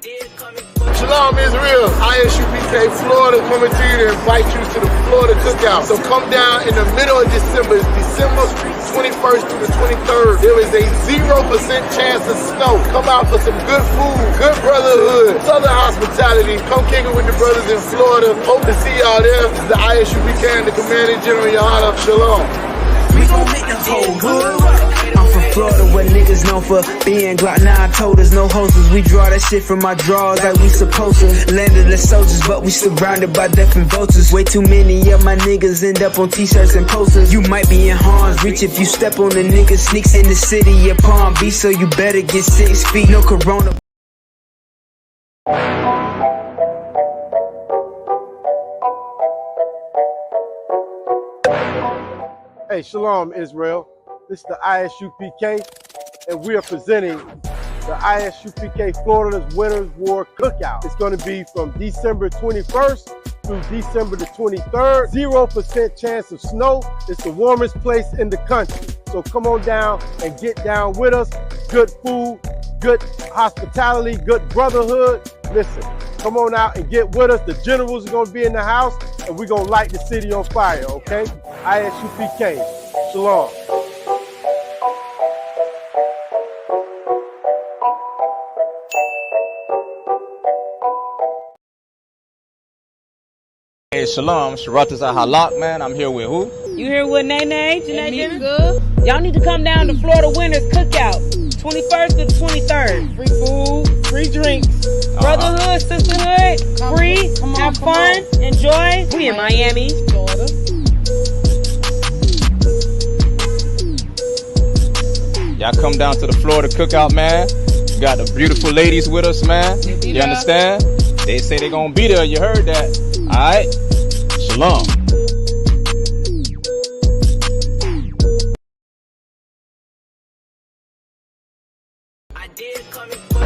Shalom, Israel. I.S.U.P.K, Florida, coming to you to invite you to the Florida Cookout. So come down in the middle of December. It's December 21st through the 23rd. There is a 0% chance of snow. Come out for some good food, good brotherhood, southern hospitality. Come kick it with the brothers in Florida. Hope to see y'all there. This is the I.S.U.P.K and the Commanding General YAHANNA. Shalom. We gon' make the whole hood rock. I'm from Florida where niggas known for being Glock 9 toters, no hosters. We draw that shit from our drawers like we supposed to. Landed as soldiers, but we surrounded by death and vultures. Way too many of my niggas end up on t-shirts and posters. You might be in harm's reach if you step on the nigga. Sneaks in the city of Palm Beach, so you better get 6 feet. No corona. Hey, Shalom, Israel. This is the I.S.U.P.K, and we are presenting the I.S.U.P.K Florida's Winners War Cookout. It's going to be from December 21st through December the 23rd. 0% chance of snow. It's the warmest place in the country. So come on down and get down with us. Good food, good hospitality, good brotherhood. Listen, come on out and get with us. The generals are going to be in the house, and we're going to light the city on fire, okay? I.S.U.P.K. Shalom. Hey, Shalom, Sharatas Halak, man. I'm here with who? You here with Nene, Janae Good. Y'all need to come down to Florida Winners Cookout, 21st to the 23rd. Free food, free drinks, brotherhood, sisterhood, free, have fun, enjoy. We in Miami, Florida. Y'all come down to the Florida Cookout, man. We got the beautiful ladies with us, man. You understand? They say they gonna be there. You heard that. All right? Shalom.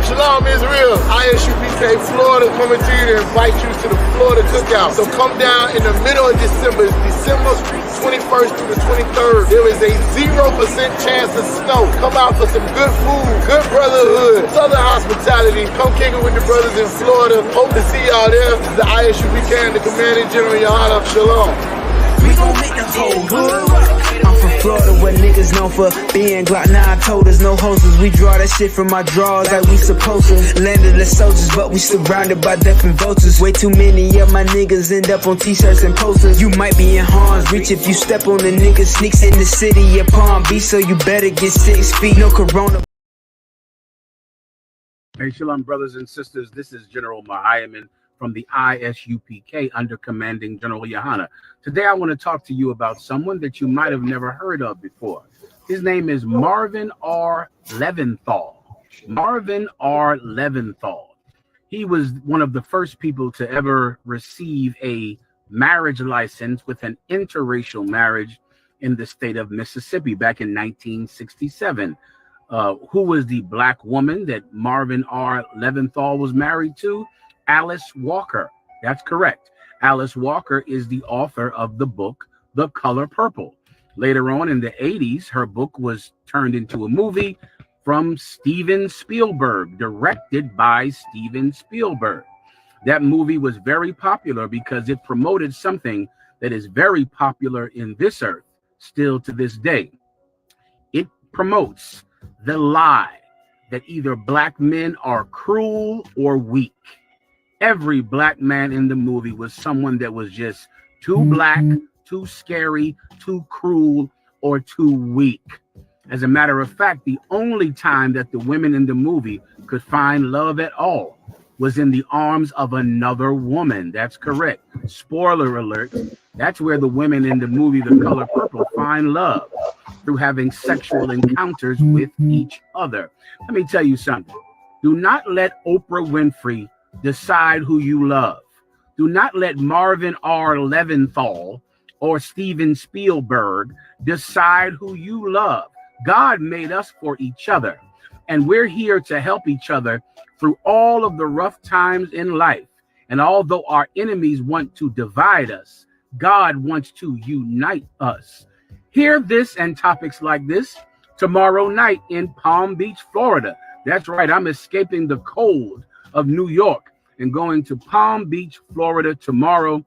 Shalom, Israel. I.S.U.P.K Florida, coming to you to invite you to the Florida Cookout. So come down in the middle of December. It's December 21st through the 23rd. There is a 0% chance of snow. Come out for some good food, good brotherhood, southern hospitality. Come kick it with the brothers in Florida. Hope to see y'all there. This is the I.S.U.P.K and the Commanding General YAHANNA. Shalom. We gon' make the whole hood rock. I'm from Florida where niggas known for being Glock 9 toters, no hosters. We draw that shit from our drawers like we supposed to. Landed as soldiers, but we surrounded by death and vultures. Way too many of my niggas end up on t-shirts and posters. You might be in harm's reach if you step on the nigga. Sneaks in the city of Palm Beach, so you better get 6 feet. No corona. Hey, Shalom, brothers and sisters. This is General Mahayaman from the I.S.U.P.K under Commanding General YAHANNA. Today I want to talk to you about someone that you might have never heard of before. His name is Marvin R. Leventhal. Marvin R. Leventhal. He was one of the first people to ever receive a marriage license with an interracial marriage in the state of Mississippi back in 1967. Who was the black woman that Marvin R. Leventhal was married to? Alice Walker. That's correct. Alice Walker is the author of the book, The Color Purple. Later on in the 80s, her book was turned into a movie from Steven Spielberg, directed by Steven Spielberg. That movie was very popular because it promoted something that is very popular in this earth, still to this day. It promotes the lie that either black men are cruel or weak. Every black man in the movie was someone that was just too black, too scary, too cruel, or too weak. As a matter of fact, the only time that the women in the movie could find love at all was in the arms of another woman. That's correct. Spoiler alert. That's where the women in the movie The Color Purple find love, through having sexual encounters with each other. Let me tell you something. Do not let Oprah Winfrey decide who you love. Do not let Marvin R. Leventhal or Steven Spielberg decide who you love. God made us for each other, and we're here to help each other through all of the rough times in life. And although our enemies want to divide us, God wants to unite us. Hear this and topics like this tomorrow night in Palm Beach, Florida. That's right, I'm escaping the cold of New York and going to Palm Beach, Florida tomorrow.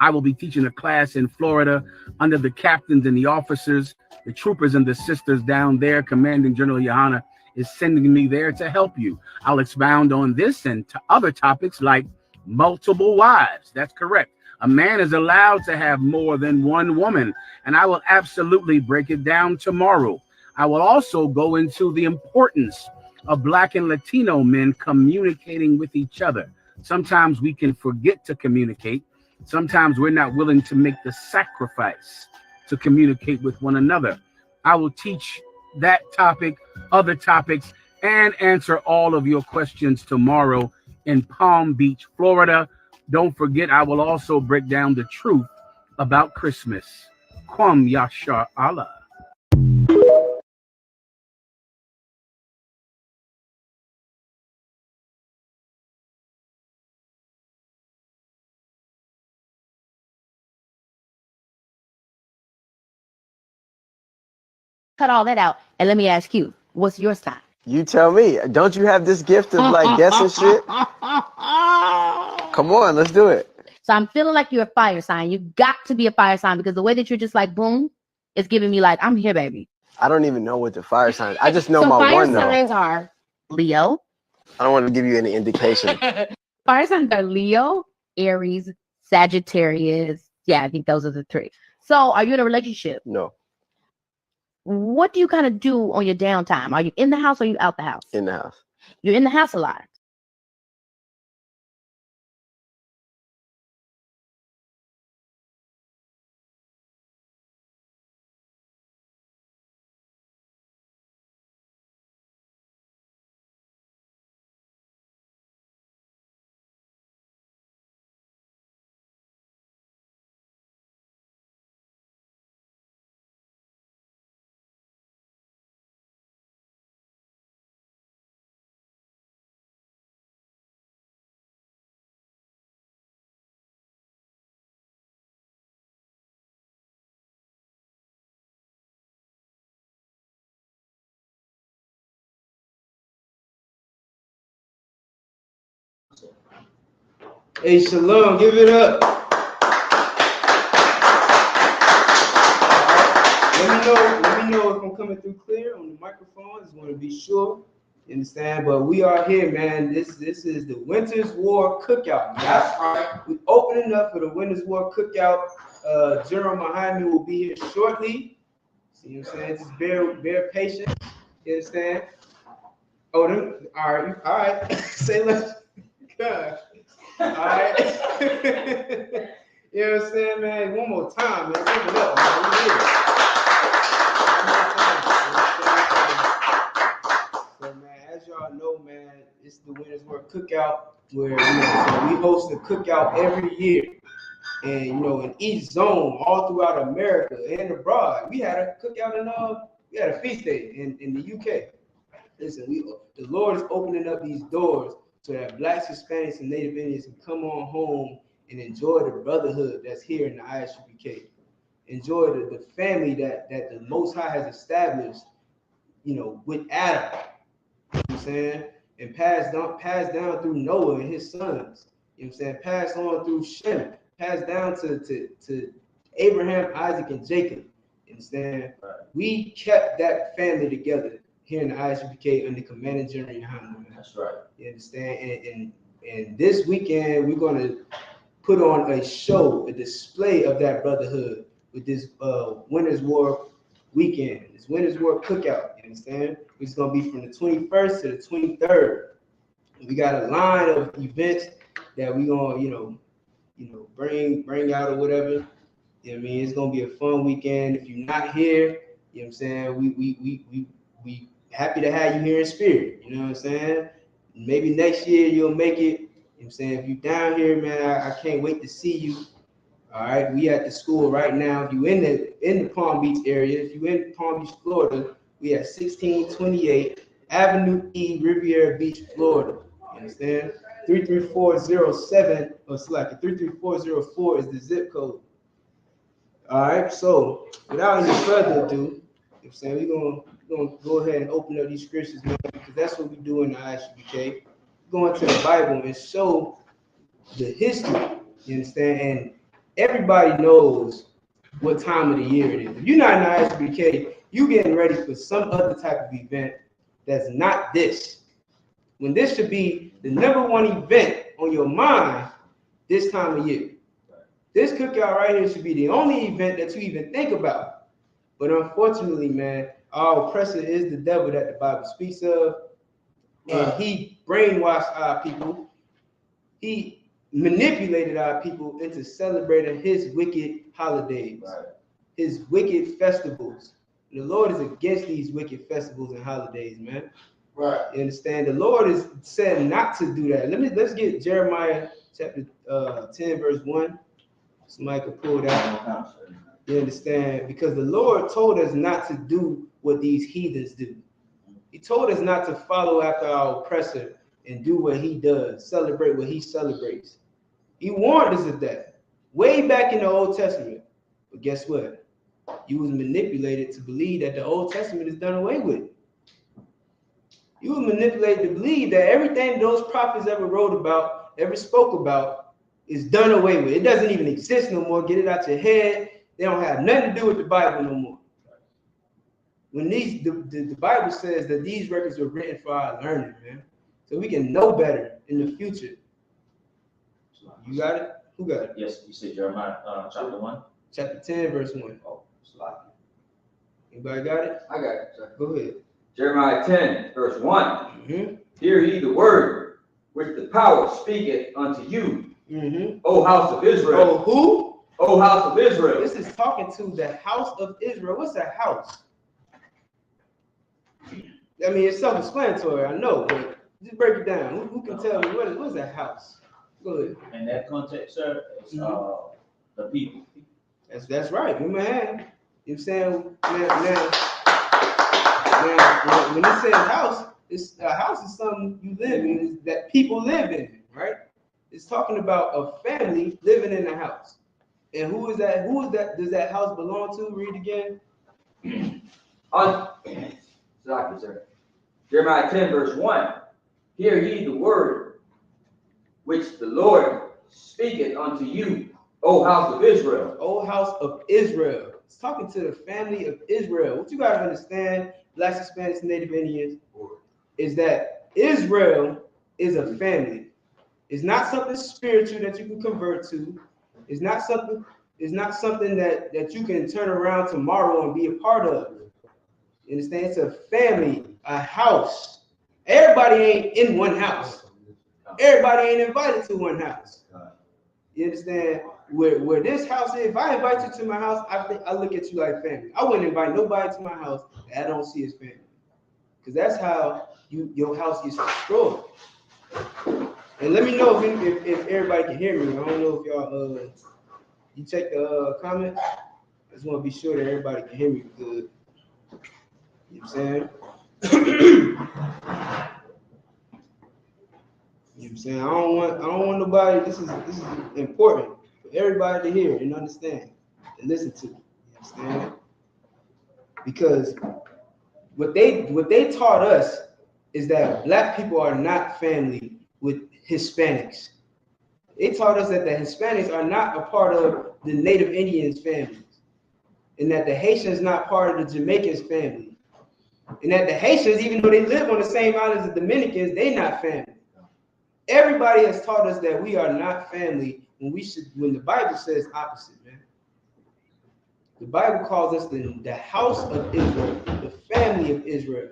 I will be teaching a class in Florida under the captains and the officers, the troopers and the sisters down there. Commanding General YAHANNA is sending me there to help you. I'll expound on this and to other topics like multiple wives. That's correct. A man is allowed to have more than one woman, and I will absolutely break it down tomorrow. I will also go into the importance of Black and Latino men communicating with each other. Sometimes we can forget to communicate. Sometimes we're not willing to make the sacrifice to communicate with one another. I will teach that topic, other topics, and answer all of your questions tomorrow in Palm Beach, Florida. Don't forget, I will also break down the truth about Christmas. Kwam Yashar Allah. Cut all that out and let me ask you, what's your sign? You tell me. Don't you have this gift of like guessing shit? Come on, let's do it. So I'm feeling like you're a fire sign. You got to be a fire sign because the way that you're just like boom, it's giving me like I'm here, baby. I don't even know what the fire sign. I just know So my fire one though. signs are Leo. I don't want to give you any indication. Fire signs are Leo, Aries, Sagittarius. Yeah, I think those are the three. So are you in a relationship? No, What do you kind of do on your downtime? Are you in the house or are you out the house? in the house. You're in the house a lot. Hey, Shalom, give it up. Let me know if I'm coming through clear on the microphone. Just want to be sure. You understand? But we are here, man. This is the Winter's War Cookout. That's right. We're opening up for the Winter's War Cookout. General Mahayaman will be here shortly. See what I'm saying? Just bear patience. You understand? Oh, them, all right. Say less. God. All right. You know what I'm saying, man? One more time, man. Give it up, man. We here. So, man, as y'all know, man, it's the Winter's War Cookout where we host a cookout every year. And, in each zone, all throughout America and abroad, we had a cookout we had a feast day in the UK. Listen, the Lord is opening up these doors so that Blacks, Hispanics, and Native Indians can come on home and enjoy the brotherhood that's here in the I.S.U.P.K. Enjoy the family that the Most High has established, with Adam, you know what I'm saying? And passed down through Noah and his sons, you know what I'm saying? Passed on through Shem, passed down to Abraham, Isaac, and Jacob, you understand? Right. We kept that family together here in the I.S.U.P.K. under Commanding General YAHANNA. That's right. You understand? And this weekend, we're going to put on a show, a display of that brotherhood with this Winter's War weekend, this Winter's War Cookout. You understand? It's going to be from the 21st to the 23rd. We got a line of events that we're going to, bring out or whatever. You know what I mean? It's going to be a fun weekend. If you're not here, you know what I'm saying? We happy to have you here in spirit. You know what I'm saying? Maybe next year you'll make it. You know what I'm saying? If you're down here, man, I can't wait to see you. All right, we at the school right now. If you in the Palm Beach area, if you in Palm Beach, Florida, we at 1628 Avenue E, Riviera Beach, Florida. You understand? 33407 or select 33404 is the zip code. All right, so without any further ado, you know what I'm saying, we're gonna go ahead and open up these scriptures, man, because that's what we do in the I.S.U.P.K. go into the Bible and show the history. You understand? And everybody knows what time of the year it is. If you're not in I.S.U.P.K, you getting ready for some other type of event that's not this. When this should be the #1 event on your mind this time of year. This cookout right here should be the only event that you even think about. But unfortunately, man, our oppressor is the devil that the Bible speaks of. And he brainwashed our people. He manipulated our people into celebrating his wicked holidays, his wicked festivals. The Lord is against these wicked festivals and holidays, man. Right. You understand? The Lord is said not to do that. Let's get Jeremiah chapter 10, verse 1. Somebody could pull that. You understand? Because the Lord told us not to do what these heathens do. He told us not to follow after our oppressor and do what he does, celebrate what he celebrates. He warned us of that way back in the Old Testament. But guess what? You was manipulated to believe that the Old Testament is done away with. You was manipulated to believe that everything those prophets ever wrote about, ever spoke about, is done away with. It doesn't even exist no more. Get it out your head. They don't have nothing to do with the Bible no more. When the Bible says that these records were written for our learning, man, so we can know better in the future. You got it? Who got it? Yes, you said Jeremiah chapter 1. Chapter 10, verse 1. Oh, slide. Anybody got it? I got it, sir. Go ahead. Jeremiah 10, verse 1. Mm-hmm. Hear ye the word which the power speaketh unto you, Mm-hmm. O house of Israel. Oh, who? O house of Israel. This is talking to the house of Israel. What's a house? I mean, it's self-explanatory, I know, but just break it down. Who can tell me what is a house? Go ahead. In that context, sir, it's the people. That's right. We man. You know what I'm saying? Now, when it says house, a house is something you live in, that people live in, right? It's talking about a family living in a house. And who is that? Who is that? Does that house belong to? Read again. Exactly, sir. Jeremiah 10, verse 1. Hear ye the word which the Lord speaketh unto you, O house of Israel. O house of Israel. It's talking to the family of Israel. What you got to understand, Blacks, Hispanics, Native Indians, is that Israel is a family. It's not something spiritual that you can convert to. It's not something that you can turn around tomorrow and be a part of. You understand? It's a family, a house. Everybody ain't in one house. Everybody ain't invited to one house. You understand? Where this house is, if I invite you to my house, I look at you like family. I wouldn't invite nobody to my house that I don't see as family. Because that's how your house gets destroyed. And let me know if everybody can hear me. I don't know if y'all you check the comment. I just want to be sure that everybody can hear me good. You know what I'm saying? You know what I'm saying? I don't want nobody. This is important for everybody to hear and understand and listen to. You understand? Because what they taught us is that Black people are not family with Hispanics. They taught us that the Hispanics are not a part of the Native Indians families, and that the Haitians not part of the Jamaicans family, and that the Haitians, even though they live on the same island as the Dominicans, they not family. Everybody has taught us that we are not family when the Bible says opposite, man. The Bible calls us the house of Israel, the family of Israel.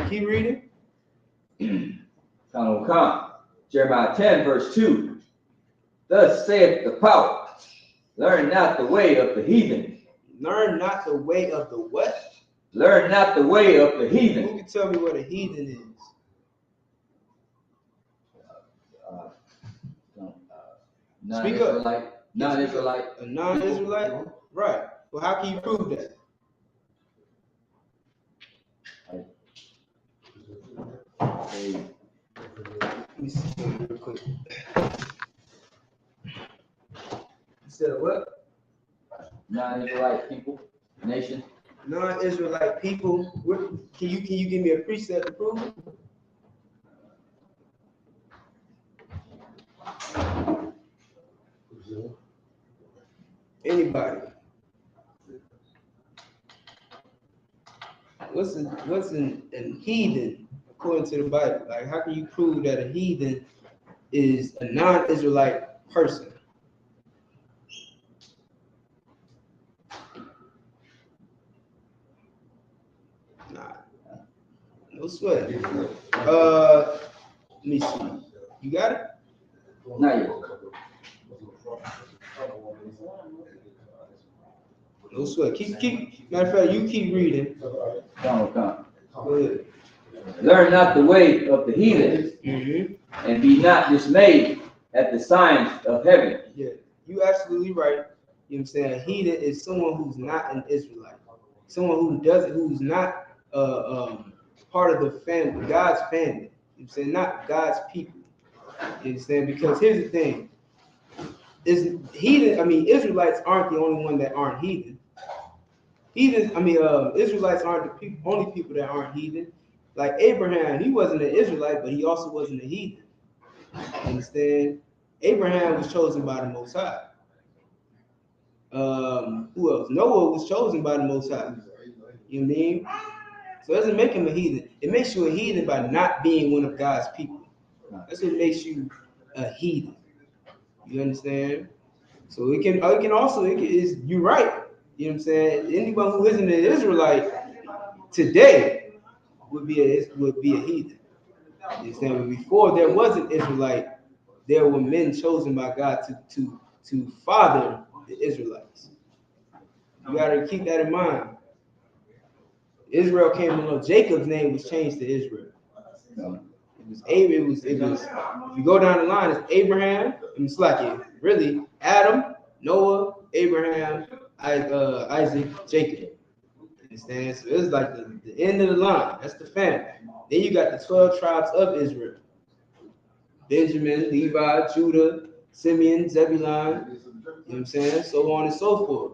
Keep reading. Come. Jeremiah 10, verse 2. Thus saith the power, learn not the way of the heathen. Learn not the way of the what? Learn not the way of the heathen. Who can tell me what a heathen is? Non-Israelite. Non-Israelite. A non-Israelite? Right. Well, how can you prove that? Let me see something real quick. You said what? Non-Israelite people, nation. Non-Israelite people. Can you give me a precept to prove it? Anybody? What's an heathen according to the Bible? Like, how can you prove that a heathen is a non-Israelite person? Nah, no sweat. Let me see. You got it? Not yet. No sweat. Keep. Matter of fact, you keep reading. Come. Go ahead. Learn not the way of the heathen, and be not dismayed at the signs of heaven. Yeah, you absolutely right. You know what I'm saying? A heathen is someone who's not an Israelite, someone who's not part of the family, God's family. You know what I'm saying? Not God's people. You understand? Because here's the thing: Israelites aren't the only one that aren't heathen. Israelites aren't the only people that aren't heathen. Like Abraham, he wasn't an Israelite, but he also wasn't a heathen. You understand? Abraham was chosen by the Most High. Who else? Noah was chosen by the Most High. You know what I mean? So it doesn't make him a heathen. It makes you a heathen by not being one of God's people. That's what makes you a heathen. You understand? So you're right. You know what I'm saying? Anyone who isn't an Israelite today would be a heathen. You understand? But before there was an Israelite, there were men chosen by God to father the Israelites. You gotta keep that in mind. Israel came along. Jacob's name was changed to Israel. It was. If you go down the line, it's Abraham. It's like really Adam, Noah, Abraham, Isaac, Jacob. Understand? So it's like the end of the line. That's the family. Then you got the 12 tribes of Israel: Benjamin, Levi, Judah, Simeon, Zebulun. You know what I'm saying? So on and so forth.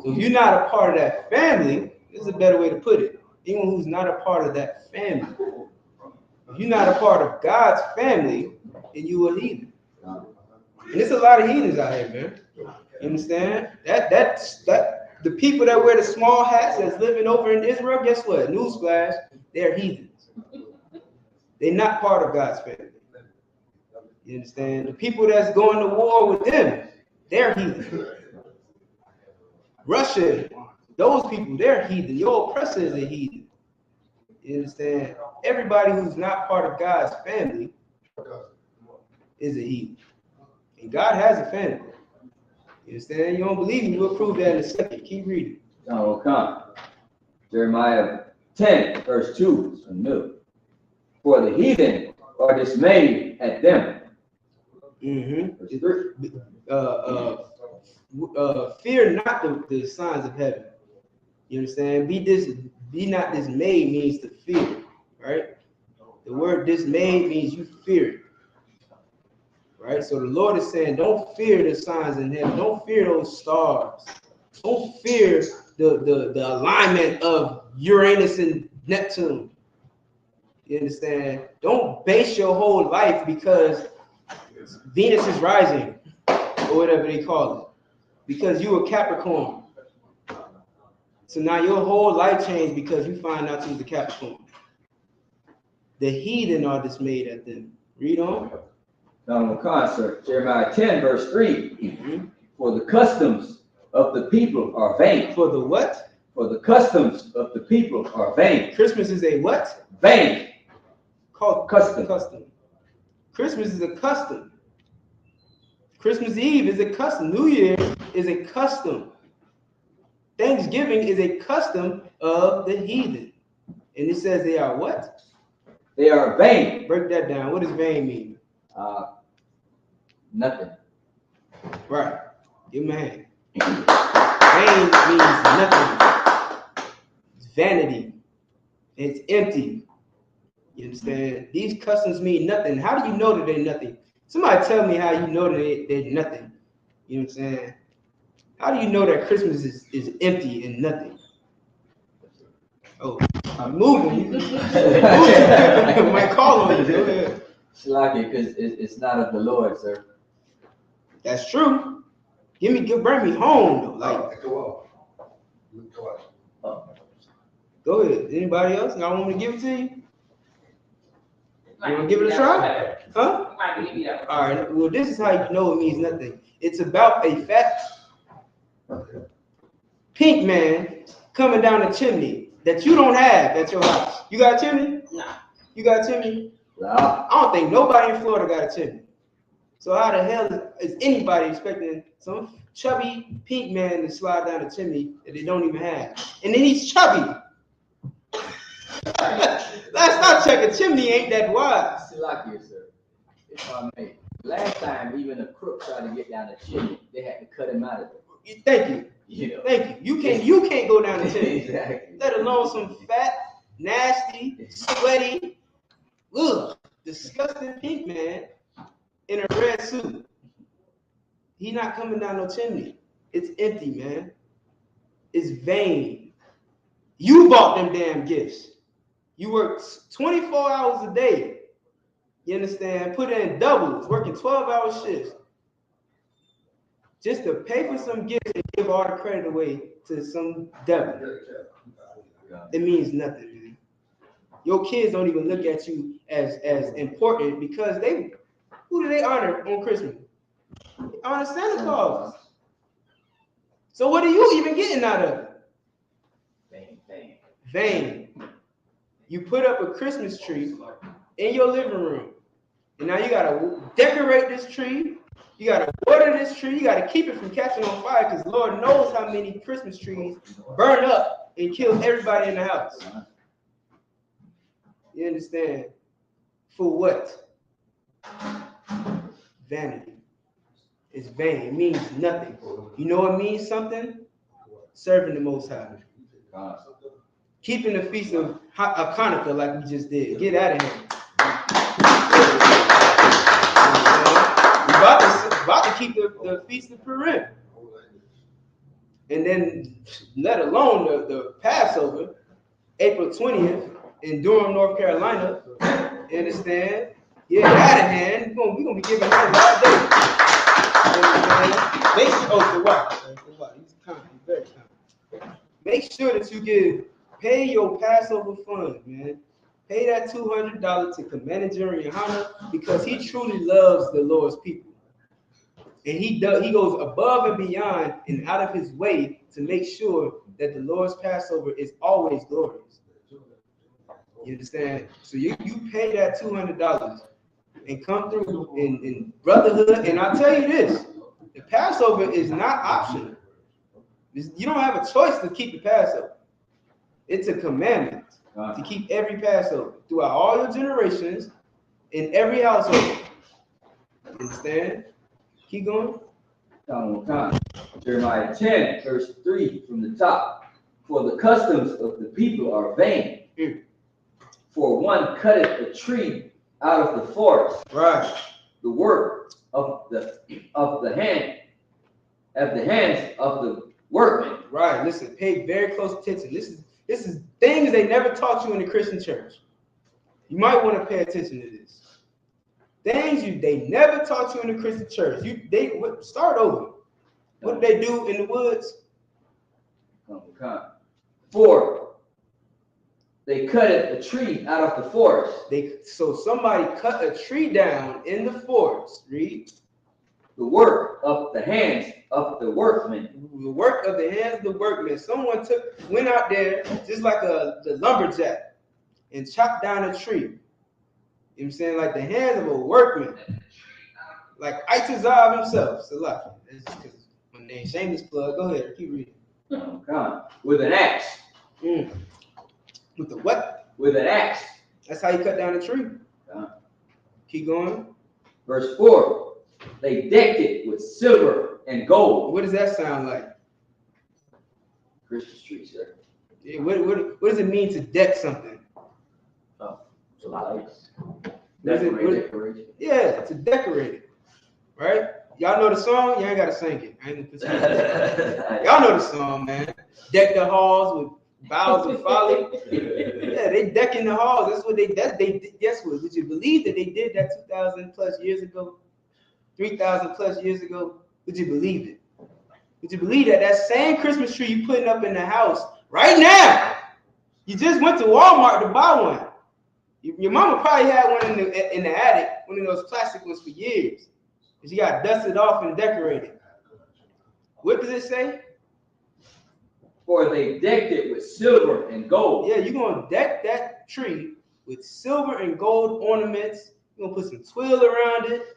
So if you're not a part of that family, this is a better way to put it. Anyone who's not a part of that family, if you're not a part of God's family, then you a heathen. And there's a lot of heathens out here, man. You understand? That the people that wear the small hats that's living over in Israel, guess what? Newsflash, they're heathens. They're not part of God's family. You understand? The people that's going to war with them, they're heathens. Russia, those people, they're heathen. Your oppressor is a heathen. You understand? Everybody who's not part of God's family is a heathen. And God has a family. You understand? You don't believe me? We'll prove that in a second. Keep reading. Oh, come. Jeremiah 10, verse 2 in the middle. For the heathen are dismayed at them. Fear not the signs of heaven. You understand? Be not dismayed means to fear, right? The word dismayed means you fear it, right? So the Lord is saying, don't fear the signs in heaven. Don't fear those stars. Don't fear the alignment of Uranus and Neptune. You understand? Don't base your whole life because Venus is rising, or whatever they call it, because you a Capricorn. So now your whole life changed because you find out you was a Capricorn. The heathen are dismayed at them. Read on. Concert. Jeremiah 10, verse 3. For the customs of the people are vain. For the what? For the customs of the people are vain. Christmas is a what? Vain. Called custom. Christmas is a custom. Christmas Eve is a custom. New Year is a custom. Thanksgiving is a custom of the heathen. And it says they are what? They are vain. Break that down. What does vain mean? Nothing. Right. Give me a hand. Vain means nothing. It's vanity. It's empty. You understand? These customs mean nothing. How do you know that they're nothing? Somebody tell me how you know that they're nothing. You know what I'm saying? How do you know that Christmas is empty and nothing? Oh, I'm moving. I might call on you. Go ahead. Shalaki, because it's not of the Lord, sir. That's true. Bring me home though. Like, Go go ahead. Anybody else? Y'all want me to give it to you? You want to give it a try? Huh? All right. Well, this is how you know it means nothing. It's about a fat pink man coming down a chimney that you don't have at your house. You got a chimney? Nah. You got a chimney? I don't think nobody in Florida got a chimney. So how the hell is anybody expecting some chubby pink man to slide down a chimney that they don't even have? And then he's chubby. Last I checked, a chimney ain't that wide. Salakia, sir. If I may. Last time, even a crook tried to get down the chimney, they had to cut him out of it. Thank you. You know. Thank you. You can't go down the chimney. Exactly. Let alone some fat, nasty, sweaty, disgusting pink man in a red suit. He not coming down no chimney. It's empty, man. It's vain. You bought them damn gifts. You work 24 hours a day. You understand? Put in doubles, working 12-hour shifts. Just to pay for some gifts and give all the credit away to some devil. It means nothing, man. Your kids don't even look at you as important because who do they honor on Christmas? They honor Santa Claus. So what are you even getting out of it? Vain. You put up a Christmas tree in your living room. And now you gotta decorate this tree. You gotta water this tree. You gotta keep it from catching on fire because Lord knows how many Christmas trees burn up and kill everybody in the house. You understand? For what? Vanity. It's vain. It means nothing. You know what means something? Serving the Most High. Keeping the feast of Hanukkah like we just did. Get out of here. We're about to keep the feast of Purim. And then, let alone the Passover, April 20th in Durham, North Carolina. You understand? Yeah, out of hand. We're gonna be giving her a lot of days. Make sure, the wife. He's kind. He's very kind. Make sure that you pay your Passover funds, man. Pay that $200 to Commander General YAHANNA because he truly loves the Lord's people. And he goes above and beyond and out of his way to make sure that the Lord's Passover is always glorious. You understand? So you pay that $200 and come through in brotherhood. And I'll tell you this, the Passover is not optional. You don't have a choice to keep the Passover. It's a commandment to keep every Passover throughout all your generations in every household. Understand? Keep going. Jeremiah 10, verse 3 from the top. For the customs of the people are vain. For one cutteth a tree out of the forest. Right. The work of the hands of the workmen. Right. Listen, pay very close attention. This is things they never taught you in the Christian church. You might want to pay attention to this. Things they never taught you in the Christian church. They start over. What did they do in the woods? For they cut a tree out of the forest. So somebody cut a tree down in the forest. Read. The work of the hands of the workmen. The work of the hands of the workmen. Someone went out there just like the lumberjack and chopped down a tree. You know what I'm saying? Like the hands of a workman. Like I.S.U.P.K himself. Salakia. That's just because my name. Shameless plug. Go ahead. Keep reading. With an axe. With the what? With an axe. That's how you cut down a tree. Keep going. Verse 4. They decked it with silver and gold. What does that sound like? Christmas tree, sir. Yeah, what does it mean to deck something? Lights. Decoration. Yeah, to decorate it. Right? Y'all know the song? You ain't gotta sing it. I ain't gonna put y'all know the song, man. Deck the halls with boughs of folly. Yeah, they decking the halls. That's what they guess what? Would you believe that they did that 2,000 plus years ago? 3,000 plus years ago, would you believe it? Would you believe that that same Christmas tree you putting up in the house right now, you just went to Walmart to buy one. Your mama probably had one in the attic, one of those plastic ones for years. And she got dusted off and decorated. What does it say? For they decked it with silver and gold. Yeah, you're gonna deck that tree with silver and gold ornaments. You're gonna put some twill around it.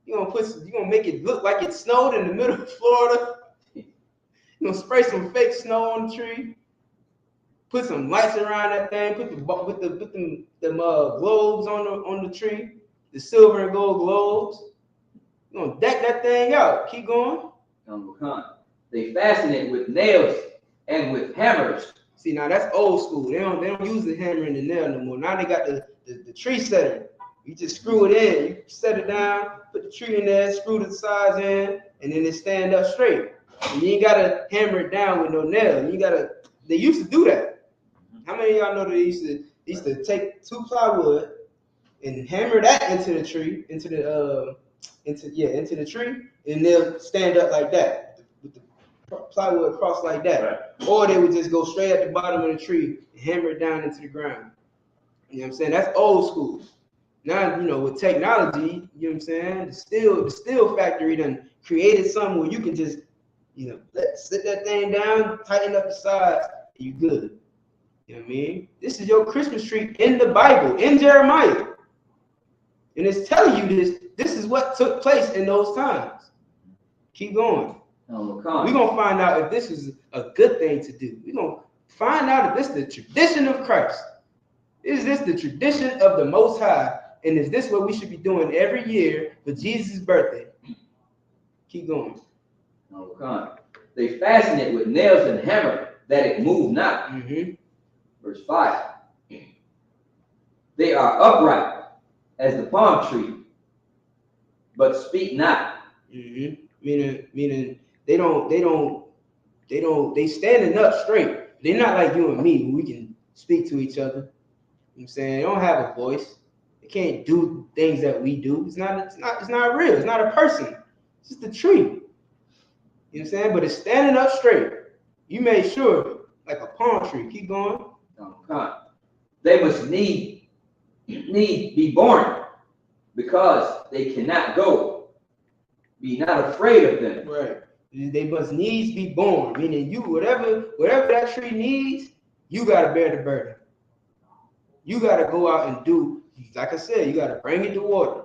You're gonna make it look like it snowed in the middle of Florida. You're gonna spray some fake snow on the tree. Put some lights around that thing. Put them globes on the tree, the silver and gold globes. You're gonna deck that thing out. Keep going. They fasten it with nails and with hammers. See, now that's old school. They don't use the hammer and the nail no more. Now they got the tree setter. You just screw it in. You set it down, put the tree in there, screw the sides in, and then it stand up straight. And you ain't gotta hammer it down with no nail. They used to do that. How many of y'all know that they used to take 2 plywood and hammer that into the tree, into the tree, and they'll stand up like that with the plywood across like that. Right. Or they would just go straight at the bottom of the tree and hammer it down into the ground. You know what I'm saying? That's old school. Now, with technology, you know what I'm saying? The steel factory done created something where you can just, sit that thing down, tighten up the sides, and you good. You know what I mean? This is your Christmas tree in the Bible, in Jeremiah. And it's telling you this is what took place in those times. Keep going. We're going to find out if this is a good thing to do. We're going to find out if this is the tradition of Christ. Is this the tradition of the Most High? And is this what we should be doing every year for Jesus' birthday? Keep going. They fasten it with nails and hammer that it move not. Mm-hmm. Verse 5. They are upright as the palm tree, but speak not. Mm-hmm. Meaning they standing up straight. They're not like you and me, who we can speak to each other. You know what I'm saying? They don't have a voice. They can't do things that we do. It's not real. It's not a person. It's just a tree. You know what I'm saying? But it's standing up straight. You made sure, like a palm tree. Keep going. They must need be born, because they cannot go. Be not afraid of them. Right. They must needs be born. Meaning you, whatever that tree needs, you gotta bear the burden. You gotta go out and do, like I said, you gotta bring it to water.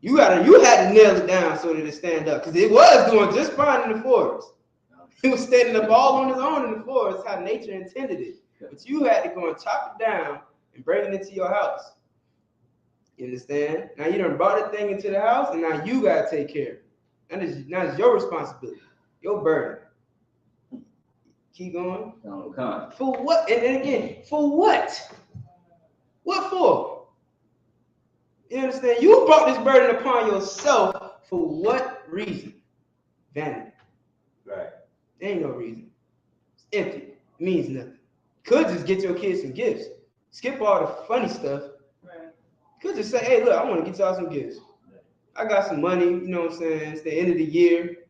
You had to nail it down so that it stand up, because it was doing just fine in the forest. It was standing up all on its own in the forest, how nature intended it. But you had to go and chop it down and bring it into your house. You understand? Now you done brought that thing into the house, and now you gotta take care of it. Now it's your responsibility, your burden. Keep going. For what? And again, for what? What for? You understand? You brought this burden upon yourself for what reason? Vanity. Right. There ain't no reason. It's empty. It means nothing. Could just get your kids some gifts. Skip all the funny stuff. Right. Could just say, hey, look, I want to get y'all some gifts. I got some money, you know what I'm saying? It's the end of the year.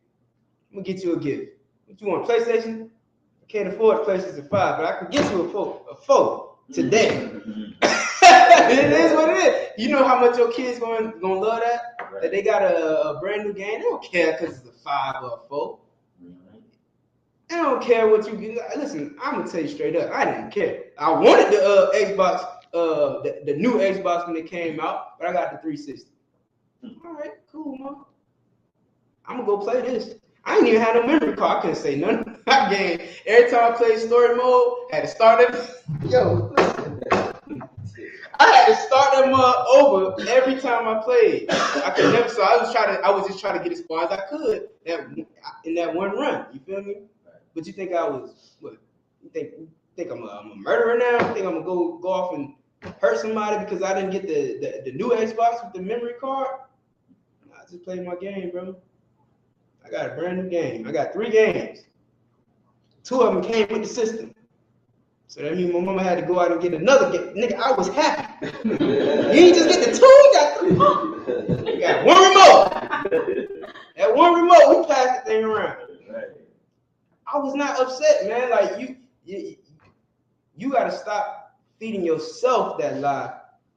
I'm going to get you a gift. What you want, PlayStation? I can't afford PlayStation 5, but I can get you a 4 today. It is what it is. You know how much your kids gonna love that? Right. That they got a brand new game. They don't care because it's a 5 or a 4. I don't care what you get. Listen, I'm gonna tell you straight up. I didn't care. I wanted the Xbox, the new Xbox when it came out, but I got the 360. All right, cool, man. I'm gonna go play this. I didn't even have no memory card. I couldn't say nothing. That game. Every time I played story mode, I had to start it. Yo, listen. I had to start them over every time I played. I could never. So I was just trying to get as far as I could in that one run. You feel me? But you think I was what? You think I'm a murderer now? You think I'm gonna go off and hurt somebody because I didn't get the new Xbox with the memory card? Nah, I just played my game, bro. I got a brand new game. I got 3 games. 2 of them came with the system. So that means my mama had to go out and get another game. Nigga, I was happy. You ain't just get the 2, you got 3. You got 1 remote. was not upset, man. Like you gotta stop feeding yourself that lie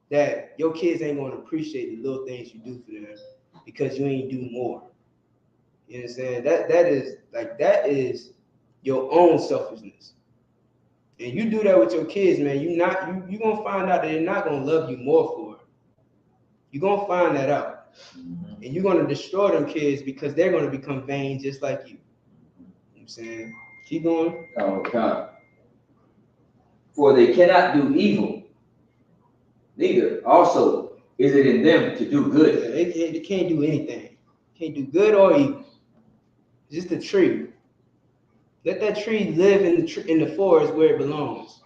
that your kids ain't gonna appreciate the little things you do for them because you ain't do more. You understand? That is your own selfishness. And you do that with your kids, man. You gonna find out that they're not gonna love you more for it. You're gonna find that out. And you're gonna destroy them kids because they're gonna become vain just like you. You know what I'm saying? Keep going. Okay. For they cannot do evil, neither also is it in them to do good. Yeah, they can't do anything. Can't do good or evil. It's just a tree. Let that tree live in the forest where it belongs.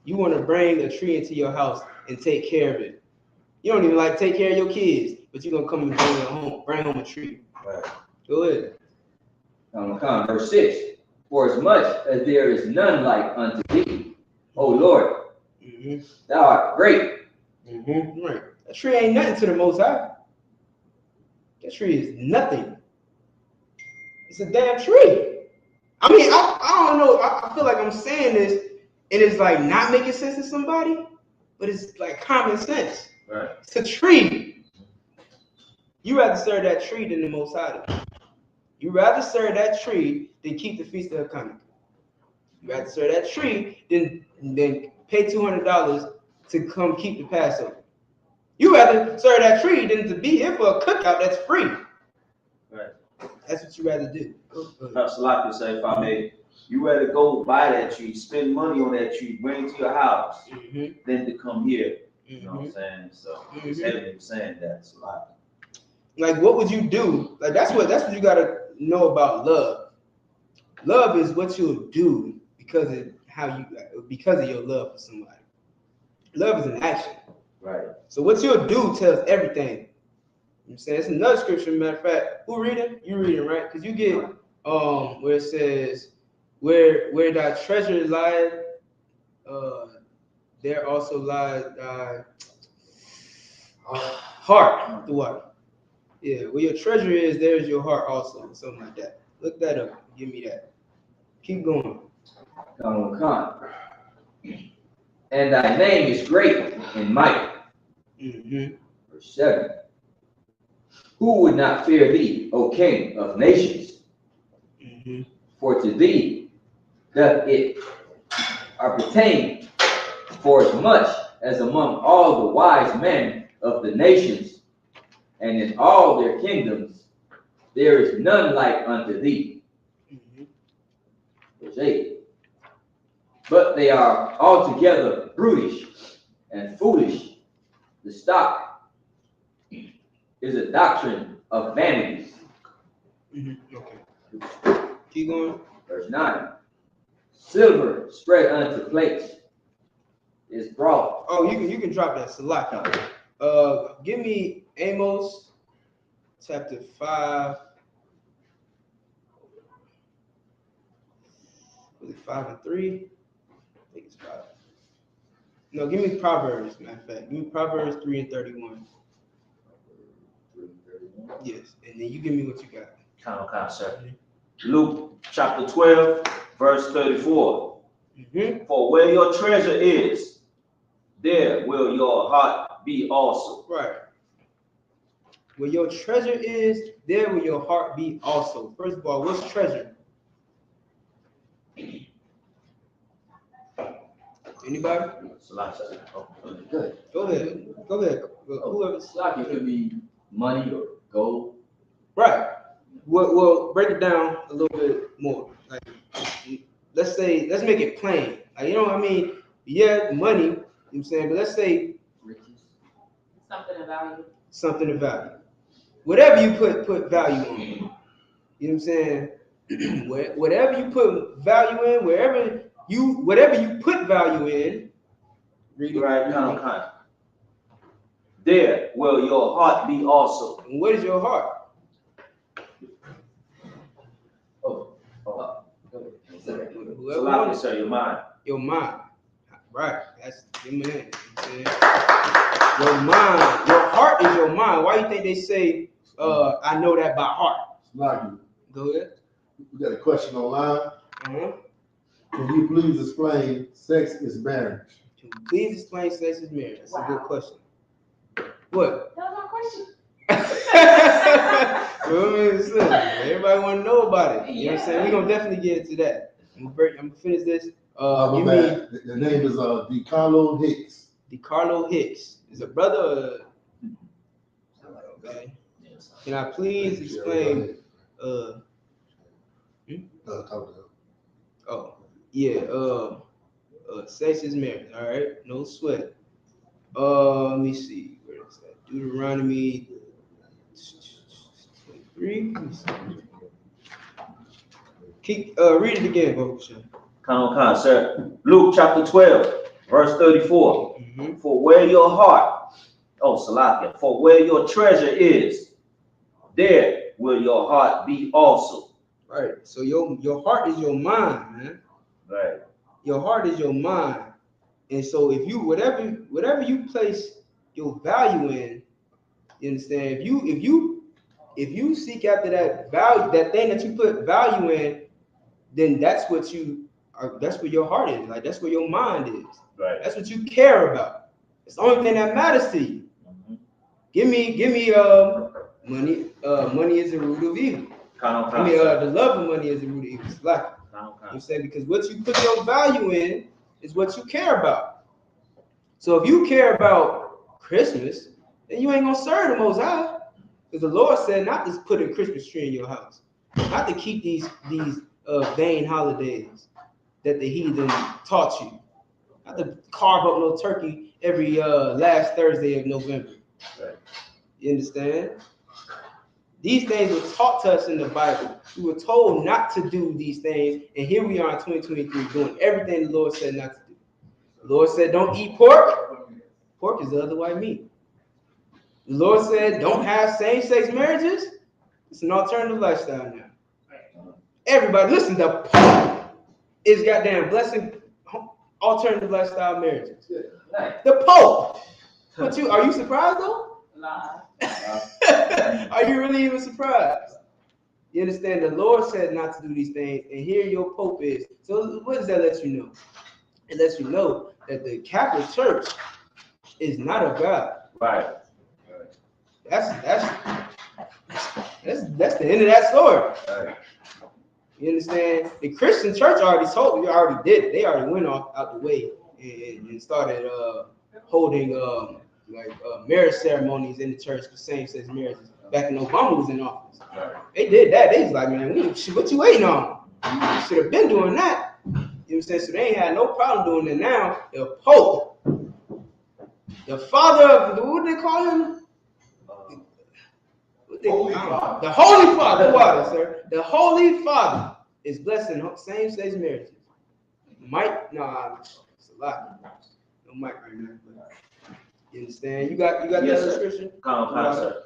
You want to bring a tree into your house and take care of it. You don't even like take care of your kids, but you're gonna come and bring home a tree. Right. Go ahead. Verse 6. For as much as there is none like unto thee, O Lord, thou art great. Right. That tree ain't nothing to the Most High. That tree is nothing. It's a damn tree. I mean, I don't know. I feel like I'm saying this, and it's like not making sense to somebody, but it's like common sense. Right. It's a tree. You rather serve that tree than the Most High. You rather serve that tree than keep the Feast of Hanukkah. You rather serve that tree than pay $200 to come keep the Passover. You rather serve that tree than to be here for a cookout that's free. Right. That's what you rather do. Salaki say, if I may, you rather go buy that tree, spend money on that tree, bring it to your house, than to come here. You know what I'm saying? So it's heavily saying that, Salaki. Like, what would you do? Like, that's what you gotta know about love. Love is what you'll do because of your love for somebody. Love is an action. Right. So what you'll do tells everything. You know what I'm saying? It's another scripture, matter of fact. Who reading? You reading, right? Because you get where it says, where thy treasure lies, there also lies thy heart. The what? Yeah, where your treasure is, there's your heart also. Something like that. Look that up. Give me that. Keep going. And thy name is great in might. Verse 7. Who would not fear thee, O King of nations? For to thee doth it appertain, for as much as among all the wise men of the nations and in all their kingdoms there is none like unto thee. Verse 8. But they are altogether brutish and foolish. The stock is a doctrine of vanities. Okay. Keep going. Verse 9. Silver spread unto plates is brought. Oh, you can drop that. Salaki. Give me Amos chapter 5. Was it 5 and 3? I think it's 5. No, give me Proverbs, matter of fact. Give me Proverbs 3 and 31. Yes, and then you give me what you got. Certainly. Luke chapter 12, verse 34. For where your treasure is, there will your heart be also. Right. Where your treasure is, there will your heart be also. First of all, what's treasure? Anybody? Good. Go ahead. Whoever's It could be money or gold. right. Well, break it down a little bit more. Like, let's make it plain. Like, you know what I mean? Yeah, money, you know what I'm saying? But let's say Riches. something of value. Whatever you put value on. You know what I'm saying? Whatever you put value in, whatever you put value in, read it. Right. There will your heart be also. And what is your heart? Salaki, sir, your mind. Your mind. Right. That's your man. You know what I'm saying? Your mind. Your heart is your mind. Why do you think they say, I know that by heart? Sluggy. Go ahead. We got a question online. Can you please explain sex is marriage? Can you please explain sex is marriage? That's a good question. What? That was my question. Everybody want to know about it. You know what I'm saying? We're gonna definitely get into that. I'm gonna finish this. My bad. The name is DeCarlo Hicks. DeCarlo Hicks is a brother. Okay. Can I please explain? Oh yeah. Sex is marriage. All right. No sweat. Let me see. Where is that? Deuteronomy 23. Keep read it again, folks. Come, sir. Luke chapter 12, verse 34. For where your heart, Salakia, for where your treasure is, there will your heart be also. Right. So your heart is your mind, man. Right. Your heart is your mind. And so if you whatever you place your value in, you understand? If you seek after that value, that thing that you put value in, then that's what you are, that's where your heart is. Like that's where your mind is. Right. That's what you care about. It's the only thing that matters to you. Give me money. Money is the root of evil. The love of money is the root of evil. It's like, you know what I'm saying? Because what you put your value in is what you care about. So if you care about Christmas, then you ain't gonna serve the Most High. Because the Lord said not to put a Christmas tree in your house, not to keep these vain holidays that the heathen taught you, not to carve up no turkey every last Thursday of November. Right. You understand? These things were taught to us in the Bible. We were told not to do these things, and here we are in 2023 doing everything the Lord said not to do. The Lord said, don't eat pork. Pork is the other white meat. The Lord said, don't have same-sex marriages. It's an alternative lifestyle now. Everybody, listen, the Pope is goddamn blessing alternative lifestyle marriages. The Pope. But are you surprised though? Nah. Are you really even surprised? You understand? The Lord said not to do these things, and here your Pope is. So what does that let you know? It lets you know that the Catholic Church is not of God. Right. That's the end of that story. Right. You understand? The Christian Church already did it. They already went out the way and started holding marriage ceremonies in the church for same-sex marriages back when Obama was in office. Right. They did that. They was like, man, what you waiting on? You should have been doing that. You know what I'm saying? So they ain't had no problem doing it now. The Pope, the father of, what do they call him? The Holy Father, sir. The Holy Father is blessing same-sex marriages. Mike, nah, it's a lot. No Mike right now. You understand? You got Yes, that sir. description? Sir.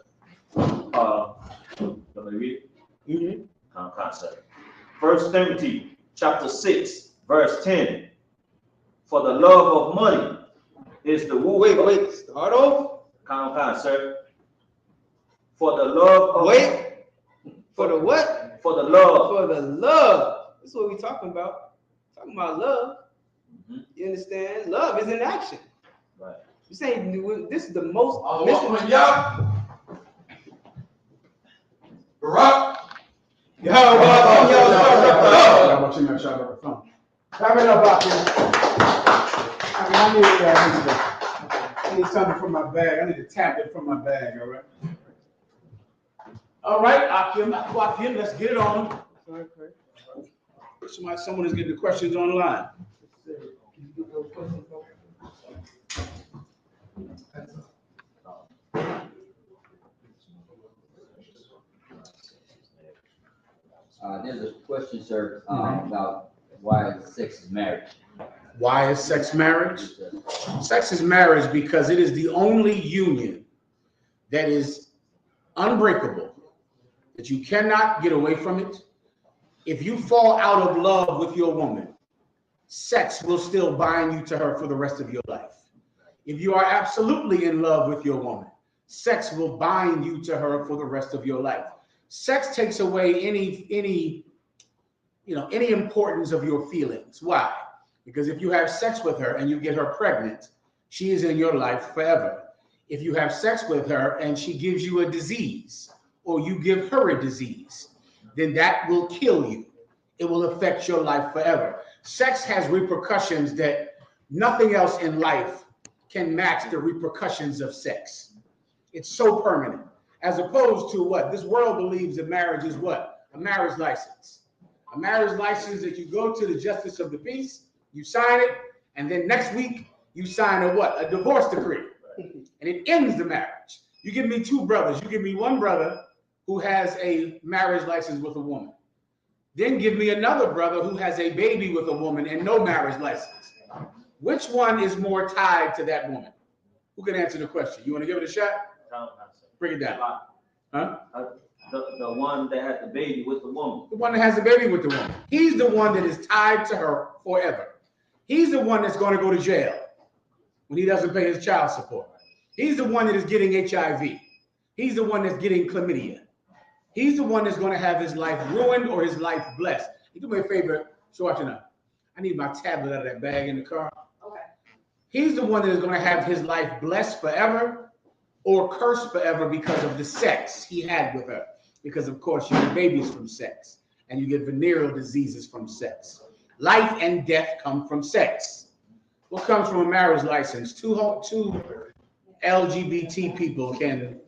Let me read it. Sir. 1 Timothy chapter 6, verse 10. For the love of money is the root. Wait. Start over. Sir. For the love of For the what? For the love. For the love. That's what we're talking about. Talking about love. You understand? Love is in action. Right. You saying this is the most Barack. I need something from my bag. I need a tablet from my bag, all right? All right, Akim, let's get it on. Someone is getting the questions online. There's a question, sir, about why sex is marriage. Why is sex marriage? Sex is marriage because it is the only union that is unbreakable, that you cannot get away from it. If you fall out of love with your woman, sex will still bind you to her for the rest of your life. If you are absolutely in love with your woman, sex will bind you to her for the rest of your life. Sex takes away any any importance of your feelings. Why? Because if you have sex with her and you get her pregnant, she is in your life forever. If you have sex with her and she gives you a disease, or you give her a disease, then that will kill you. It will affect your life forever. Sex has repercussions that nothing else in life can match the repercussions of sex. It's so permanent. As opposed to what? This world believes that marriage is what? A marriage license. A marriage license that you go to the justice of the peace, you sign it, and then next week you sign a what? A divorce decree. And it ends the marriage. You give me two brothers. You give me one brother who has a marriage license with a woman. Then give me another brother who has a baby with a woman and no marriage license. Which one is more tied to that woman? Who can answer the question? You want to give it a shot? Break it down. Huh? The one that had the baby with the woman. The one that has the baby with the woman. He's the one that is tied to her forever. He's the one that's going to go to jail when he doesn't pay his child support. He's the one that is getting HIV. He's the one that's getting chlamydia. He's the one that's going to have his life ruined or his life blessed. You do me a favor, so watch it now. I need my tablet out of that bag in the car. Okay. He's the one that is going to have his life blessed forever or cursed forever because of the sex he had with her. Because, of course, you get babies from sex, and you get venereal diseases from sex. Life and death come from sex. What comes from a marriage license? Two LGBT people can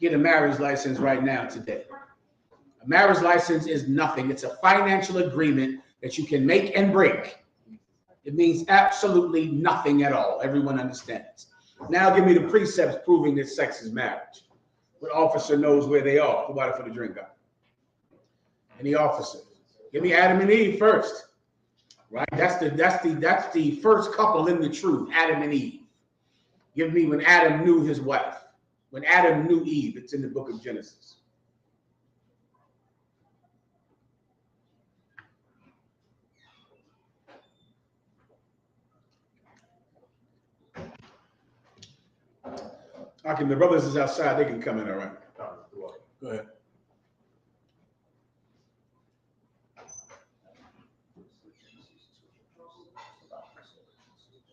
get a marriage license right now today. A marriage license is nothing. It's a financial agreement that you can make and break. It means absolutely nothing at all. Everyone understands. Now give me the precepts proving that sex is marriage. What officer knows where they are? Who bought it for the drink up? Any officer? Give me Adam and Eve first. Right? That's the first couple in the truth, Adam and Eve. Give me when Adam knew his wife. When Adam knew Eve. It's in the book of Genesis. Okay, the brothers is outside. They can come in, all right? Go ahead.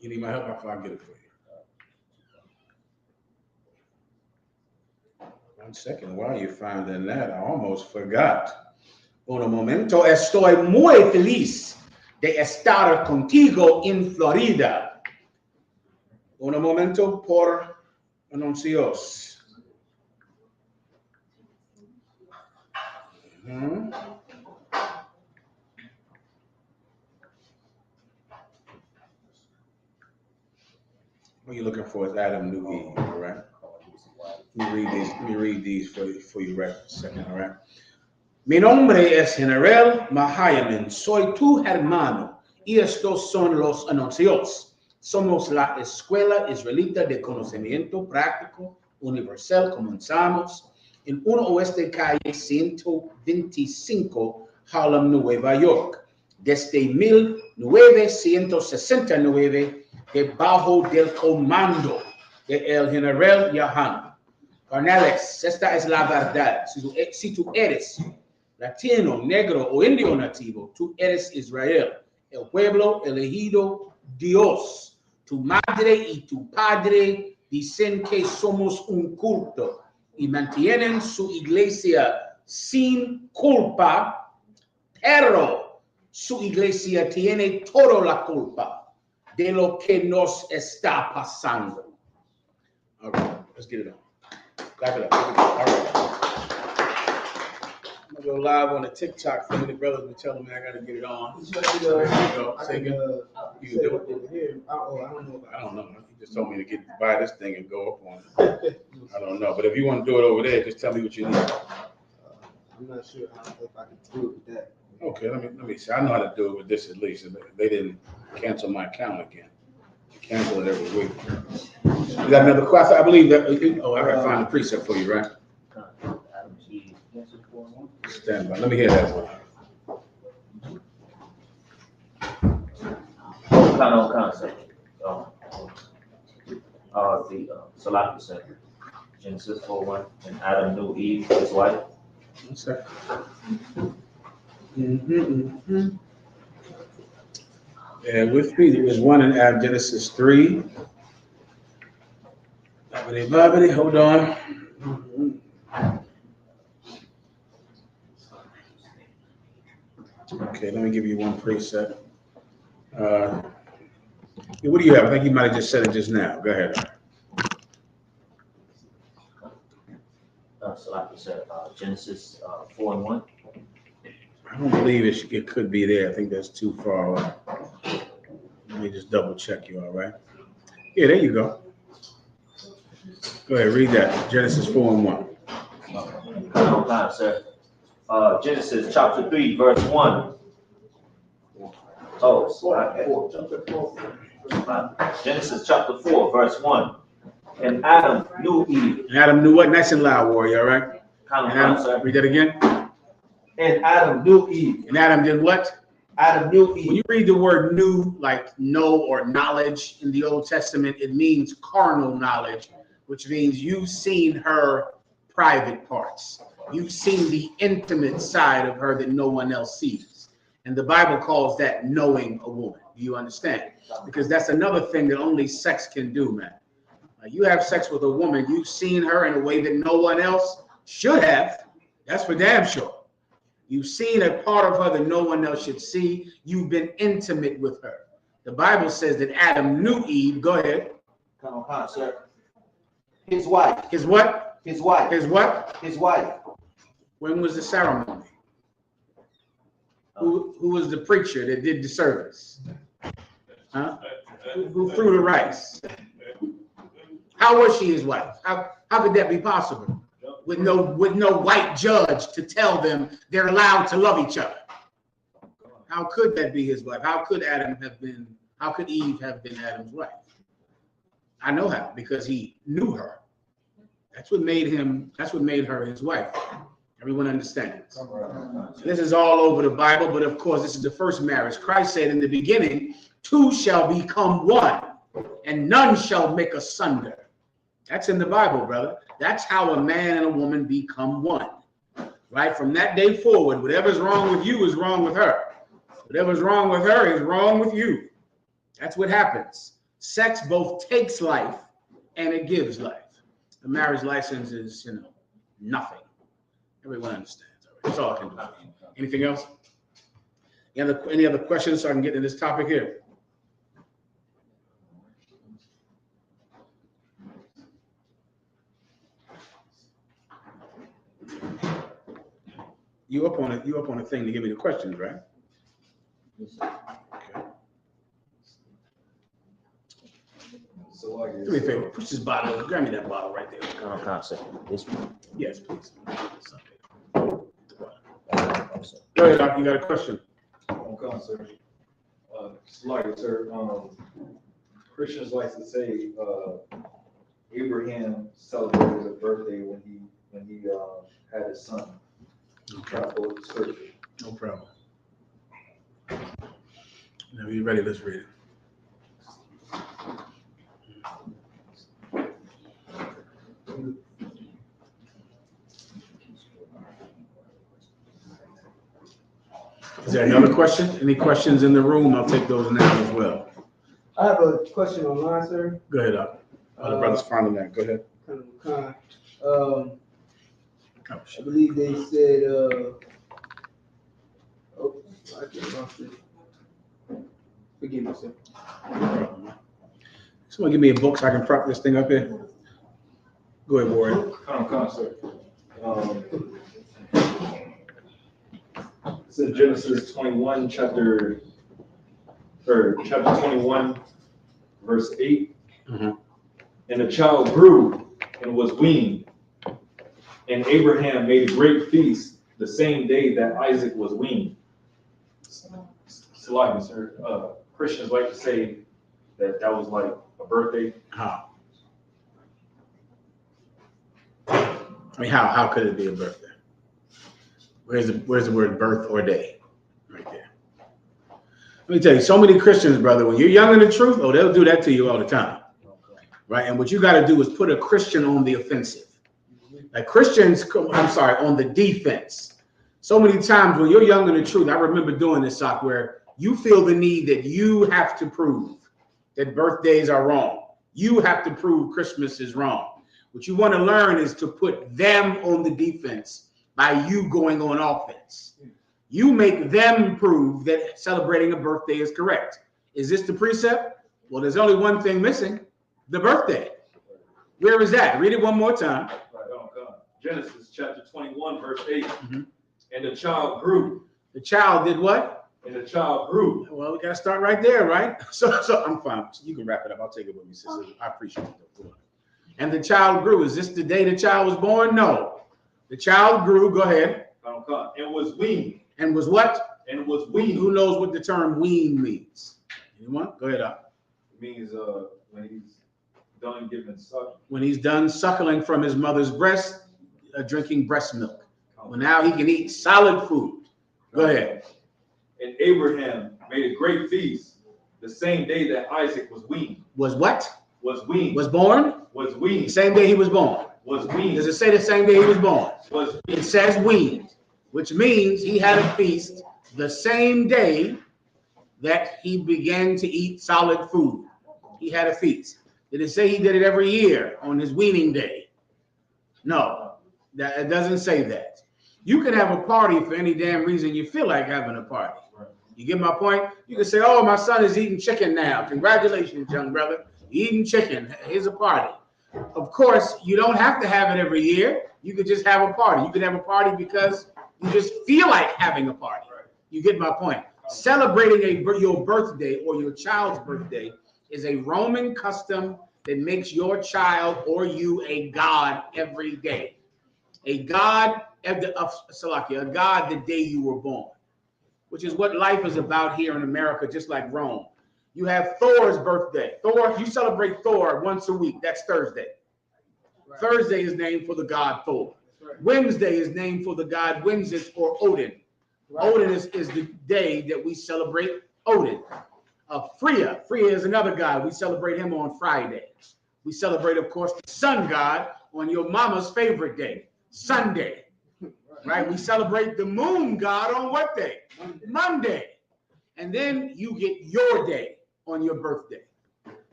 You need my help? I'll get it for you. 1 second. While you're finding that, I almost forgot. Un momento, estoy muy feliz de estar contigo en Florida. Un momento por anuncios. What you're looking for is Adam knew Eve, all right? Let me read these for you right a second, all right? Mi nombre es General Mahayaman. Soy tu hermano y estos son los anuncios. Somos la Escuela Israelita de Conocimiento Práctico Universal. Comenzamos en 1 Oeste Calle 125, Harlem, Nueva York. Desde 1969, debajo del comando de el General YAHANNA. Carnales, esta es la verdad. Si tú eres latino, negro o indio nativo, tú eres Israel, el pueblo elegido Dios. Tu madre y tu padre dicen que somos un culto y mantienen su iglesia sin culpa, pero su iglesia tiene toda la culpa de lo que nos está pasando. All right, let's get it on. Clap it up. All right. I'm gonna go live on the TikTok thing. The brothers been telling me I gotta get it on. You do it. I don't know. You just told me to buy this thing and go up on it. I don't know. But if you want to do it over there, just tell me what you need. I'm not sure if I can do it with that. Okay, let me see. I know how to do it with this at least. They didn't cancel my account again. They cancel it every week. You got another question? I believe that. Oh, I gotta find the precept for you, right? Stand by. Let me hear that one. What kind of concept? The Salaki said, Genesis 4:1, and Adam knew Eve, his wife. 1 second. Yeah, with me, there was one in Genesis 3. Bobbity, hold on. Okay, let me give you one preset. What do you have? I think you might have just said it just now. Go ahead. So like you said, Genesis 4:1. I don't believe it could be there. I think that's too far away. Let me just double check you, all right? Yeah, there you go. Go ahead, read that. Genesis 4:1. Okay, sir. Genesis chapter 3, verse 1. Genesis chapter 4, verse 1. And Adam knew Eve. And Adam knew what? Nice and loud, warrior, all right? Adam, read that again. And Adam knew Eve. And Adam did what? Adam knew Eve. When you read the word "knew," like know or knowledge in the Old Testament, it means carnal knowledge, which means you've seen her private parts. You've seen the intimate side of her that no one else sees. And the Bible calls that knowing a woman. Do you understand? Because that's another thing that only sex can do, man. You have sex with a woman, you've seen her in a way that no one else should have. That's for damn sure. You've seen a part of her that no one else should see. You've been intimate with her. The Bible says that Adam knew Eve. Go ahead. Come on, sir. His wife. His what? His wife. His what? His wife. When was the ceremony? Who was the preacher that did the service? Huh? Who threw the rice? How was she his wife? How could that be possible? With no white judge to tell them they're allowed to love each other. How could that be his wife? How could Eve have been Adam's wife? I know how, because he knew her. That's what made her his wife. Everyone understands. So this is all over the Bible, but of course, this is the first marriage. Christ said in the beginning, two shall become one, and none shall make asunder. That's in the Bible, brother. That's how a man and a woman become one. Right? From that day forward, whatever's wrong with you is wrong with her. Whatever's wrong with her is wrong with you. That's what happens. Sex both takes life and it gives life. The marriage license is, nothing. Everyone understands. That's all I can do. Anything else? Any other questions so I can get into this topic here? You up on a thing to give me the questions, right? Okay. So do me a favor, push this bottle. Grab me that bottle right there. This one. Yes, please. Go ahead, Doc. You got a question? Okay, sir. Sir. Christians like to say Abraham celebrated his birthday when he had his son. Okay. No problem. Now you ready? Let's read it. Is there another question? Any questions in the room? I'll take those now as well. I have a question online, sir. Go ahead, Doc. The brother's finding that. Go ahead. I believe they said, I just lost it. Forgive me, sir. Someone give me a book so I can prop this thing up here. Go ahead, Warren. Come, sir. It's in Genesis 21, chapter 21, verse 8. Mm-hmm. And the child grew and was weaned. And Abraham made a great feast the same day that Isaac was weaned. So, sir, Christians like to say that was like a birthday. How? I mean, how could it be a birthday? Where's the word birth or day? Right there. Let me tell you, so many Christians, brother, when you're young in the truth, they'll do that to you all the time. Right? And what you got to do is put a Christian on the offensive. Like Christians, on the defense. So many times when you're young in the truth, I remember doing this, Isupk, where you feel the need that you have to prove that birthdays are wrong. You have to prove Christmas is wrong. What you want to learn is to put them on the defense by you going on offense. You make them prove that celebrating a birthday is correct. Is this the precept? Well, there's only one thing missing, the birthday. Where is that? Read it one more time. Genesis chapter 21, verse 8. And the child grew. The child did what? And the child grew. Well, we got to start right there, right? So I'm fine. You can wrap it up. I'll take it with me, sister. I appreciate it. And the child grew. Is this the day the child was born? No. The child grew. Go ahead. And was weaned. And was what? And was weaned. Who knows what the term wean means? Anyone? Go ahead up. It means when he's done giving suck. When he's done suckling from his mother's breast, drinking breast milk. Well, now he can eat solid food. Go ahead. And Abraham made a great feast the same day that Isaac was weaned. Was what? Was weaned. Was born? Was weaned. The same day he was born. Was weaned. Does it say the same day he was born? Was weaned. It says weaned, which means he had a feast the same day that he began to eat solid food. He had a feast. Did it say he did it every year on his weaning day? No, it doesn't say that. You can have a party for any damn reason you feel like having a party. You get my point? You can say, oh, my son is eating chicken now. Congratulations, young brother. Eating chicken. Here's a party. Of course, you don't have to have it every year. You could just have a party. You could have a party because you just feel like having a party. You get my point? Celebrating your birthday or your child's birthday is a Roman custom that makes your child or you a god every day. A god a god the day you were born, which is what life is about here in America, just like Rome. You have Thor's birthday. Thor, you celebrate Thor once a week. That's Thursday. Right. Thursday is named for the god Thor. Right. Wednesday is named for the god Wednesday or Odin. Right. Odin is the day that we celebrate Odin. Freya is another god. We celebrate him on Friday. We celebrate, of course, the sun god on your mama's favorite day, Sunday. Right? We celebrate the moon god on what day? Monday. And then you get your day on your birthday.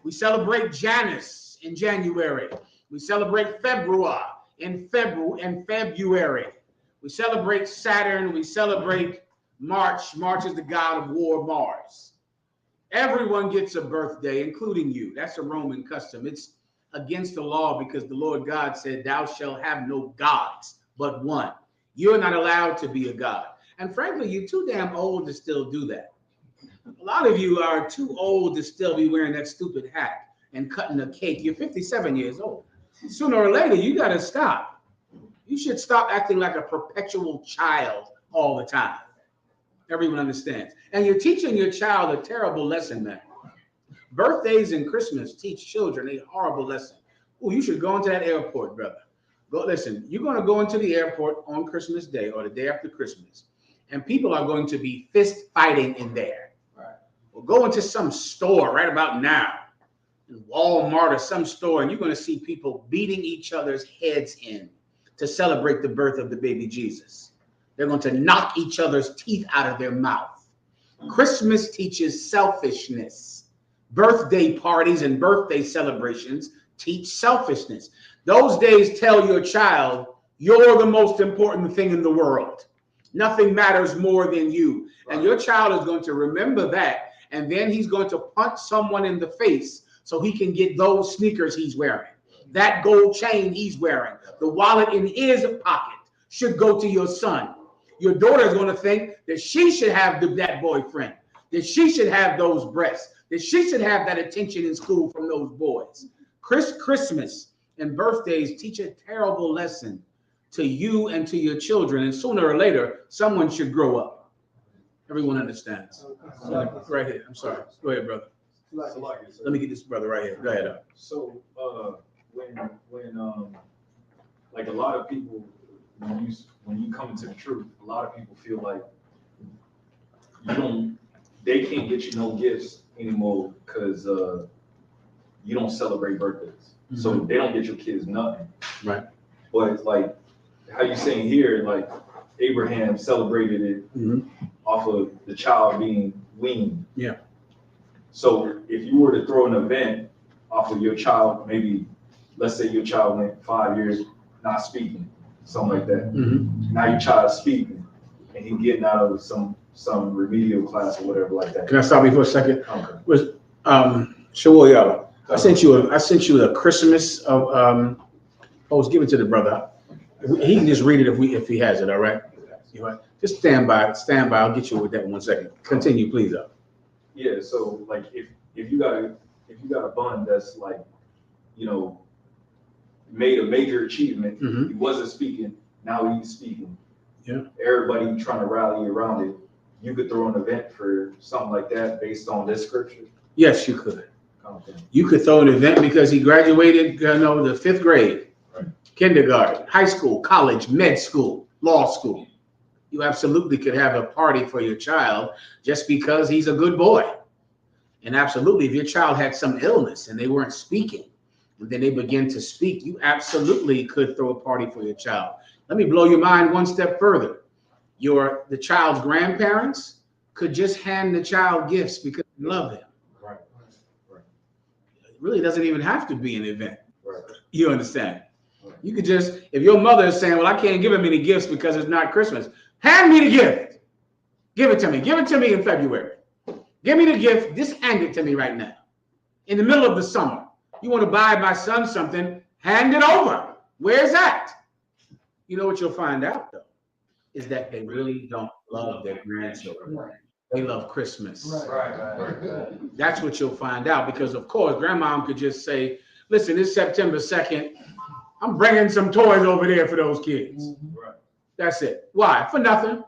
We celebrate Janus in January. We celebrate February in February. We celebrate Saturn. We celebrate March. March is the god of war, Mars. Everyone gets a birthday, including you. That's a Roman custom. It's against the law because the Lord God said, thou shalt have no gods but one. You're not allowed to be a god. And frankly, you're too damn old to still do that. A lot of you are too old to still be wearing that stupid hat and cutting a cake. You're 57 years old. Sooner or later, you got to stop. You should stop acting like a perpetual child all the time. Everyone understands. And you're teaching your child a terrible lesson, man. Birthdays and Christmas teach children a horrible lesson. Oh, you should go into that airport, brother. Go listen, you're going to go into the airport on Christmas Day or the day after Christmas, and people are going to be fist fighting in there. Right. Or go into some store right about now, in Walmart or some store, and you're going to see people beating each other's heads in to celebrate the birth of the baby Jesus. They're going to knock each other's teeth out of their mouth. Christmas teaches selfishness. Birthday parties and birthday celebrations teach selfishness. Those days tell your child, you're the most important thing in the world. Nothing matters more than you. Right. And your child is going to remember that. And then he's going to punch someone in the face so he can get those sneakers he's wearing, that gold chain he's wearing, the wallet in his pocket should go to your son. Your daughter is going to think that she should have that boyfriend, that she should have those breasts, that she should have that attention in school from those boys. Christmas and birthdays teach a terrible lesson to you and to your children. And sooner or later, someone should grow up. Everyone understands. Right here. I'm sorry. Go ahead, brother. Let me get this brother right here. Go ahead. So when like a lot of people, when you come into the truth, a lot of people feel like they can't get you no gifts anymore because you don't celebrate birthdays. Mm-hmm. So they don't get your kids nothing. Right. But like how you saying here, like Abraham celebrated it off of the child being weaned. Yeah. So if you were to throw an event off of your child, maybe let's say your child went 5 years not speaking, something like that. Now your child's speaking, and he getting out of some remedial class or whatever like that. Can I stop you for a second? Okay. Was Shaul, y'all, I sent you a Christmas of post. Give it to the brother. He can just read it if he has it. All right. Just stand by. I'll get you with that in 1 second. Continue, please. Yeah. So like if you got a bun that's like, you know, made a major achievement, he wasn't speaking, now he's speaking. Yeah. Everybody trying to rally around it. You could throw an event for something like that based on this scripture. Yes, you could. Okay. You could throw an event because he graduated, the 5th grade, kindergarten, high school, college, med school, law school. You absolutely could have a party for your child just because he's a good boy. And absolutely, if your child had some illness and they weren't speaking, and then they begin to speak, you absolutely could throw a party for your child. Let me blow your mind one step further. The child's grandparents could just hand the child gifts because they love him. Right. It really doesn't even have to be an event. Right. You understand? You could just, if your mother is saying, well, I can't give him any gifts because it's not Christmas, hand me the gift. Give it to me. Give it to me in February. Give me the gift. Just hand it to me right now. In the middle of the summer. You want to buy my son something, hand it over. Where's that? You know what you'll find out, though, is that they really don't love their grandchildren. They love Christmas. Right. That's what you'll find out because, of course, grandmom could just say, listen, it's September 2nd. I'm bringing some toys over there for those kids. Right. That's it. Why? For nothing.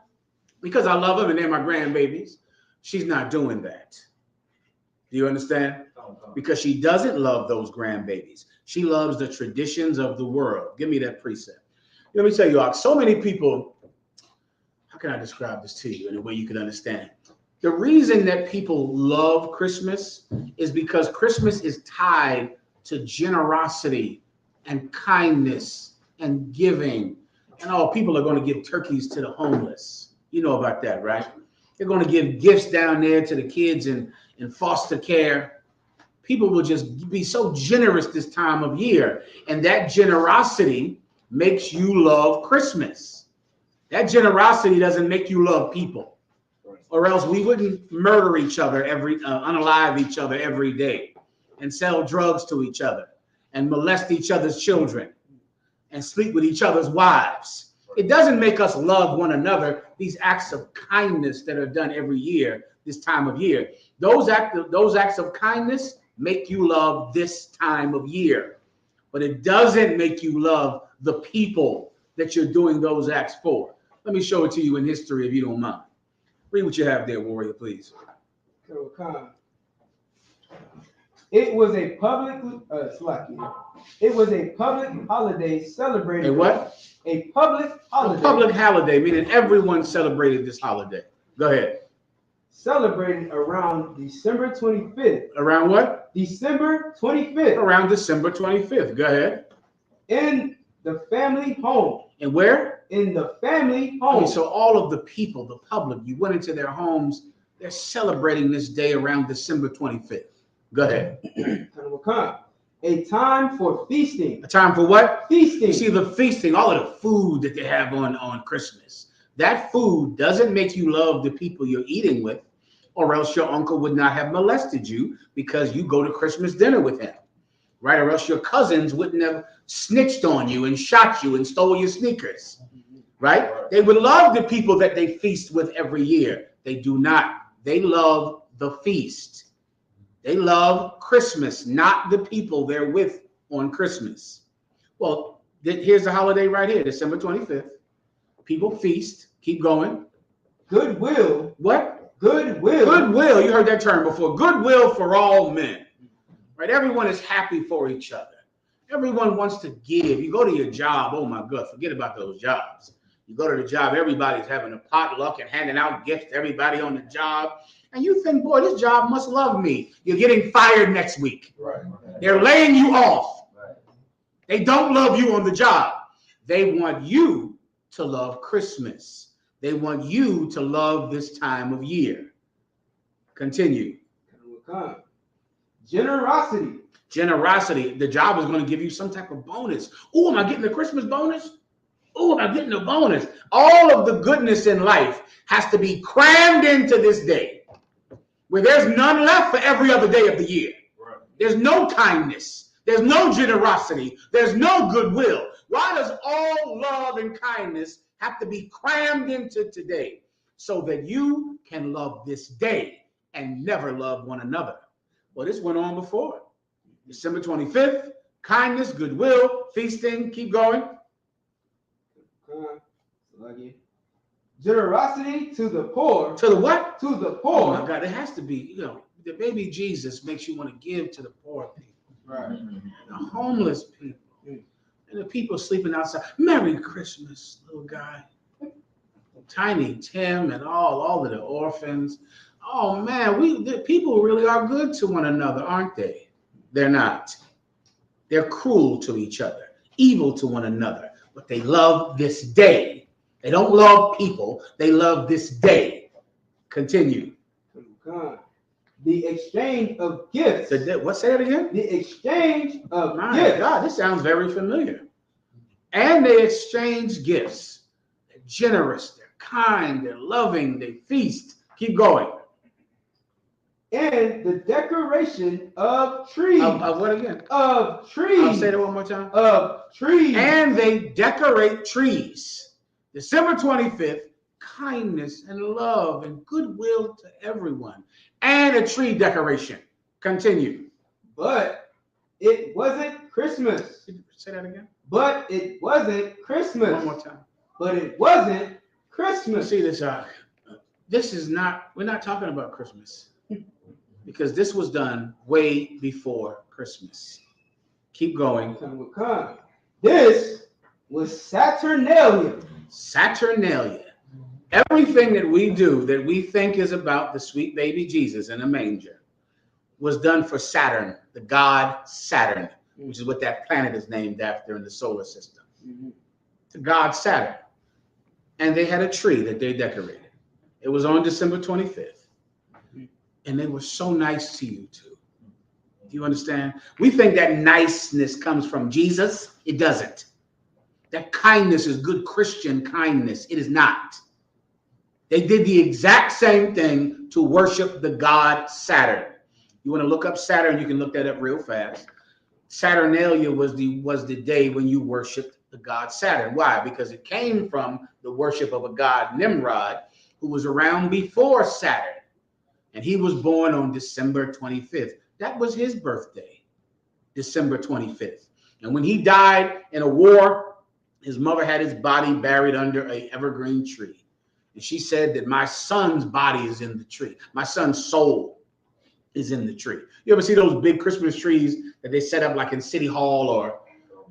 Because I love them and they're my grandbabies. She's not doing that. Do you understand? Because she doesn't love those grandbabies. She loves the traditions of the world. Give me that precept. Let me tell you, so many people, how can I describe this to you in a way you can understand? The reason that people love Christmas is because Christmas is tied to generosity and kindness and giving. And people are going to give turkeys to the homeless. You know about that, right? They're going to give gifts down there to the kids in foster care. People will just be so generous this time of year. And that generosity makes you love Christmas. That generosity doesn't make you love people. Or else we wouldn't murder each other unalive each other every day and sell drugs to each other and molest each other's children and sleep with each other's wives. It doesn't make us love one another. These acts of kindness that are done every year, this time of year, those acts of kindness make you love this time of year. But it doesn't make you love the people that you're doing those acts for. Let me show it to you in history if you don't mind. Read what you have there, warrior, please. It was a public holiday celebrated. A what? A public holiday. A public holiday, meaning everyone celebrated this holiday. Go ahead. Celebrated around December 25th. Around what? December 25th. Around December 25th. Go ahead. In the family home. And where? In the family home. Okay, so all of the people, the public, you went into their homes, they're celebrating this day around December 25th. Go ahead. A time for feasting. A time for what? Feasting. You see the feasting, all of the food that they have on Christmas. That food doesn't make you love the people you're eating with, or else your uncle would not have molested you because you go to Christmas dinner with him, right? Or else your cousins wouldn't have snitched on you and shot you and stole your sneakers, right? They would love the people that they feast with every year. They do not. They love the feast. They love Christmas, not the people they're with on Christmas. Well, here's the holiday right here, December 25th. People feast. Keep going. Goodwill. What? Goodwill. Goodwill. You heard that term before. Goodwill for all men. Right? Everyone is happy for each other. Everyone wants to give. You go to your job. Oh, my God. Forget about those jobs. You go to the job. Everybody's having a potluck and handing out gifts to everybody on the job. And you think, boy, this job must love me. You're getting fired next week. Right. They're laying you off. Right. They don't love you on the job. They want you to love Christmas. They want you to love this time of year. Continue. Generosity. Generosity. The job is going to give you some type of bonus. Oh, am I getting a Christmas bonus? Oh, am I getting a bonus? All of the goodness in life has to be crammed into this day, where there's none left for every other day of the year. Right. There's no kindness. There's no generosity. There's no goodwill. Why does all love and kindness have to be crammed into today? So that you can love this day and never love one another. Well, this went on before. December 25th, kindness, goodwill, feasting, keep going. Generosity to the poor. To the what? To the poor. Oh my God, it has to be, the baby Jesus makes you want to give to the poor people. Right. The homeless people. And the people sleeping outside. Merry Christmas, little guy. Tiny Tim and all of the orphans. Oh man, the people really are good to one another, aren't they? They're not. They're cruel to each other, evil to one another, but they love this day. They don't love people, they love this day. Continue. The exchange of gifts. What, say it again? The exchange of My gifts. God, this sounds very familiar. And they exchange gifts. They're generous, they're kind, they're loving, they feast. Keep going. And the decoration of trees. Of what again? Of trees. I'll say that one more time. Of trees. And they decorate trees. December 25th, kindness and love and goodwill to everyone. And a tree decoration. Continue. But it wasn't Christmas. Say that again. But it wasn't Christmas. One more time. But it wasn't Christmas. See this, this is not, we're not talking about Christmas. Because this was done way before Christmas. Keep going. This was Saturnalia. Saturnalia. Everything that we do that we think is about the sweet baby Jesus in a manger was done for Saturn, the god Saturn, which is what that planet is named after in the solar system. The god Saturn. And they had a tree that they decorated. It was on December 25th. And they were so nice to you too. Do you understand? We think that niceness comes from Jesus. It doesn't. That kindness is good Christian kindness. It is not. They did the exact same thing to worship the god Saturn. You want to look up Saturn, you can look that up real fast. Saturnalia was the day when you worshiped the god Saturn. Why? Because it came from the worship of a god Nimrod who was around before Saturn. And he was born on December 25th. That was his birthday, December 25th. And when he died in a war, his mother had his body buried under an evergreen tree. And she said that my son's body is in the tree. My son's soul is in the tree. You ever see those big Christmas trees that they set up like in City Hall or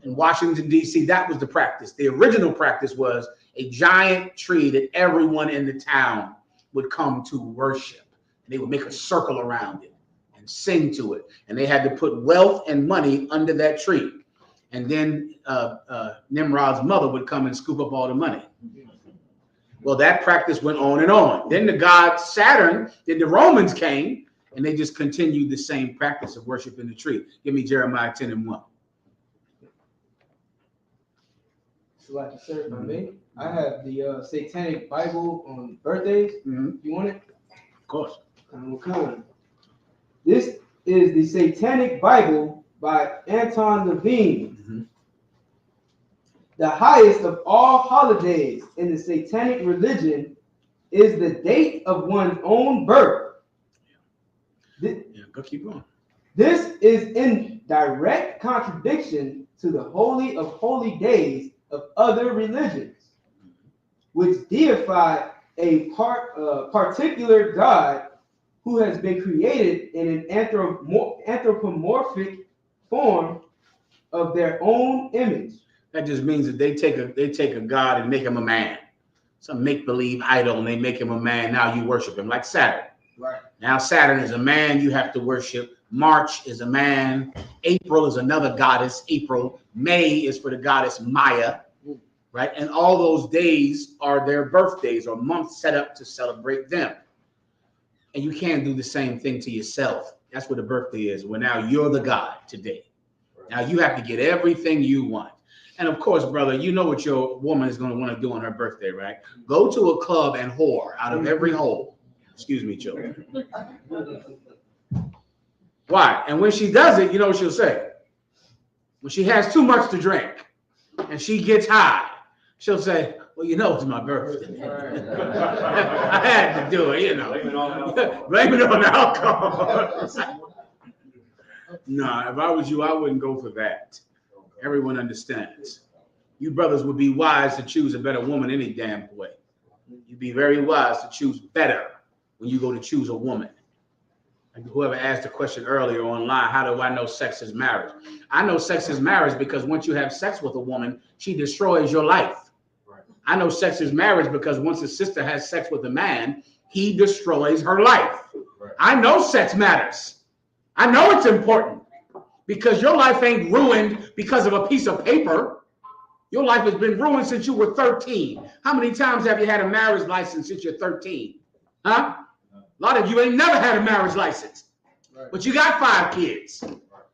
in Washington, D.C.? That was the practice. The original practice was a giant tree that everyone in the town would come to worship. They would make a circle around it and sing to it. And they had to put wealth and money under that tree. And then Nimrod's mother would come and scoop up all the money. Well, that practice went on and on. Then the god Saturn, then the Romans came, and they just continued the same practice of worshiping the tree. Give me Jeremiah 10:1. So like you said, if I may, I have the Satanic Bible on birthdays. You want it? Of course. This is the Satanic Bible by Anton Levine. The highest of all holidays in the Satanic religion is the date of one's own birth. Go keep going. This is in direct contradiction to the holy of holy days of other religions, which deify a particular God who has been created in an anthropomorphic form of their own image. That just means that they take a God and make him a man. Some make-believe idol, and they make him a man. Now you worship him, like Saturn. Right. Now Saturn is a man you have to worship. March is a man. April is another goddess, April. May is for the goddess Maya, right? And all those days are their birthdays or months set up to celebrate them. And you can't do the same thing to yourself. That's what a birthday is. Well, now you're the God today. Now you have to get everything you want. And of course, brother, you know what your woman is going to want to do on her birthday, right? Go to a club and whore out of every hole. Excuse me, children. Why? And when she does it, you know what she'll say? When she has too much to drink and she gets high, she'll say, well, you know, it's my birthday. I had to do it, you know. Blame it on alcohol. No, if I was you, I wouldn't go for that. Everyone understands. You brothers would be wise to choose a better woman any damn way. You'd be very wise to choose better when you go to choose a woman. Like whoever asked the question earlier online, how do I know sex is marriage? I know sex is marriage because once you have sex with a woman, she destroys your life. I know sex is marriage because once a sister has sex with a man, he destroys her life. I know sex matters. I know it's important because your life ain't ruined because of a piece of paper. Your life has been ruined since you were 13. How many times have you had a marriage license since you're 13? Huh? A lot of you ain't never had a marriage license, but you got 5 kids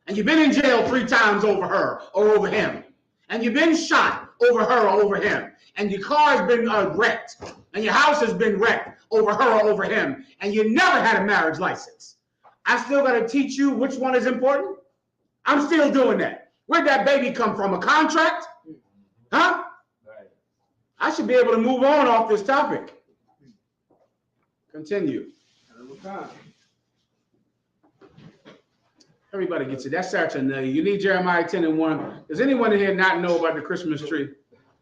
and you've been in jail 3 times over her or over him. And you've been shot over her or over him. And your car has been wrecked. And your house has been wrecked over her or over him. And you never had a marriage license. I still got to teach you which one is important. I'm still doing that. Where'd that baby come from? A contract? Huh? I should be able to move on off this topic. Continue. Everybody gets it. That's Saturday. You need Jeremiah 10:1. Does anyone in here not know about the Christmas tree?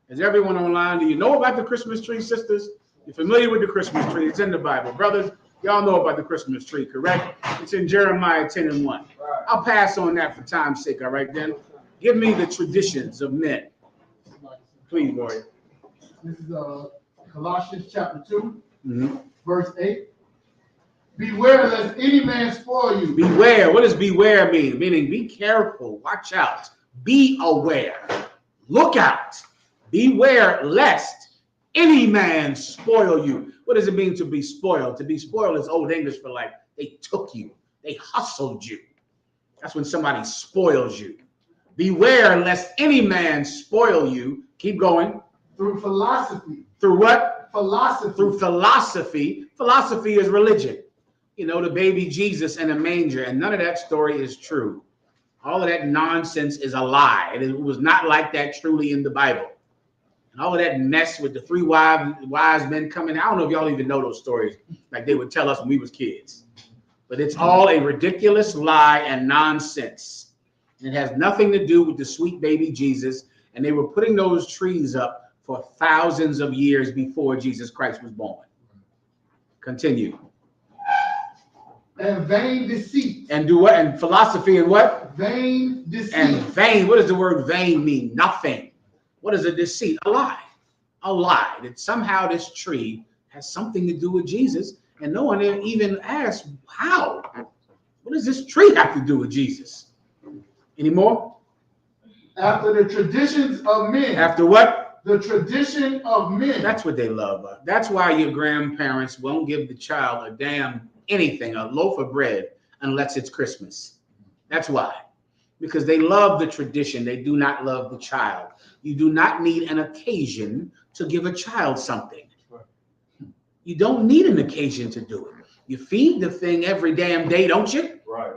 Is everyone online? Do you know about the Christmas tree, sisters? You're familiar with the Christmas tree. It's in the Bible. Brothers, y'all know about the Christmas tree, correct? It's in Jeremiah 10:1. I'll pass on that for time's sake, all right then? Give me the traditions of men. Please, warrior. This is Colossians chapter 2, verse 8. Beware lest any man spoil you. Beware. What does beware mean? Meaning be careful, watch out, be aware, look out, beware lest any man spoil you. What does it mean to be spoiled? To be spoiled is Old English for like they took you, they hustled you. That's when somebody spoils you. Beware lest any man spoil you. Keep going. Through philosophy. Through what? Philosophy. Through philosophy. Philosophy is religion. You know, the baby Jesus in a manger, and none of that story is true. All of that nonsense is a lie. It was not like that truly in the Bible. And all of that mess with the 3 wise men coming. I don't know if y'all even know those stories like they would tell us when we was kids. But it's all a ridiculous lie and nonsense. And it has nothing to do with the sweet baby Jesus. And they were putting those trees up for thousands of years before Jesus Christ was born. Continue. And vain deceit. And do what? And philosophy and what? Vain deceit. And vain. What does the word vain mean? Nothing. What is a deceit? A lie. A lie. That somehow this tree has something to do with Jesus. And no one even asked, how? What does this tree have to do with Jesus? Any more? After the traditions of men. After what? The tradition of men. That's what they love. That's why your grandparents won't give the child a damn anything, a loaf of bread, unless it's Christmas. That's why. Because they love the tradition. They do not love the child. You do not need an occasion to give a child something. You don't need an occasion to do it. You feed the thing every damn day, don't you? Right.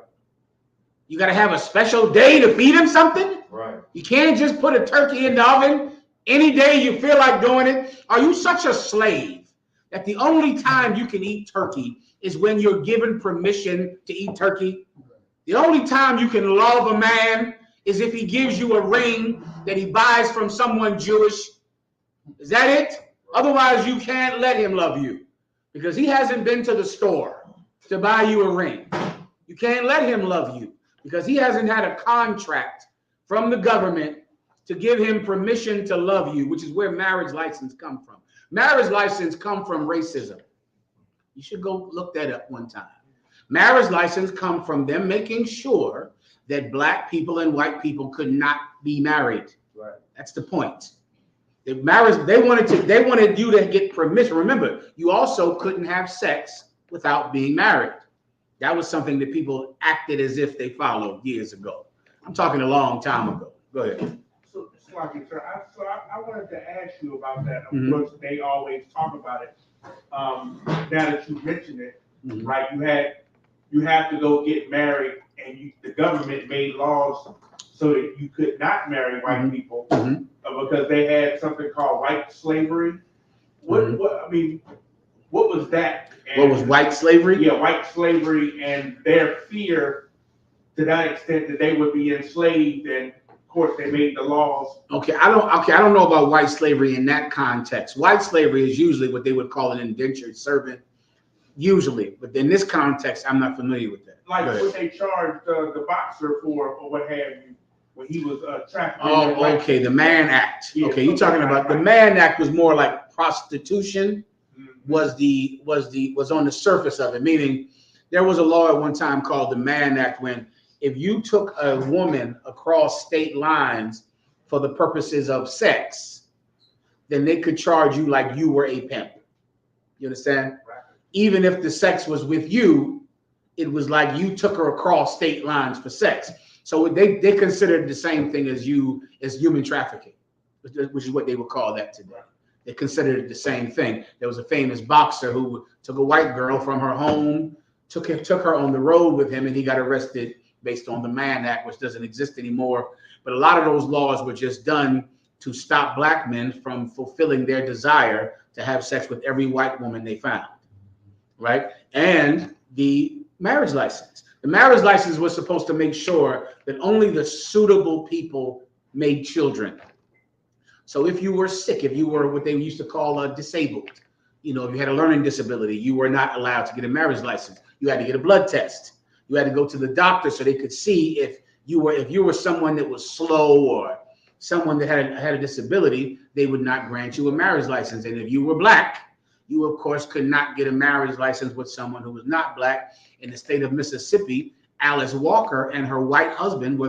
You got to have a special day to feed him something? Right. You can't just put a turkey in the oven any day you feel like doing it. Are you such a slave that the only time you can eat turkey is when you're given permission to eat turkey? The only time you can love a man is if he gives you a ring that he buys from someone Jewish. Is that it? Otherwise, you can't let him love you because he hasn't been to the store to buy you a ring. You can't let him love you because he hasn't had a contract from the government to give him permission to love you, which is where marriage license come from. Marriage license come from racism. You should go look that up one time. Marriage license come from them making sure that black people and white people could not be married. Right. That's the point. The marriage, they wanted you to get permission. Remember, you also couldn't have sex without being married. That was something that people acted as if they followed years ago. I'm talking a long time ago. Go ahead. So I wanted to ask you about that. Of course, they always talk about it. Now that you mentioned it, right? You have to go get married, and the government made laws so that you could not marry white people because they had something called white slavery. What was that? And, what was white slavery? Yeah, white slavery, and their fear to that extent that they would be enslaved, and of course they made the laws. Okay, I don't know about white slavery in that context. White slavery is usually what they would call an indentured servant, usually, but in this context, I'm not familiar with that. Like what they charged the boxer for, or what have you, when he was trafficking. Oh, okay, the Mann Act. Yeah, okay, you're talking about the Mann Act was more like prostitution. Was on the surface of it, meaning there was a law at one time called the Mann Act, when if you took a woman across state lines for the purposes of sex, then they could charge you like you were a pimp. You understand? Right. Even if the sex was with you, it was like you took her across state lines for sex. So they considered the same thing as human trafficking, which is what they would call that today. They considered it the same thing. There was a famous boxer who took a white girl from her home, took her on the road with him, and he got arrested based on the Mann Act, which doesn't exist anymore. But a lot of those laws were just done to stop black men from fulfilling their desire to have sex with every white woman they found, right? And the marriage license. The marriage license was supposed to make sure that only the suitable people made children. So if you were sick, if you were what they used to call disabled, if you had a learning disability, you were not allowed to get a marriage license. You had to get a blood test. You had to go to the doctor so they could see if you were someone that was slow or someone that had a disability, they would not grant you a marriage license. And if you were black, you of course could not get a marriage license with someone who was not black. In the state of Mississippi, Alice Walker and her white husband were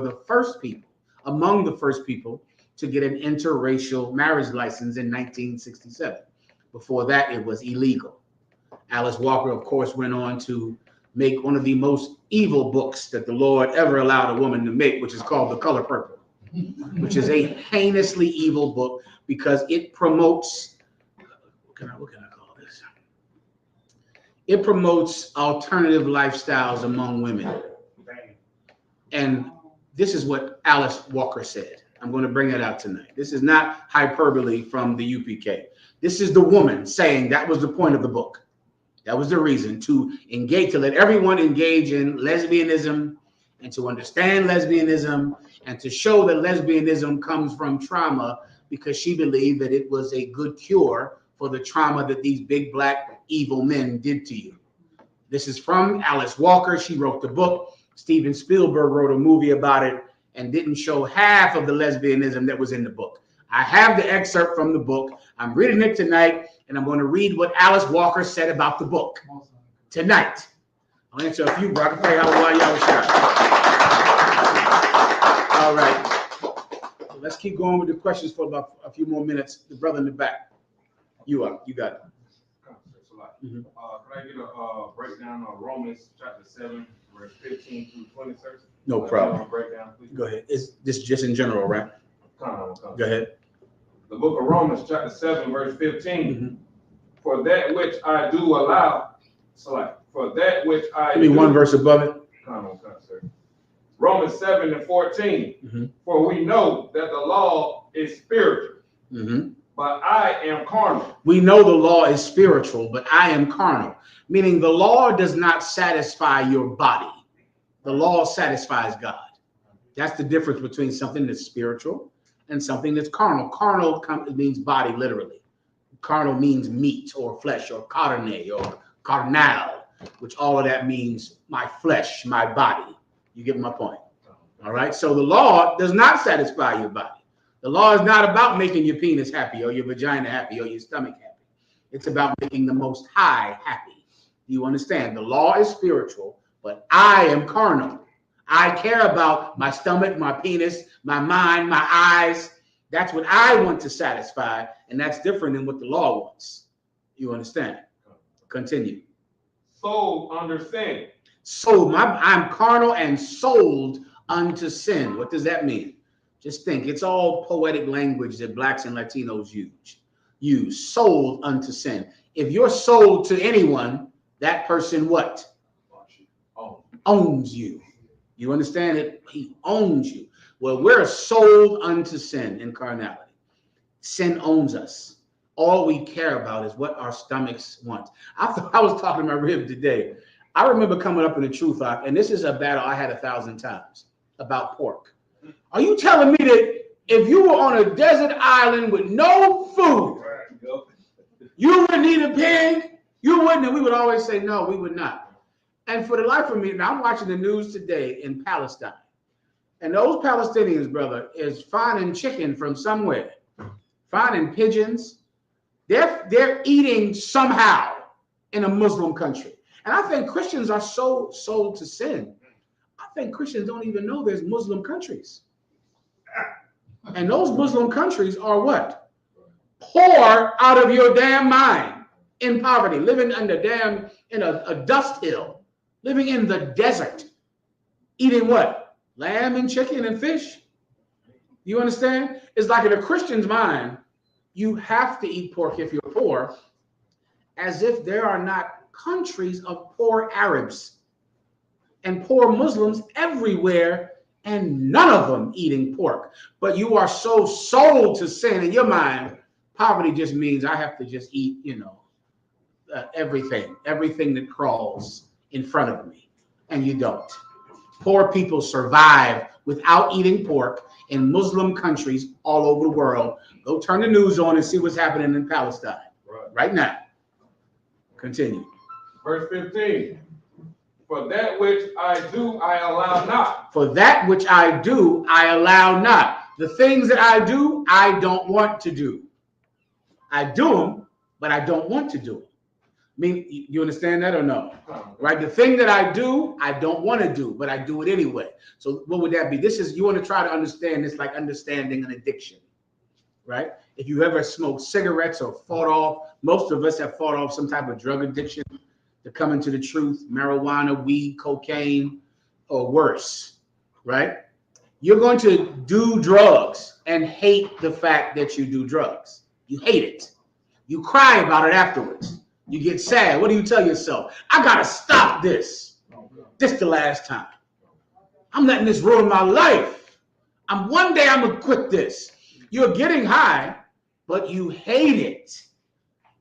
among the first people to get an interracial marriage license in 1967. Before that, it was illegal. Alice Walker, of course, went on to make one of the most evil books that the Lord ever allowed a woman to make, which is called The Color Purple, which is a heinously evil book because it promotes, what can I call this? It promotes alternative lifestyles among women. And this is what Alice Walker said. I'm going to bring it out tonight. This is not hyperbole from the UPK. This is the woman saying that was the point of the book. That was the reason to engage, to let everyone engage in lesbianism and to understand lesbianism and to show that lesbianism comes from trauma, because she believed that it was a good cure for the trauma that these big black evil men did to you. This is from Alice Walker. She wrote the book. Steven Spielberg wrote a movie about it and didn't show half of the lesbianism that was in the book. I have the excerpt from the book. I'm reading it tonight, and I'm going to read what Alice Walker said about the book tonight. I'll answer a few, bro. I can tell you how well y'all was shot. All right. So let's keep going with the questions for about a few more minutes. The brother in the back. You got it. Can I get a breakdown of Romans chapter 7, verse 15 through 26? No problem. Breakdown, please. Go ahead. Is this just in general, right? Go ahead. The book of Romans chapter 7, verse 15. For that which I do allow, for that which I Give me one verse above it. Sir. Romans 7 and 14. For we know that the law is spiritual, but I am carnal. We know the law is spiritual, but I am carnal. Meaning the law does not satisfy your body. The law satisfies God. That's the difference between something that's spiritual and something that's carnal. Carnal means body, literally. Carnal means meat or flesh or carne or carnal, which all of that means my flesh, my body. You get my point. All right. So the law does not satisfy your body. The law is not about making your penis happy or your vagina happy or your stomach happy. It's about making the Most High happy. Do you understand? The law is spiritual, but I am carnal. I care about my stomach, my penis, my mind, my eyes. That's what I want to satisfy, and that's different than what the law wants. You understand? Continue. Sold under sin. Sold. I'm carnal and sold unto sin. What does that mean? Just think. It's all poetic language that blacks and Latinos use. Sold unto sin. If you're sold to anyone, that person what? Owns you. You understand it? He owns you. Well, we're sold unto sin in carnality. Sin owns us. All we care about is what our stomachs want. I was talking to my rib today. I remember coming up in the truth, and this is a battle I had 1,000 times about pork. Are you telling me that if you were on a desert island with no food, you wouldn't eat a pig? You wouldn't? And we would always say, no, we would not. And for the life of me, now I'm watching the news today in Palestine. And those Palestinians, brother, is finding chicken from somewhere, finding pigeons. They're eating somehow in a Muslim country. And I think Christians are so sold to sin. I think Christians don't even know there's Muslim countries. And those Muslim countries are what? Poor out of your damn mind, in poverty, living in a dust hill, living in the desert, eating what? Lamb and chicken and fish. You understand? It's like in a Christian's mind, you have to eat pork if you're poor, as if there are not countries of poor Arabs and poor Muslims everywhere, and none of them eating pork. But you are so sold to sin in your mind, poverty just means I have to just eat, everything that crawls in front of me, and you don't. Poor people survive without eating pork in Muslim countries all over the world. Go turn the news on and see what's happening in Palestine right now. Continue. Verse 15. For that which I do, I allow not. For that which I do, I allow not. The things that I do, I don't want to do. I do them, but I don't want to do them. I mean, you understand that or no? Right? The thing that I do, I don't want to do, but I do it anyway. So what would that be? You want to try to understand this like understanding an addiction, right? If you ever smoked cigarettes or fought off, most of us have fought off some type of drug addiction to come into the truth, marijuana, weed, cocaine, or worse, right? You're going to do drugs and hate the fact that you do drugs. You hate it. You cry about it afterwards. You get sad. What do you tell yourself? I got to stop this. This the last time. I'm letting this ruin my life. One day I'm going to quit this. You're getting high, but you hate it.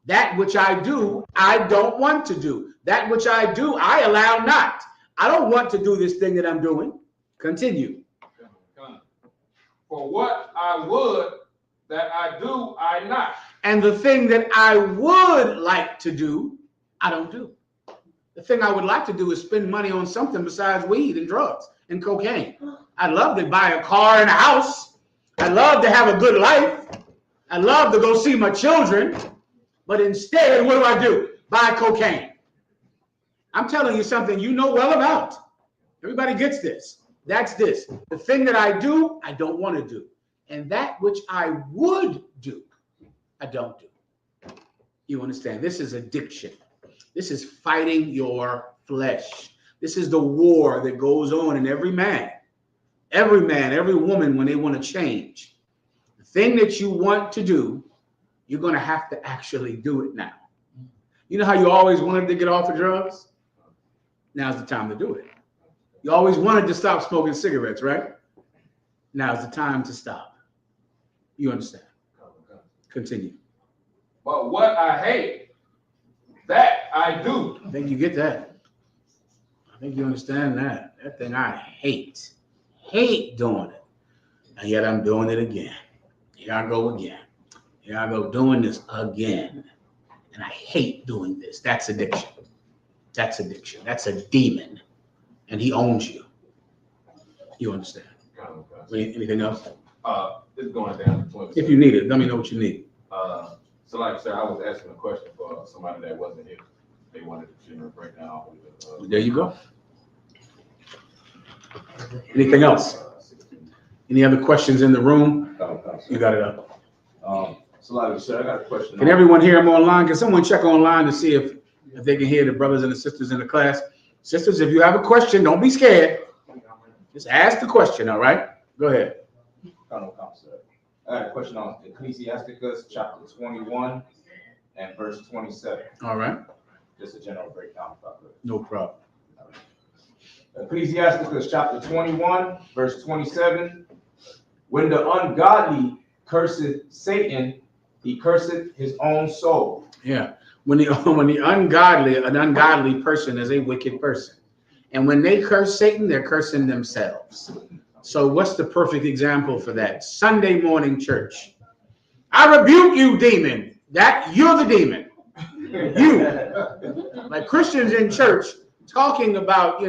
That which I do, I don't want to do. That which I do, I allow not. I don't want to do this thing that I'm doing. Continue. For what I would that I do, I not. And the thing that I would like to do, I don't do. The thing I would like to do is spend money on something besides weed and drugs and cocaine. I'd love to buy a car and a house. I'd love to have a good life. I'd love to go see my children. But instead, what do? Buy cocaine. I'm telling you something you know well about. Everybody gets this. That's this. The thing that I do, I don't want to do. And that which I would do, I don't do. You understand? This is addiction. This is fighting your flesh. This is the war that goes on in every man, every woman when they want to change. The thing that you want to do, you're going to have to actually do it now. You know how you always wanted to get off of drugs? Now's the time to do it. You always wanted to stop smoking cigarettes, right? Now's the time to stop. You understand? Continue. But what I hate, that I do. I think you get that. I think you understand that. That thing I hate doing it. And yet I'm doing it again. Here I go again. Here I go doing this again. And I hate doing this. That's addiction. That's addiction. That's a demon. And he owns you. You understand? Anything else? It's going down to 20. If you need it, let me know what you need. So like I said, I was asking a question for somebody that wasn't here. They wanted a general breakdown. With there you go. Anything else? Any other questions in the room? You got it up. Salaki, sir, I got a question. Can everyone hear him online? Can someone check online to see if they can hear the brothers and the sisters in the class? Sisters, if you have a question, don't be scared. Just ask the question, all right? Go ahead. I had a question on Ecclesiasticus chapter 21 and verse 27. All right. Just a general breakdown, if I could. No problem. Ecclesiasticus chapter 21, verse 27. When the ungodly curseth Satan, he curseth his own soul. Yeah. When an ungodly person is a wicked person. And when they curse Satan, they're cursing themselves. So what's the perfect example for that? Sunday morning church. I rebuke you, demon. That you're the demon. You. Like Christians in church talking about,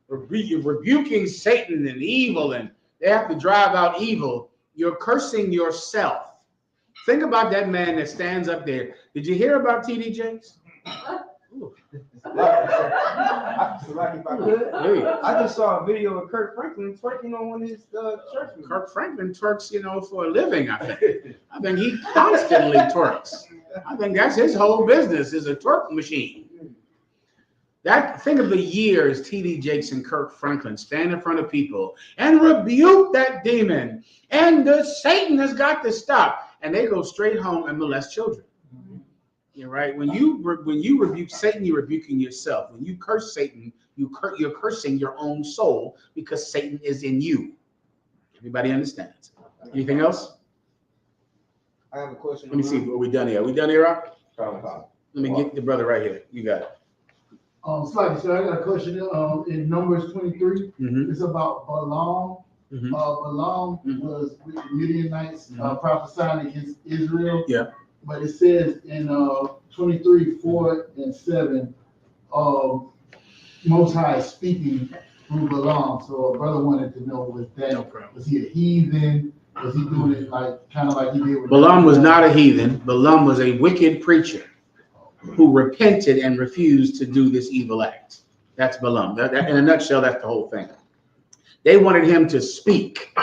rebuking Satan and evil, and they have to drive out evil. You're cursing yourself. Think about that man that stands up there. Did you hear about T.D. Jakes? I just saw a video of Kirk Franklin twerking on one of his church. Kirk Franklin twerks, for a living, I think. I think he constantly twerks. I think that's his whole business, is a twerk machine. Think of the years T.D. Jakes and Kirk Franklin stand in front of people and rebuke that demon. And Satan has got to stop. And they go straight home and molest children. You're right. When you rebuke Satan, you're rebuking yourself. When you curse Satan, you're cursing your own soul because Satan is in you. Everybody understands. Anything else? I have a question. Let me see. Are we done here? Are we done here, Rock? Let me get the brother right here. You got it. Slightly, so I got a question. In Numbers 23, it's about Balaam. Balaam was with the Midianites prophesying against Israel. Yeah. But it says in 23, 4 and 7, Most High is speaking through Balaam. So a brother wanted to know, was he a heathen? Was he doing it kind of like he did with Balaam was not a heathen. Balaam was a wicked preacher who repented and refused to do this evil act. That's Balaam. That, in a nutshell, that's the whole thing. They wanted him to speak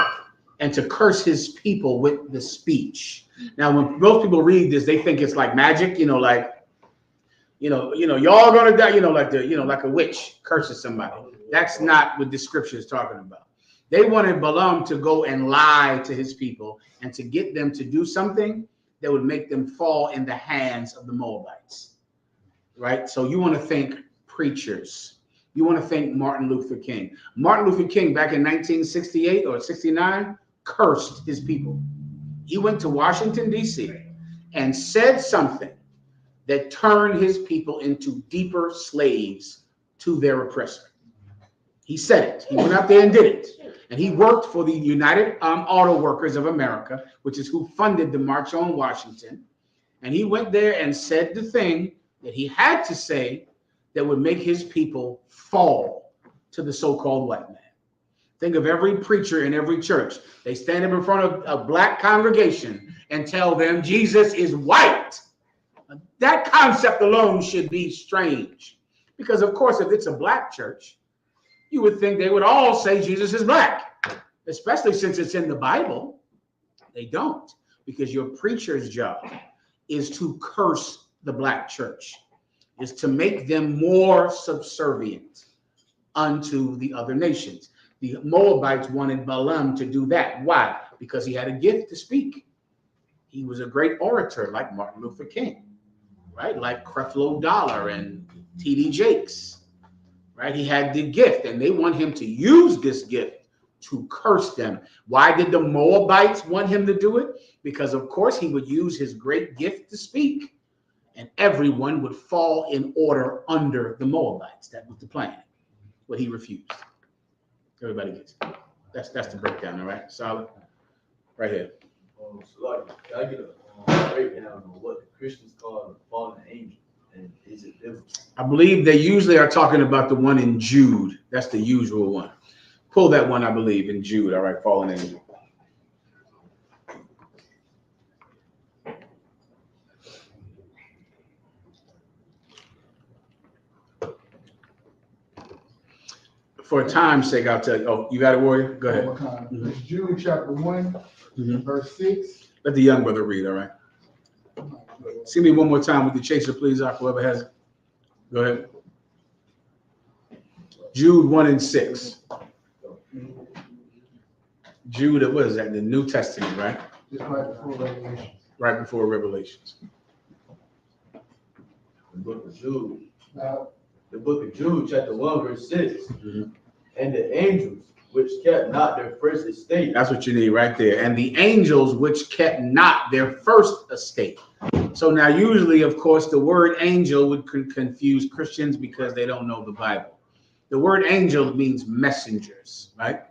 and to curse his people with the speech. Now, when most people read this, they think it's like magic, y'all gonna die, like a witch curses somebody. That's not what the scripture is talking about. They wanted Balaam to go and lie to his people and to get them to do something that would make them fall in the hands of the Moabites, right? So you want to think preachers. You want to think Martin Luther King. Martin Luther King, back in 1968 or 69, cursed his people. He went to Washington, D.C. and said something that turned his people into deeper slaves to their oppressor. He said it. He went out there and did it. And he worked for the United Auto Workers of America, which is who funded the March on Washington. And he went there and said the thing that he had to say that would make his people fall to the so-called white man. Think of every preacher in every church. They stand up in front of a black congregation and tell them Jesus is white. That concept alone should be strange. Because, of course, if it's a black church, you would think they would all say Jesus is black, especially since it's in the Bible. They don't, because your preacher's job is to curse the black church, is to make them more subservient unto the other nations. The Moabites wanted Balaam to do that. Why? Because he had a gift to speak. He was a great orator like Martin Luther King, right? Like Creflo Dollar and T.D. Jakes, right? He had the gift, and they want him to use this gift to curse them. Why did the Moabites want him to do it? Because, of course, he would use his great gift to speak, and everyone would fall in order under the Moabites. That was the plan, but he refused. Everybody gets it. That's the breakdown, all right? Solid. Right here. So can I get a breakdown on what the Christians call the fallen angel? And is it biblical? I believe they usually are talking about the one in Jude. That's the usual one. Pull that one, I believe, in Jude. All right, fallen angel. For time's sake, I'll tell you. Oh, you got it, Warrior? Go ahead. It's Jude chapter 1, verse 6. Let the young brother read, all right? See me one more time with the chaser, please, whoever has it. Go ahead. Jude 1 and 6. Jude, what is that? The New Testament, right? Just right before Revelation. Right before Revelations. The book of Jude. The book of Jude, chapter 1, verse 6. And the angels which kept not their first estate. That's what you need right there. And the angels which kept not their first estate. So now usually, of course, the word angel would confuse Christians because they don't know the Bible. The word angel means messengers, right?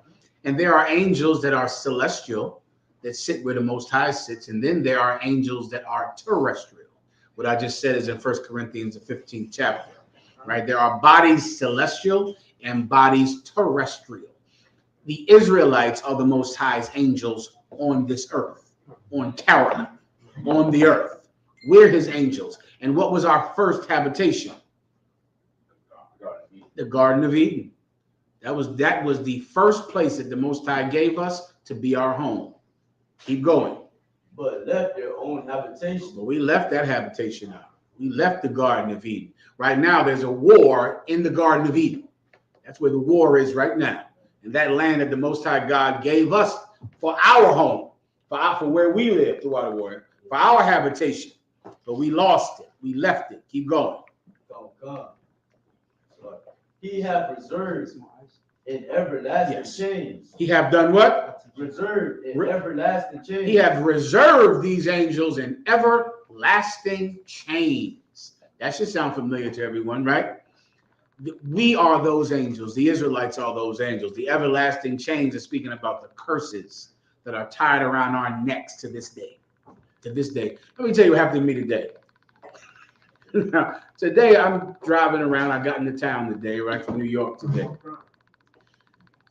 And there are angels that are celestial, that sit where the Most High sits. And then there are angels that are terrestrial. What I just said is in 1 Corinthians, the 15th chapter, right? There are bodies celestial and bodies terrestrial. The Israelites are the Most High's angels on this earth, on Terra, on the earth. We're his angels. And what was our first habitation? The Garden of Eden. That was the first place that the Most High gave us to be our home. Keep going. But left their own habitation. But we left that habitation out. We left the Garden of Eden. Right now, there's a war in the Garden of Eden. That's where the war is right now. And that land that the Most High God gave us for our home, for where we live throughout the war, for our habitation. But we lost it. We left it. Keep going. Oh, God. He hath reserved in everlasting chains. He have done what? Reserved in everlasting chains. He have reserved these angels in everlasting chains. That should sound familiar to everyone, right? We are those angels. The Israelites are those angels. The everlasting chains are speaking about the curses that are tied around our necks to this day. To this day. Let me tell you what happened to me today. Today I'm driving around. I got into town today, right, from New York today.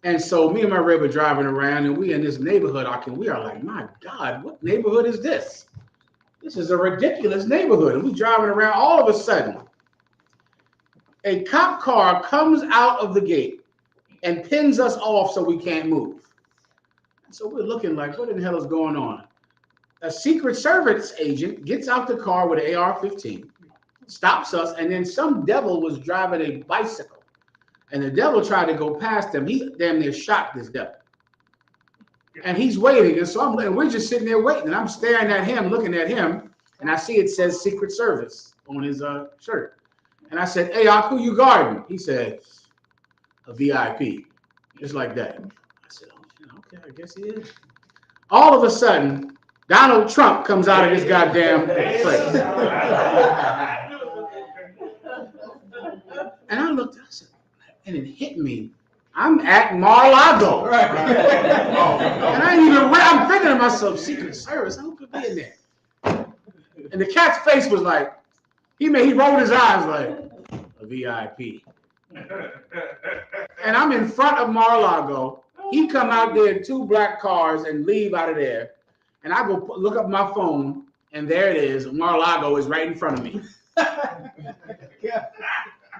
And so me and my rib are driving around, and we in this neighborhood. We are like, my God, what neighborhood is this? This is a ridiculous neighborhood. And we driving around. All of a sudden, a cop car comes out of the gate and pins us off so we can't move. And so we're looking like, what in the hell is going on? A Secret Service agent gets out the car with an AR-15, stops us, and then some devil was driving a bicycle. And the devil tried to go past him. He damn near shot this devil. And he's waiting. And we're just sitting there waiting. And I'm staring at him, looking at him. And I see it says Secret Service on his shirt. And I said, hey, who you guarding? He said, a VIP. Just like that. I said, oh, okay, I guess he is. All of a sudden, Donald Trump comes out of this goddamn place. And I looked, I said, and it hit me. I'm at Mar-a-Lago. Right. And I'm thinking to myself, Secret Service, who could be in there? And the cat's face was like, he rolled his eyes like, a VIP. And I'm in front of Mar-a-Lago. He come out there in 2 black cars and leave out of there. And I go look up my phone, and there it is. Mar-a-Lago is right in front of me.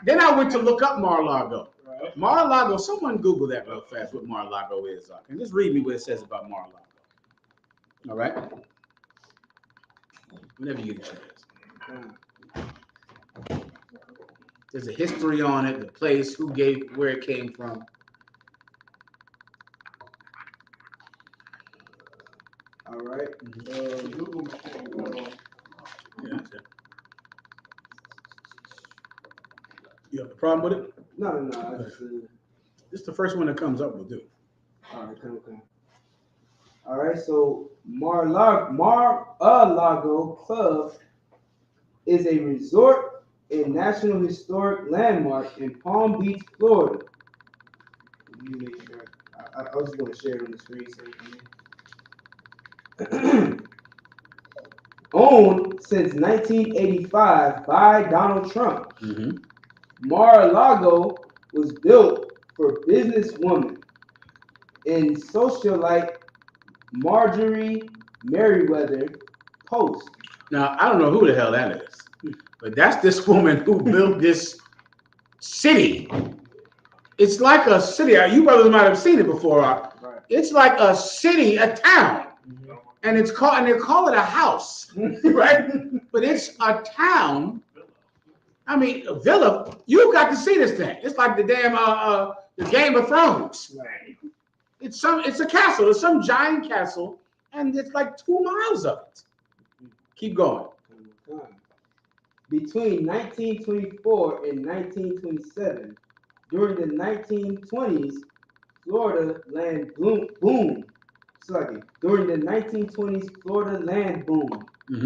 Then I went to look up Mar-a-Lago. Mar-a-Lago, someone Google that real fast, what Mar-a-Lago is. And just read me what it says about Mar-a-Lago. All right? Whenever you get a chance. There's a history on it, the place, who gave, where it came from. All right. Google. Yeah, that's it. You have a problem with it? No. This is the first one that comes up, we'll do. All right, okay. All right, so Mar-a-Lago Club is a resort and National Historic Landmark in Palm Beach, Florida. Let me make sure. I was just going to share it on the screen so you can owned since 1985 by Donald Trump. Mar-a-Lago was built for businesswoman and socialite Marjorie Merriweather Post. Now, I don't know who the hell that is, but that's this woman who built this city It's like a city. You brothers might have seen it before. Right. It's like a city, a town, and they call it a house, right? But it's a town. I mean, a villa. You got to see this thing. It's like the damn the Game of Thrones. It's a castle. It's some giant castle, and it's like 2 miles of it. Keep going. Between 1924 and 1927, during the 1920s, Florida land boom. During the 1920s, Florida land boom.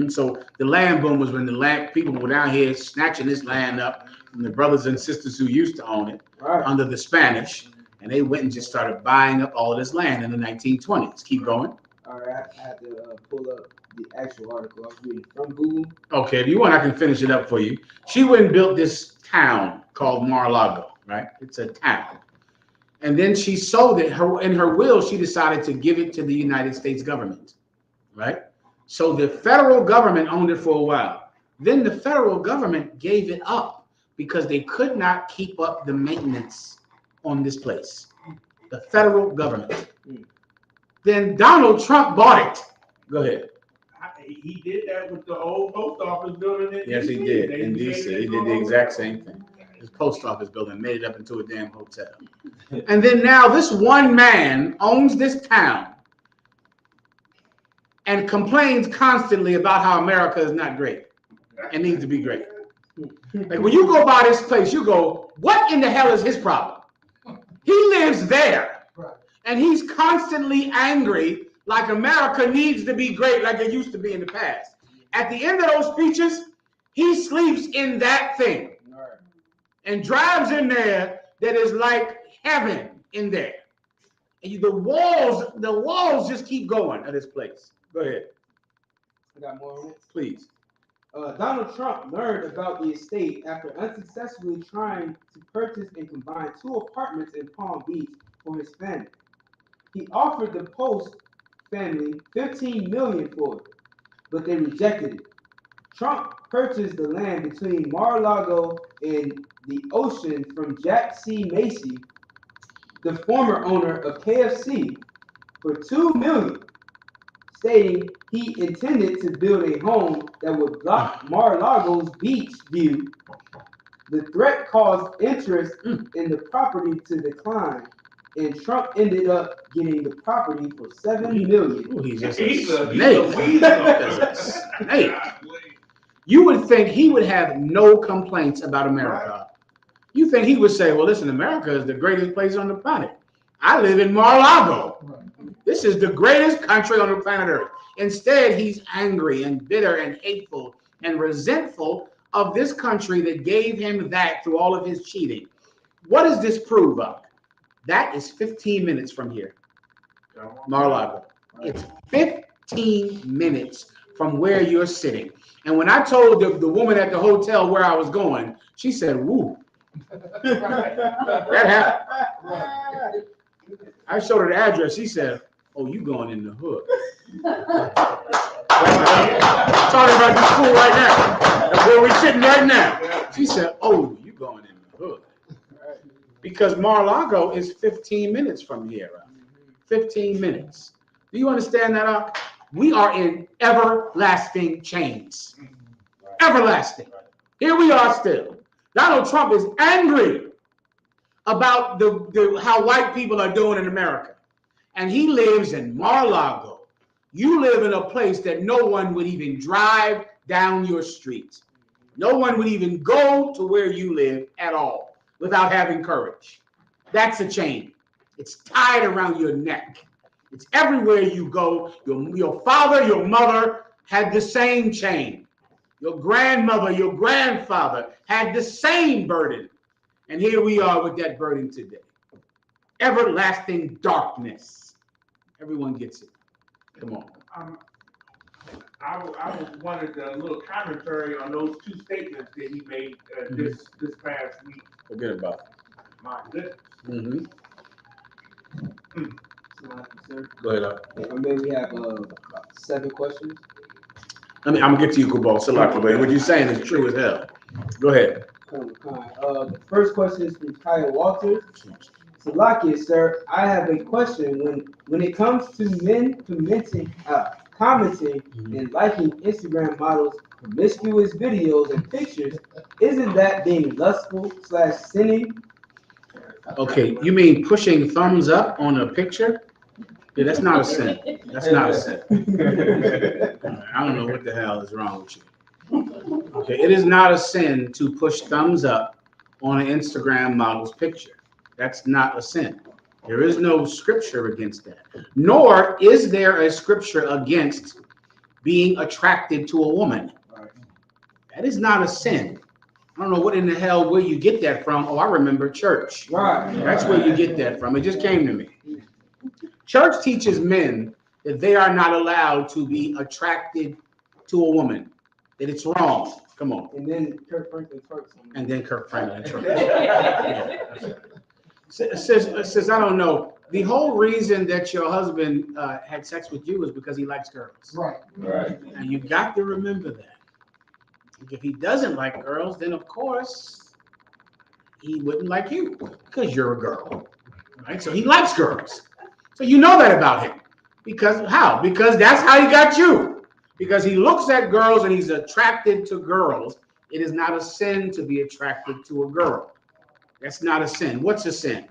So the land boom was when the people were down here snatching this land up from the brothers and sisters who used to own it under the Spanish, and they went and just started buying up all of this land in the 1920s. Keep going. All right, I have to pull up the actual article I was reading from Google. Okay, if you want, I can finish it up for you. She went and built this town called Mar-a-Lago, right? It's a town. And then she sold it. In her will, she decided to give it to the United States government, right? So the federal government owned it for a while. Then the federal government gave it up because they could not keep up the maintenance on this place. The federal government. Then Donald Trump bought it. Go ahead. He did that with the old post office building in Yes, DC. he did. In DC, he did the exact same thing. His post office building made it up into a damn hotel. And then now this one man owns this town and complains constantly about how America is not great and needs to be great. Like when you go by this place, you go, what in the hell is his problem? He lives there. And he's constantly angry like America needs to be great like it used to be in the past. At the end of those speeches, he sleeps in that thing and drives in there that is like heaven in there. And the walls just keep going at this place. Go ahead. I got more on it. Please. Donald Trump learned about the estate after unsuccessfully trying to purchase and combine 2 apartments in Palm Beach for his family. He offered the Post family $15 million for it, but they rejected it. Trump purchased the land between Mar-a-Lago and the ocean from Jack C. Macy, the former owner of KFC, for $2 million, stating he intended to build a home that would block Mar-a-Lago's beach view. The threat caused interest in the property to decline, and Trump ended up getting the property for $7 million. Ooh, he's a snake. You would think he would have no complaints about America. You think he would say, well, listen, America is the greatest place on the planet. I live in Mar-a-Lago. This is the greatest country on the planet Earth. Instead, he's angry and bitter and hateful and resentful of this country that gave him that through all of his cheating. What does this prove of? That is 15 minutes from here, Mar-a-Lago. It's 15 minutes from where you're sitting. And when I told the woman at the hotel where I was going, she said, woo. That happened. I showed her the address. She said, oh, you going in the hood. Talking about this school right now. That's where we're sitting right now. She said, oh, you going in the hood. Because Mar-a-Lago is 15 minutes from here. 15 minutes. Do you understand that? We are in everlasting chains. Everlasting. Here we are still. Donald Trump is angry about how white people are doing in America. And he lives in Mar-a-Lago. You live in a place that no one would even drive down your street. No one would even go to where you live at all without having courage. That's a chain. It's tied around your neck. It's everywhere you go. Your father, your mother had the same chain. Your grandmother, your grandfather had the same burden. And here we are with that burden today. Everlasting darkness. Everyone gets it. Come on. I wanted a little commentary on those 2 statements that he made this past week. Forget about it. My goodness. Mm-hmm. Go ahead. Maybe we have 7 questions. I'm gonna get to you, Kubal Salaki, but what you're saying is true as hell. Go ahead. The first question is from Kyle Walters. Salakia, sir, I have a question. When it comes to men commenting and liking Instagram models' promiscuous videos and pictures, isn't that being lustful / sinning? Okay, you mean pushing thumbs up on a picture? Yeah, that's not a sin. That's not a sin. I don't know what the hell is wrong with you. Okay, it is not a sin to push thumbs up on an Instagram model's picture. That's not a sin. There is no scripture against that. Nor is there a scripture against being attracted to a woman. That is not a sin. I don't know what in the hell where you get that from. Oh, I remember church. Right. That's where you get that from. It just came to me. Church teaches men that they are not allowed to be attracted to a woman. That it's wrong. Come on. And then Kirk Franklin twerks. And then Kirk Franklin twerks. Says, I don't know. The whole reason that your husband had sex with you is because he likes girls. Right. Right. And you got to remember that. If he doesn't like girls, then of course he wouldn't like you because you're a girl. Right? So he likes girls. So you know that about him. Because how? Because that's how he got you. Because he looks at girls and he's attracted to girls. It is not a sin to be attracted to a girl. That's not a sin. What's a sin?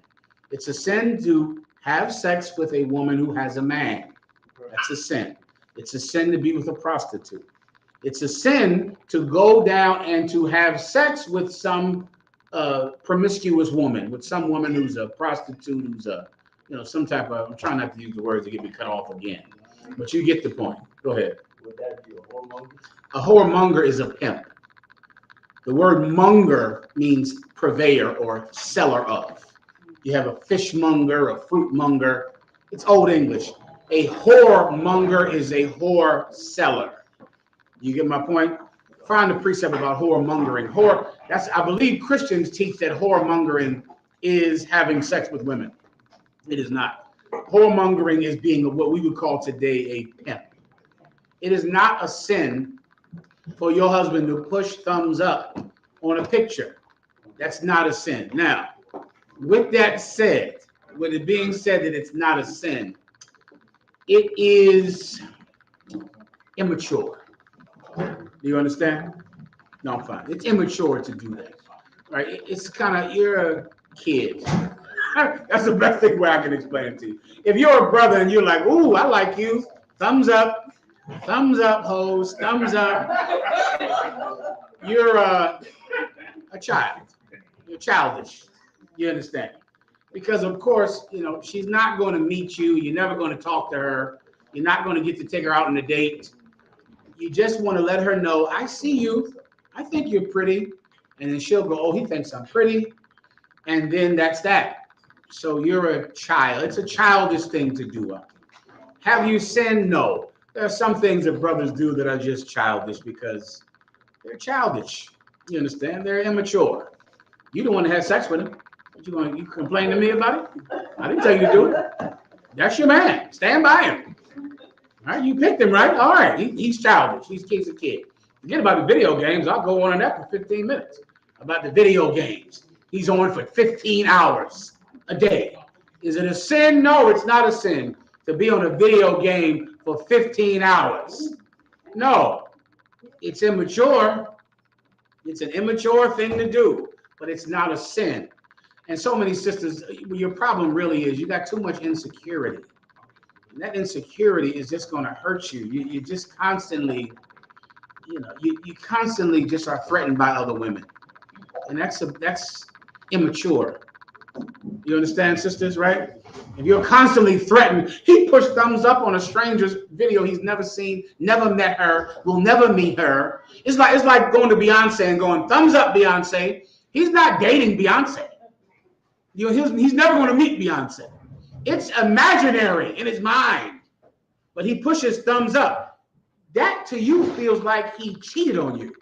It's a sin to have sex with a woman who has a man. That's a sin. It's a sin to be with a prostitute. It's a sin to go down and to have sex with some promiscuous woman, with some woman who's a prostitute, who's a, some type of, I'm trying not to use the words to get me cut off again, but you get the point. Go ahead. Would that be a whoremonger? A whoremonger is a pimp. The word monger means purveyor or seller of. You have a fishmonger, a fruitmonger. It's Old English. A whoremonger is a whore seller. You get my point? Find the precept about whoremongering. I believe Christians teach that whoremongering is having sex with women. It is not. Whoremongering is being what we would call today a pimp. It is not a sin for your husband to push thumbs up on a picture. That's not a sin. Now, with that said, with it being said that it's not a sin, it is immature. Do you understand? No, I'm fine. It's immature to do that. Right? It's kind of, you're a kid. That's the best thing where I can explain it to you. If you're a brother and you're like, ooh, I like you, thumbs up, hoes, thumbs up. You're a child. You're childish. You understand? Because of course, she's not going to meet you. You're never going to talk to her. You're not going to get to take her out on a date. You just want to let her know, I see you. I think you're pretty. And then she'll go, oh, he thinks I'm pretty. And then that's that. So you're a child. It's a childish thing to do. Have you sinned? No. There are some things that brothers do that are just childish because they're childish. You understand? They're immature. You don't want to have sex with him. You complain to me about it? I didn't tell you to do it. That's your man. Stand by him. All right, you picked him, right? All right, he's childish. He's a kid. Forget about the video games. I'll go on that for 15 minutes. About the video games. He's on for 15 hours a day. Is it a sin? No, it's not a sin to be on a video game for 15 hours. No, it's immature. It's an immature thing to do, but it's not a sin. And so many sisters, your problem really is you got too much insecurity. And that insecurity is just going to hurt you. You just constantly, you constantly just are threatened by other women. And that's immature. You understand, sisters, right? If you're constantly threatened, he pushed thumbs up on a stranger's video he's never seen, never met her, will never meet her. It's like going to Beyonce and going, thumbs up, Beyonce. He's not dating Beyonce. He's never going to meet Beyonce. It's imaginary in his mind, but he pushes thumbs up. That to you feels like he cheated on you.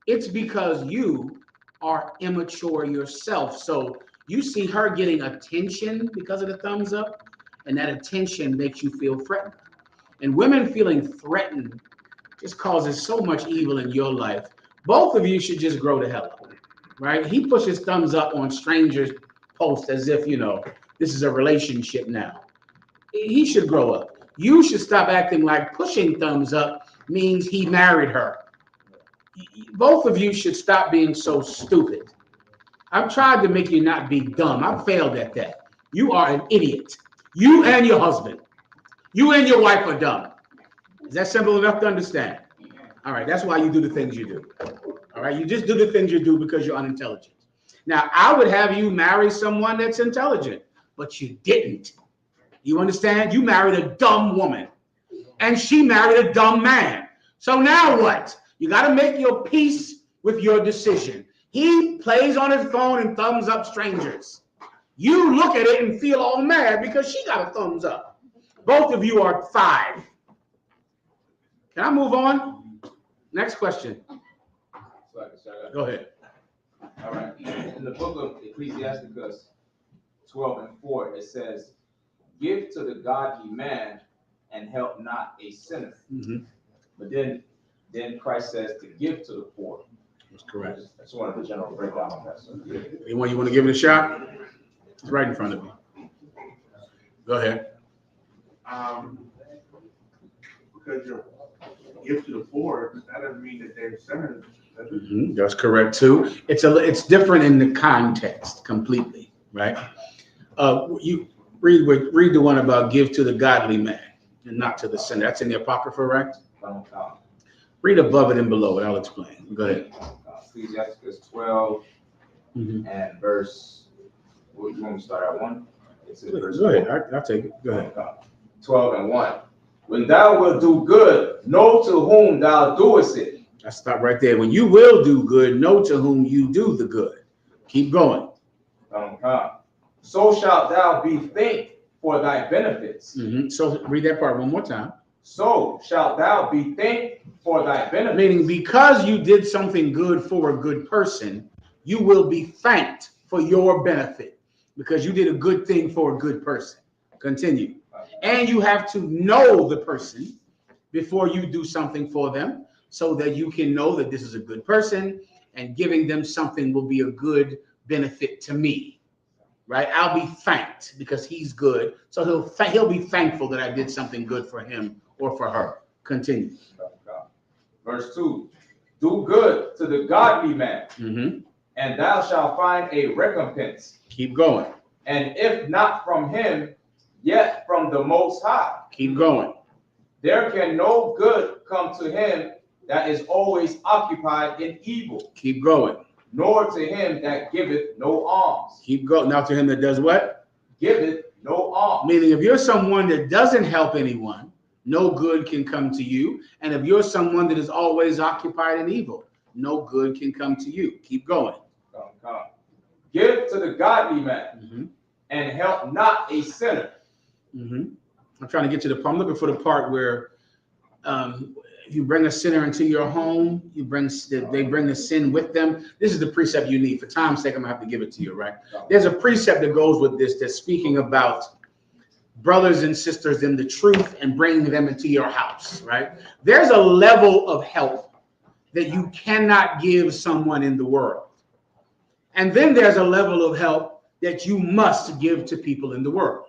It's because you are immature yourself. So you see her getting attention because of the thumbs up, and that attention makes you feel threatened. And women feeling threatened just causes so much evil in your life. Both of you should just grow the hell up. right? He pushes thumbs up on strangers' posts as if, you know, this is a relationship now. He should grow up. You should stop acting like pushing thumbs up means he married her. Both of you should stop being so stupid. I've tried to make you not be dumb. I've failed at that. You are an idiot. You and your husband. You and your wife are dumb. Is that simple enough to understand? All right, that's why you do the things you do. All right, you just do the things you do because you're unintelligent. Now, I would have you marry someone that's intelligent, but you didn't. You understand? You married a dumb woman, and she married a dumb man. So now what? You got to make your peace with your decision. He plays on his phone and thumbs up strangers. You look at it and feel all mad because she got a thumbs up. Both of you are 5. Can I move on? Next question. Go ahead. All right. In the book of Ecclesiasticus 12:4, it says, "Give to the godly man and help not a sinner." Mm-hmm. But then Christ says to give to the poor. That's correct. I just wanted the general breakdown on that. So, yeah. You want to give it a shot? It's right in front of you. Go ahead. Because you give to the poor, that doesn't mean that they're sinners. Mm-hmm. That's correct too. It's different in the context completely, right? You read the one about give to the godly man and not to the sinner. That's in the Apocrypha, right? Read above it and below it. I'll explain. Go ahead. Ecclesiasticus 12 Mm-hmm. and verse. Well, you want me to start at 1? It's in verse Go ahead. I'll take it. Go ahead. 12:1. When thou wilt do good, know to whom thou doest it. I stop right there. When you will do good, know to whom you do the good. Keep going. So shalt thou be thanked for thy benefits. Mm-hmm. So read that part one more time. So shalt thou be thanked for thy benefits. Meaning, because you did something good for a good person, you will be thanked for your benefit because you did a good thing for a good person. Continue. And you have to know the person before you do something for them so that you can know that this is a good person and giving them something will be a good benefit to me, right? I'll be thanked because he's good. So he'll be thankful that I did something good for him or for her. Continue. Verse 2, do good to the godly man, Mm-hmm. and thou shalt find a recompense. Keep going. And if not from him, yet from the Most High. Keep going. There can no good come to him that is always occupied in evil. Keep going. Nor to him that giveth no alms. Keep going. Now to him that does what? Giveth no alms. Meaning if you're someone that doesn't help anyone, no good can come to you. And if you're someone that is always occupied in evil, no good can come to you. Keep going. Give to the godly man, Mm-hmm. and help not a sinner. Mm-hmm. I'm trying to get to the part. I'm looking for the part where if you bring a sinner into your home, they bring the sin with them. This is the precept you need. For time's sake, I'm gonna have to give it to you, right? There's a precept that goes with this that's speaking about brothers and sisters in the truth and bringing them into your house, right? There's a level of help that you cannot give someone in the world. And then there's a level of help that you must give to people in the world.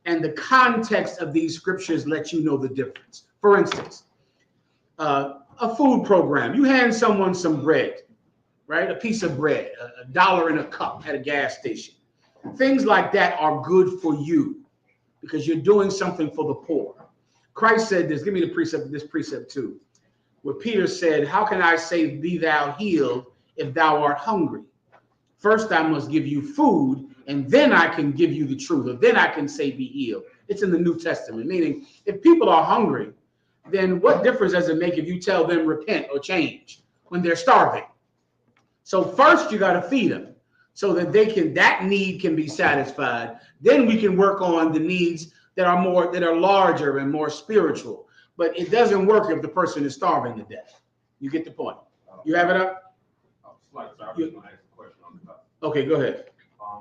And the context of these scriptures let you know the difference. For instance, a food program. You hand someone some bread, right? A piece of bread, $1 in a cup at a gas station. Things like that are good for you because you're doing something for the poor. Christ said this. Give me this precept too. Where Peter said, how can I say, be thou healed if thou art hungry? First, I must give you food, and then I can give you the truth, or then I can say be healed. It's in the New Testament, meaning if people are hungry, then what difference does it make if you tell them repent or change when they're starving? So first you got to feed them so that that need can be satisfied. Then we can work on the needs that are larger and more spiritual. But it doesn't work if the person is starving to death. You get the point. You have it up? Okay, go ahead.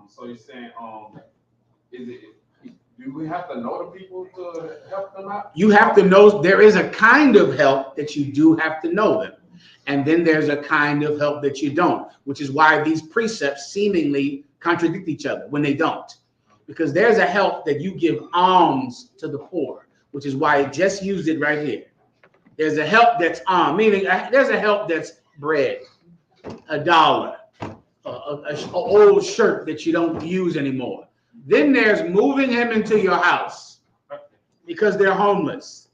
So you're saying, do we have to know the people to help them out? You have to know there is a kind of help that you do have to know them. And then there's a kind of help that you don't, which is why these precepts seemingly contradict each other when they don't. Because there's a help that you give alms to the poor, which is why it just used it right here. There's a help that's meaning there's a help that's bread, $1, an old shirt that you don't use anymore. Then there's moving him into your house because they're homeless.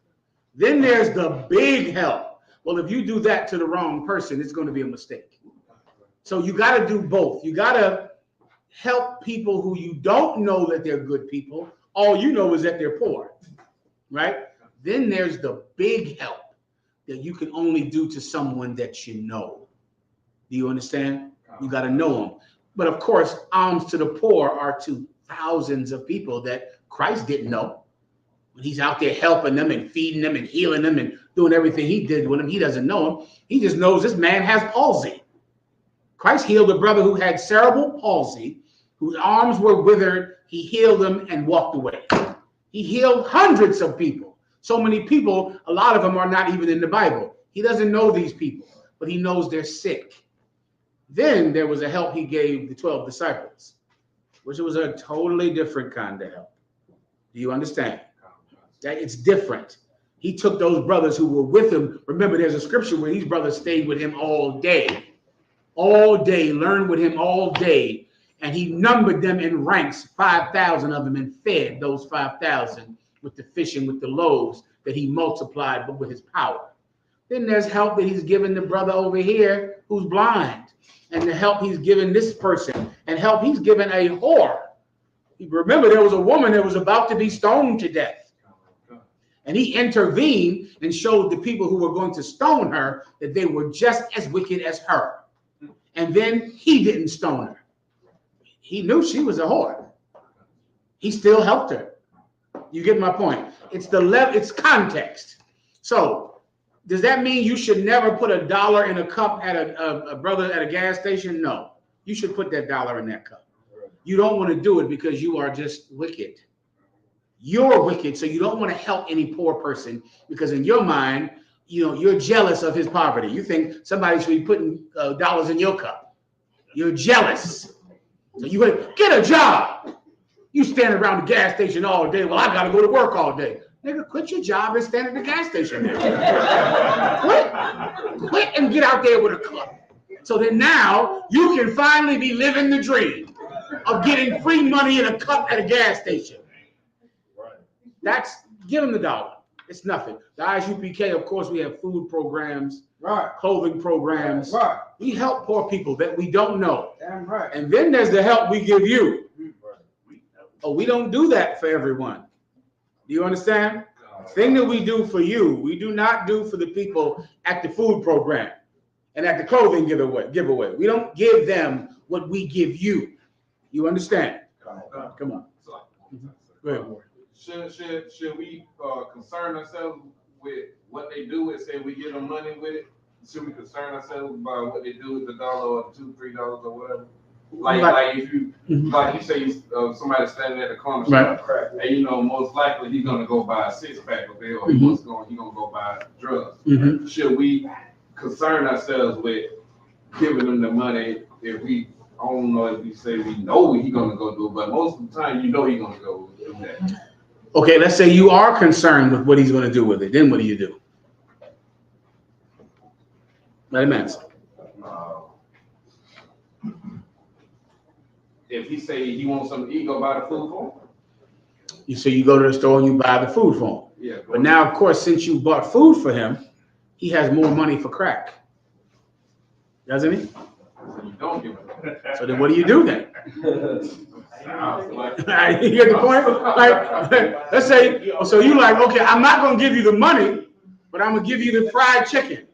Then there's the big help. Well, if you do that to the wrong person, it's going to be a mistake. So you got to do both. You got to help people who you don't know that they're good people. All you know is that they're poor, right? Then there's the big help that you can only do to someone that you know. Do you understand? You got to know them. But of course, alms to the poor are to thousands of people that Christ didn't know. When he's out there helping them and feeding them and healing them and doing everything he did with them, he doesn't know them. He just knows this man has palsy. Christ healed a brother who had cerebral palsy, whose arms were withered. He healed them and walked away. He healed hundreds of people. So many people, a lot of them are not even in the Bible. He doesn't know these people, but he knows they're sick. Then there was a help he gave the 12 disciples, which was a totally different kind of help. Do you understand? That it's different. He took those brothers who were with him. Remember, there's a scripture where these brothers stayed with him all day, learned with him all day. And he numbered them in ranks, 5,000 of them, and fed those 5,000 with the fish and with the loaves that he multiplied, but with his power. Then there's help that he's given the brother over here who's blind, and the help he's given this person, and help he's given a whore. Remember, there was a woman that was about to be stoned to death. And he intervened and showed the people who were going to stone her that they were just as wicked as her. And then he didn't stone her. He knew she was a whore. He still helped her. You get my point? It's it's context. So does that mean you should never put $1 in a cup at a brother at a gas station? No. You should put that $1 in that cup. You don't want to do it because you are just wicked. You're wicked, so you don't want to help any poor person because in your mind, you're jealous of his poverty. You think somebody should be putting dollars in your cup. You're jealous. So you want to get a job. You stand around the gas station all day. Well, I got to go to work all day. Nigga, quit your job and stand at the gas station. Quit and get out there with a cup. So that now you can finally be living the dream of getting free money in a cup at a gas station. Give them the $1. It's nothing. The I.S.U.P.K, of course, we have food programs, clothing programs. We help poor people that we don't know. Damn right. And then there's the help we give you. Oh, we don't do that for everyone. Do you understand? The thing that we do for you, we do not do for the people at the food program and at the clothing giveaway. We don't give them what we give you. You understand? Come on. Go ahead. Should we concern ourselves with what they do and say we give them money with it? Should we concern ourselves about what they do with the $1 or $2, $3 or whatever? Like if you you say somebody standing at the corner shop, and most likely he's gonna go buy a 6-pack of beer, or he's gonna go buy drugs. Should we concern ourselves with giving them the money if we? I don't know if we say we know he's gonna go do it, but most of the time he's gonna go do that. Okay, let's say you are concerned with what he's going to do with it. Then what do you do? Let him answer. If he say he wants something to eat, go buy the food for him. You say you go to the store and you buy the food for him. Yeah. But now, of course, since you bought food for him, he has more money for crack. Doesn't he? So you don't give him. So then what do you do then? You get the point? Like, let's say, so you like, okay, I'm not going to give you the money, but I'm going to give you the fried chicken.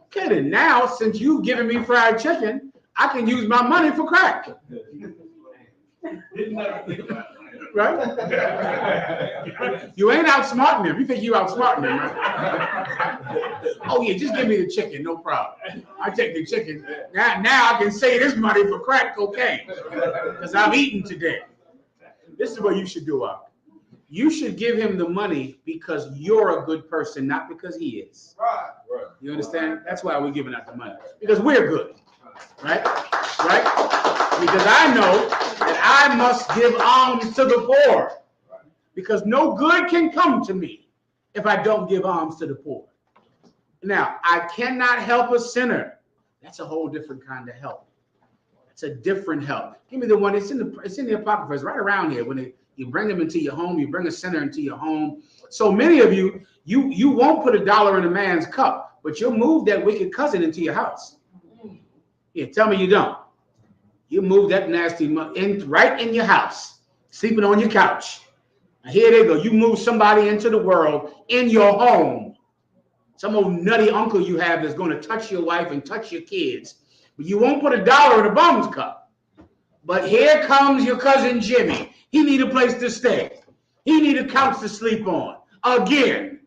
Okay, then now, since you've given me fried chicken, I can use my money for crack. Right? You ain't outsmarting him. You think you outsmarting him, right? Oh, yeah, just give me the chicken, no problem. I take the chicken. Now I can save this money for crack cocaine because I've eaten today. This is what you should do, you should give him the money because you're a good person, not because he is. Right. You understand? That's why we're giving out the money, because we're good, right? Right? Because I know that I must give alms to the poor, because no good can come to me if I don't give alms to the poor. Now, I cannot help a sinner. That's a whole different kind of help. It's a different help. Give me the one. It's in the Apocrypha. It's right around here. When you bring them into your home, you bring a sinner into your home. So many of you won't put $1 in a man's cup, but you'll move that wicked cousin into your house. Yeah, tell me you don't. You move that nasty right in your house, sleeping on your couch. Now here they go. You move somebody into the world in your home. Some old nutty uncle you have that's going to touch your wife and touch your kids. But you won't put $1 in a bum's cup. But here comes your cousin Jimmy. He need a place to stay. He need a couch to sleep on again.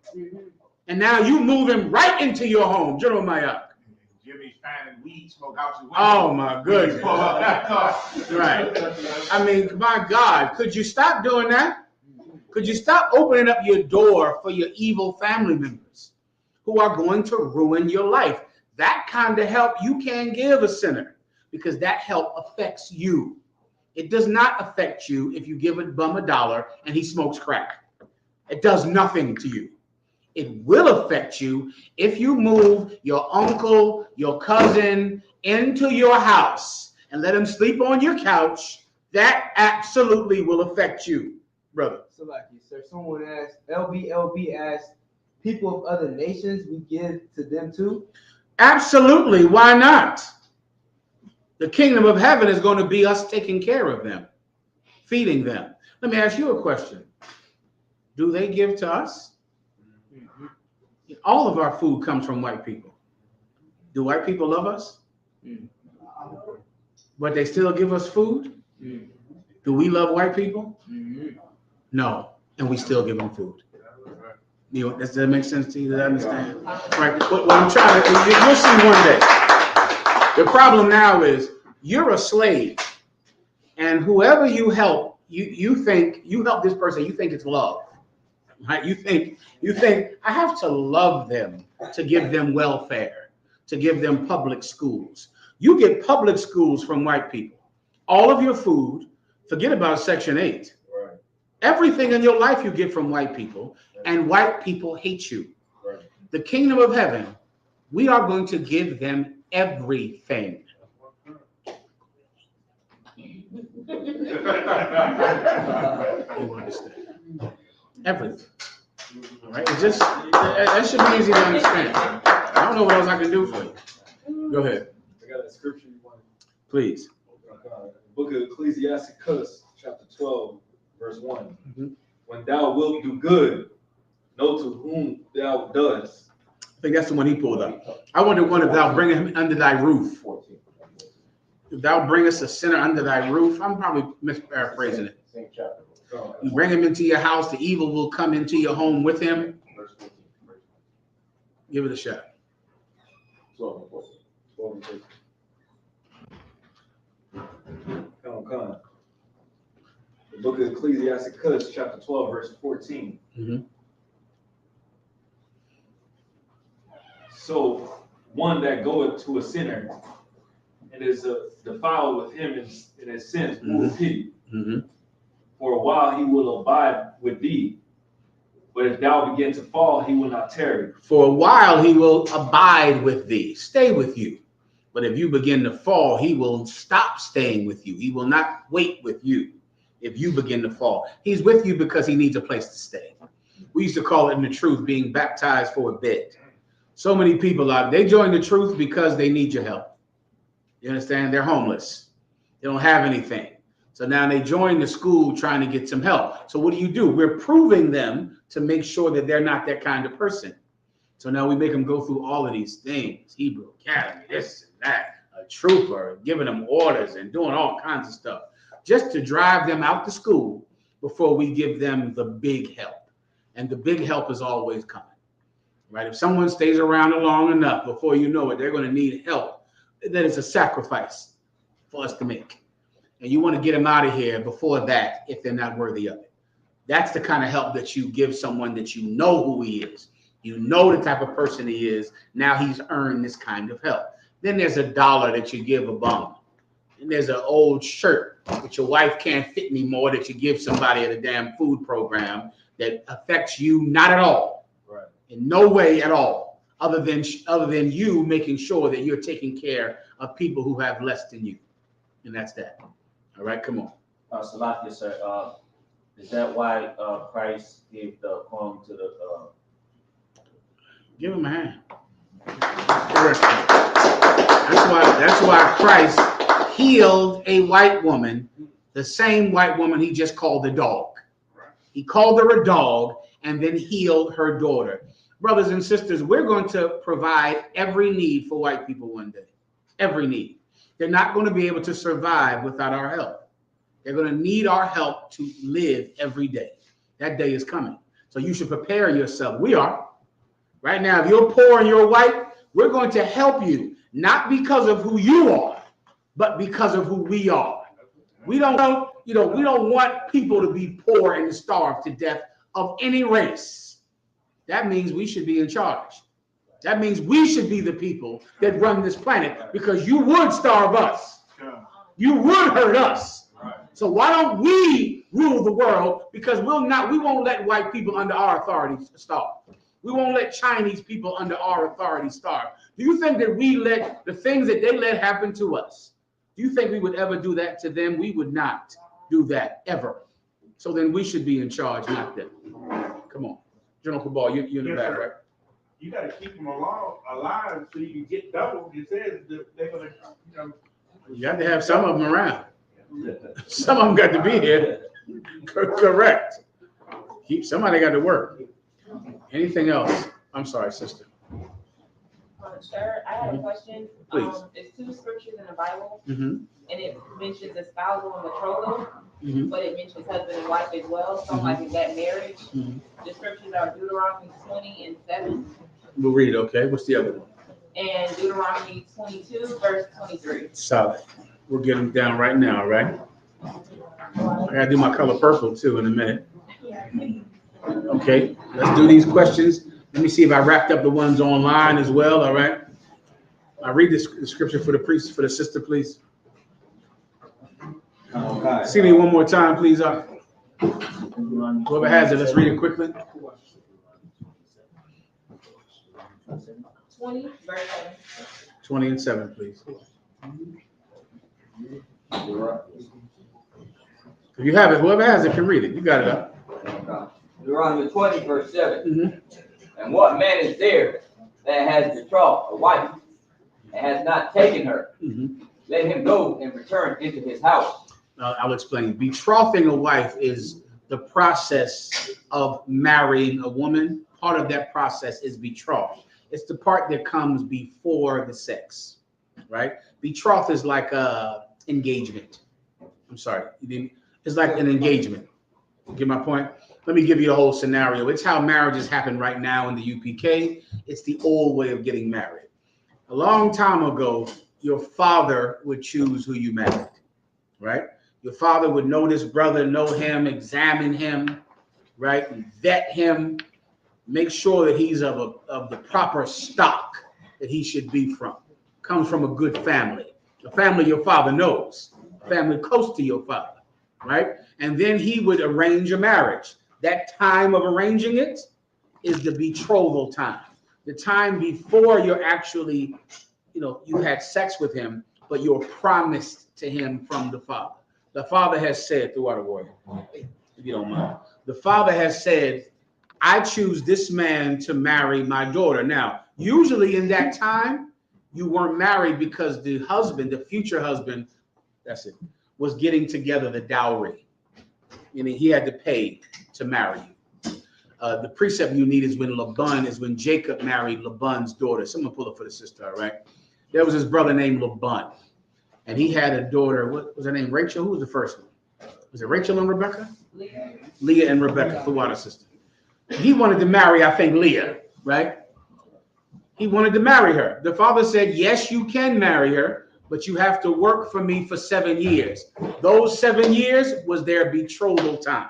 And now you move him right into your home, General Mahayaman. Jimmy's finding weed smoke out your window. Oh my goodness. Right. I mean, my God, could you stop doing that? Could you stop opening up your door for your evil family members who are going to ruin your life? That kind of help you can give a sinner, because that help affects you. It does not affect you if you give a bum $1 and he smokes crack. It does nothing to you. It will affect you if you move your uncle, your cousin into your house and let him sleep on your couch. That absolutely will affect you, brother. So like you, sir, someone asked, LB asked, people of other nations, we give to them too? Absolutely. Why not? The kingdom of heaven is going to be us taking care of them, feeding them. Let me ask you a question. Do they give to us? All of our food comes from white people. Do white people love us? But they still give us food? Do we love white people? No. And we still give them food. You know, does that make sense to you? Does that understand? Right. What I'm trying to, you'll see one day. The problem now is you're a slave, and whoever you help, you think you help this person, you think it's love. Right? You think I have to love them to give them welfare, to give them public schools. You get public schools from white people. All of your food, forget about Section 8. Right. Everything in your life you get from white people, and white people hate you. Right. The kingdom of heaven, we are going to give them everything. You understand? Everything. Right? It just that should be easy to understand. I don't know what else I can do for you. Go ahead. I got a scripture you want. Please. Book of Ecclesiasticus, chapter 12, verse 1. When thou wilt do good, know to whom thou doest. I think that's the one he pulled up. I wonder one if thou bring him under thy roof. If thou bringest a sinner under thy roof, I'm probably misparaphrasing it. Same chapter. You bring him into your house, the evil will come into your home with him. Give it a shot. 12 and 14. Come. The book of Ecclesiasticus, chapter 12, verse 14. So one that goeth to a sinner and is defiled with him in his sins, will pity. For a while he will abide with thee, but if thou begin to fall, he will not tarry. For a while he will abide with thee, stay with you. But if you begin to fall, he will stop staying with you. He will not wait with you if you begin to fall. He's with you because he needs a place to stay. We used to call it in the truth being baptized for a bed. So many people they join the truth because they need your help. You understand? They're homeless. They don't have anything. So now they join the school trying to get some help. So what do? We're proving them to make sure that they're not that kind of person. So now we make them go through all of these things, Hebrew Academy, this and that, a trooper, giving them orders and doing all kinds of stuff, just to drive them out to school before we give them the big help. And the big help is always coming, right? If someone stays around long enough, before you know it, they're going to need help. That is a sacrifice for us to make. And you want to get them out of here before that if they're not worthy of it. That's the kind of help that you give someone that you know who he is. You know the type of person he is. Now he's earned this kind of help. Then there's $1 that you give a bum. And there's an old shirt that your wife can't fit anymore that you give somebody at a damn food program that affects you not at all. Right. In no way at all. Other than you making sure that you're taking care of people who have less than you. And that's that. All right, come on. Salakia, sir. Is that why Christ gave the coin to the? Give him a hand. Correct. That's why Christ healed a white woman, the same white woman he just called a dog. He called her a dog and then healed her daughter. Brothers and sisters, we're going to provide every need for white people one day. Every need. They're not going to be able to survive without our help. They're going to need our help to live every day. That day is coming. So you should prepare yourself. We are. Right now, if you're poor and you're white, we're going to help you, not because of who you are, but because of who we are. We don't want people to be poor and starve to death of any race. That means we should be in charge. That means we should be the people that run this planet, because you would starve us. You would hurt us. So why don't we rule the world? Because we won't let white people under our authority starve. We won't let Chinese people under our authority starve. Do you think that we let the things that they let happen to us? Do you think we would ever do that to them? We would not do that ever. So then we should be in charge, not them. Come on. General Cabal, you're in the back, right? You got to keep them alive so you can get double. It says that they're going to, You got to have some of them around. Some of them got to be here. Correct. Somebody got to work. Anything else? I'm sorry, sister. Sir, I had a question. Please. There's 2 scriptures in the Bible, Mm-hmm. and it mentions espousal and betrothal, Mm-hmm. but it mentions husband and wife as well. So, like, is that marriage? Mm-hmm. The scriptures are Deuteronomy 20:7, We'll read, okay? What's the other one? and Deuteronomy 22, verse 23. Solid. We'll get them down right now, right? I gotta do my color purple too in a minute. Okay, let's do these questions. Let me see if I wrapped up the ones online as well. All right. I read the scripture for the priest, for the sister, please. See me one more time, please. Whoever has it, let's read it quickly. 20, verse 7. 20 and 7, please. If you have it, whoever has it can read it. You got it up. Deuteronomy 20, verse 7. Mm-hmm. And what man is there that has betrothed a wife and has not taken her? Mm-hmm. Let him go and return into his house. I'll explain. Betrothing a wife is the process of marrying a woman. Part of that process is betroth. It's the part that comes before the sex, right? Betroth is like engagement. I'm sorry. It's like an engagement. You get my point? Let me give you the whole scenario. It's how marriages happen right now in the UPK. It's the old way of getting married. A long time ago, your father would choose who you married, right? Your father would know this brother, know him, examine him, right? And vet him, make sure that he's of the proper stock that he should be from. Comes from a good family, a family your father knows, a family close to your father, right? And then he would arrange a marriage. That time of arranging it is the betrothal time, the time before you're actually, you had sex with him, but you're promised to him from the father. The father has said, throughout the word, if you don't mind, the father has said, I choose this man to marry my daughter. Now, usually in that time, you weren't married because the husband, the future husband, that's it, was getting together the dowry. He had to pay to marry you. The precept you need is when Jacob married Laban's daughter. Someone pull up for the sister, all right? There was his brother named Laban, and he had a daughter. What was her name? Rachel? Who was the first one? Was it Rachel and Rebecca? Leah and Rebecca, the water sister. He wanted to marry, I think, Leah, right? He wanted to marry her. The father said, yes, you can marry her, but you have to work for me for 7 years. Those 7 years was their betrothal time.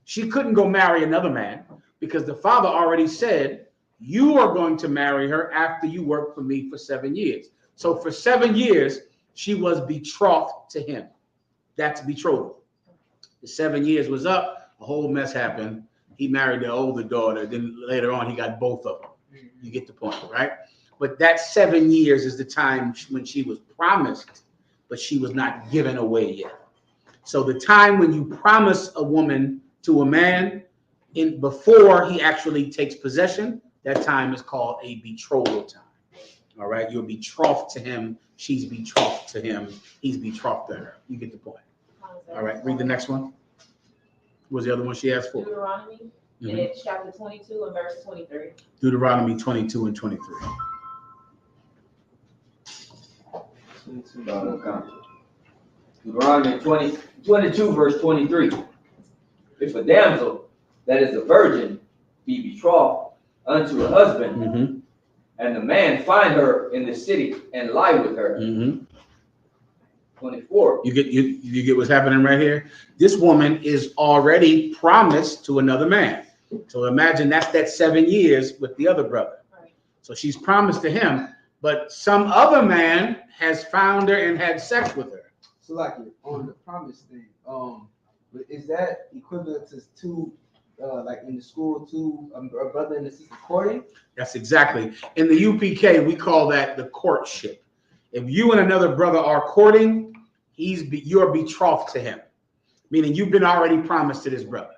She couldn't go marry another man because the father already said, you are going to marry her after you work for me for 7 years. So for 7 years, she was betrothed to him. That's betrothal. The 7 years was up, a whole mess happened. He married the older daughter. Then later on, he got both of them. You get the point, right? But that 7 years is the time when she was promised, but she was not given away yet. So the time when you promise a woman to a man before he actually takes possession, that time is called a betrothal time. All right, you're betrothed to him. She's betrothed to him. He's betrothed to her. You get the point. All right, read the next one. What was the other one she asked for? Deuteronomy, and it's chapter 22 and verse 23. Deuteronomy 22 and 23. Deuteronomy 22, verse 23. If a damsel that is a virgin be betrothed unto a husband, and the man find her in the city and lie with her. 24. You get what's happening right here? This woman is already promised to another man. So imagine that's that 7 years with the other brother. Right. So she's promised to him, but some other man has found her and had sex with her. So like on the promise thing, is that equivalent to two, like in the school, two a brother and a sister courting? That's exactly. In the UPK, we call that the courtship. If you and another brother are courting, you're betrothed to him, meaning you've been already promised to this brother.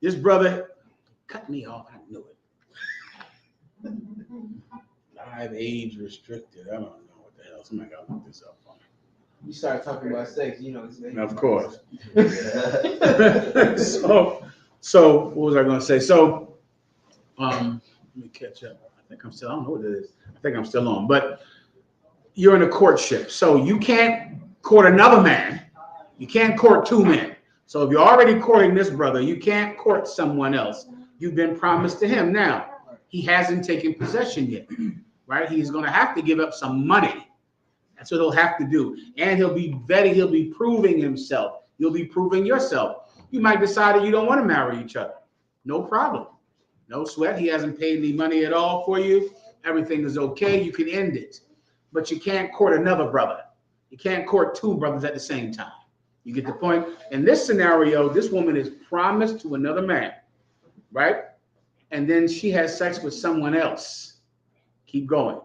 This brother cut me off. I knew it. Live age restricted. I don't know what the hell. Somebody got to look this up for me. You started talking about sex, you know. Of course. So what was I going to say? So let me catch up. I don't know what it is. I think I'm still on, but you're in a courtship. So you can't court another man. You can't court two men. So if you're already courting this brother, you can't court someone else. You've been promised to him. Now, he hasn't taken possession yet, right? He's going to have to give up some money. That's what he'll have to do. And he'll be vetting. He'll be proving himself. You'll be proving yourself. You might decide that you don't want to marry each other. No problem. No sweat. He hasn't paid any money at all for you. Everything is okay. You can end it. But you can't court another brother. You can't court two brothers at the same time. You get the point? In this scenario, this woman is promised to another man, right? And then she has sex with someone else. Keep going.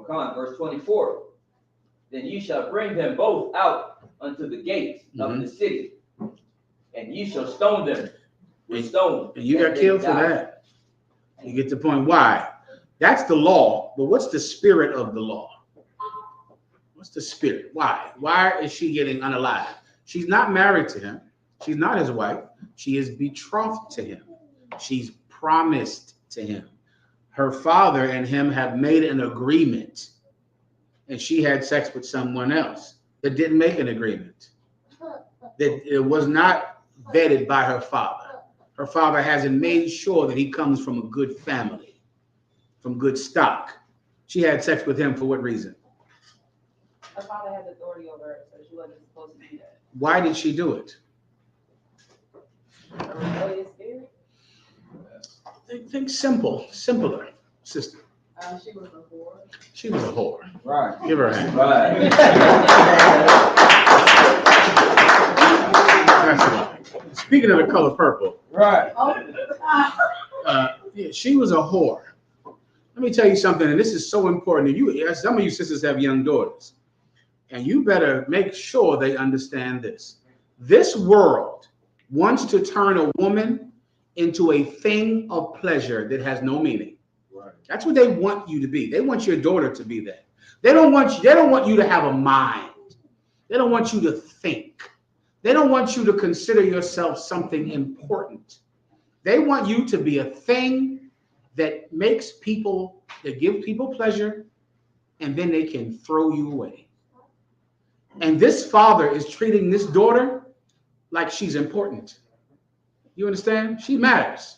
Verse 24. Then you shall bring them both out unto the gates of the city, and you shall stone them with stones. And you got killed for that. You get the point. Why? That's the law, but what's the spirit of the law? What's the spirit? Why? Why is she getting unalived? She's not married to him. She's not his wife. She is betrothed to him. She's promised to him. Her father and him have made an agreement, and she had sex with someone else that didn't make an agreement. That it was not vetted by her father. Her father hasn't made sure that he comes from a good family, from good stock. She had sex with him for what reason? Her father has authority over her, so she wasn't supposed to do that. Why did she do it? A rebellious spirit? Think simpler, sister. She was a whore. She was a whore. Right. Give her a hand. Right. Speaking of the color purple. Right. Yeah, she was a whore. Let me tell you something, and this is so important. Some of you sisters have young daughters, and you better make sure they understand this. This world wants to turn a woman into a thing of pleasure that has no meaning. Right. That's what they want you to be. They want your daughter to be that. They don't want you to have a mind. They don't want you to think. They don't want you to consider yourself something important. They want you to be a thing that makes people, that give people pleasure, and then they can throw you away. And this father is treating this daughter like she's important. You understand? She matters.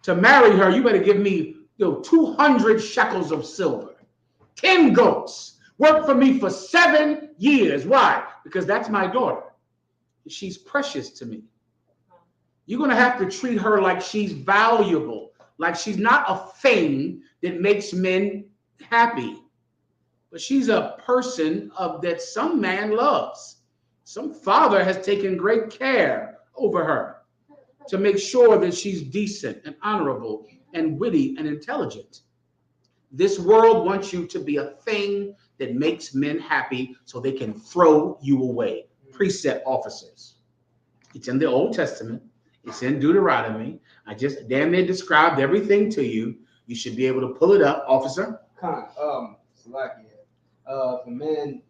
To marry her, you better give me 200 shekels of silver, 10 goats, work for me for 7 years. Why? Because that's my daughter. She's precious to me. You're going to have to treat her like she's valuable, like she's not a thing that makes men happy, but she's a person that some man loves. Some father has taken great care over her to make sure that she's decent and honorable and witty and intelligent. This world wants you to be a thing that makes men happy so they can throw you away. Precept officers. It's in the Old Testament. It's in Deuteronomy. I just damn near described everything to you. You should be able to pull it up, officer. For men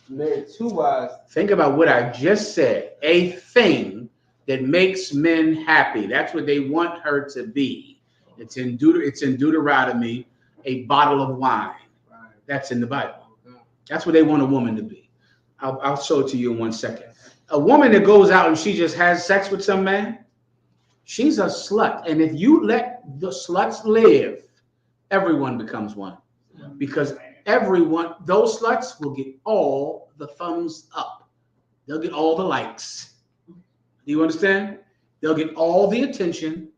married 2 wives. Think about what I just said. A thing that makes men happy. That's what they want her to be. It's in Deuteronomy, a bottle of wine. That's in the Bible. That's what they want a woman to be. I'll show it to you in 1 second. A woman that goes out and she just has sex with some man, she's a slut. And if you let the sluts live, everyone becomes one. Because those sluts will get all the thumbs up. They'll get all the likes. Do you understand? They'll get all the attention,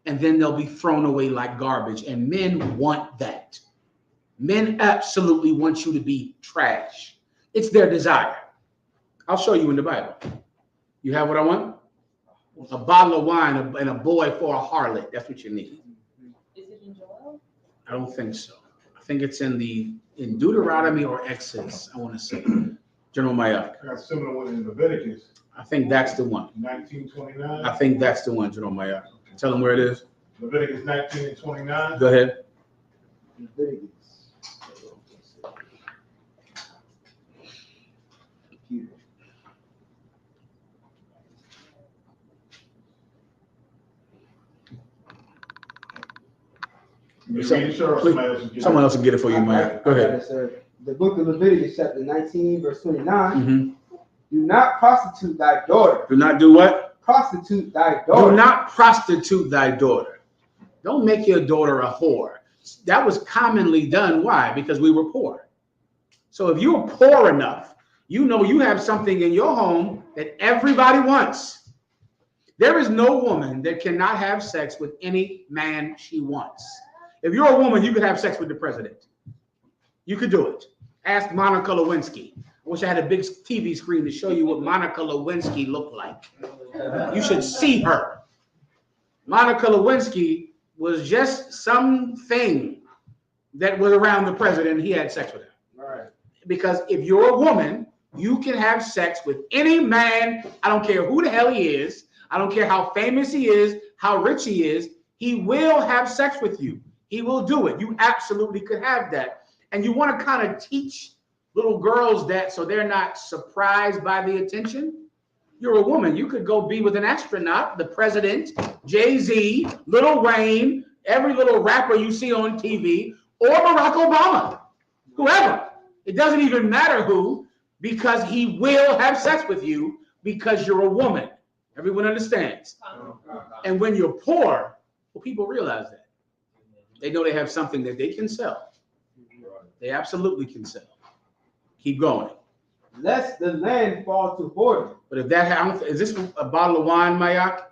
and then they'll be thrown away like garbage. And men want that. Men absolutely want you to be trash. It's their desire. I'll show you in the Bible. You have what I want? A bottle of wine and a boy for a harlot. That's what you need. Is it in Joel? I don't think so. I think it's in Deuteronomy or Exodus, I want to say. General Mayak. Got similar one in Leviticus. I think that's the one. 1929. I think that's the one, General Mayak. Tell them where it is. Leviticus 19:29. Go ahead. Leviticus. Someone else will get it for you, Mike. Go ahead. The book of Leviticus, chapter 19, verse 29. Do not prostitute thy daughter. Do not do what? Prostitute thy daughter. Do not prostitute thy daughter. Don't make your daughter a whore. That was commonly done. Why? Because we were poor. So if you're poor enough, you know you have something in your home that everybody wants. There is no woman that cannot have sex with any man she wants. If you're a woman, you could have sex with the president. You could do it. Ask Monica Lewinsky. I wish I had a big TV screen to show you what Monica Lewinsky looked like. You should see her. Monica Lewinsky was just something that was around the president and he had sex with her. Right. Because if you're a woman, you can have sex with any man. I don't care who the hell he is. I don't care how famous he is, how rich he is. He will have sex with you. He will do it. You absolutely could have that. And you want to kind of teach little girls that so they're not surprised by the attention. You're a woman. You could go be with an astronaut, the president, Jay-Z, Lil Wayne, every little rapper you see on TV, or Barack Obama, whoever. It doesn't even matter who, because he will have sex with you because you're a woman. Everyone understands. And when you're poor, well, people realize that. They know they have something that they can sell. They absolutely can sell. Keep going. Lest the land fall to hoarding. But if that is this a bottle of wine, Mayak?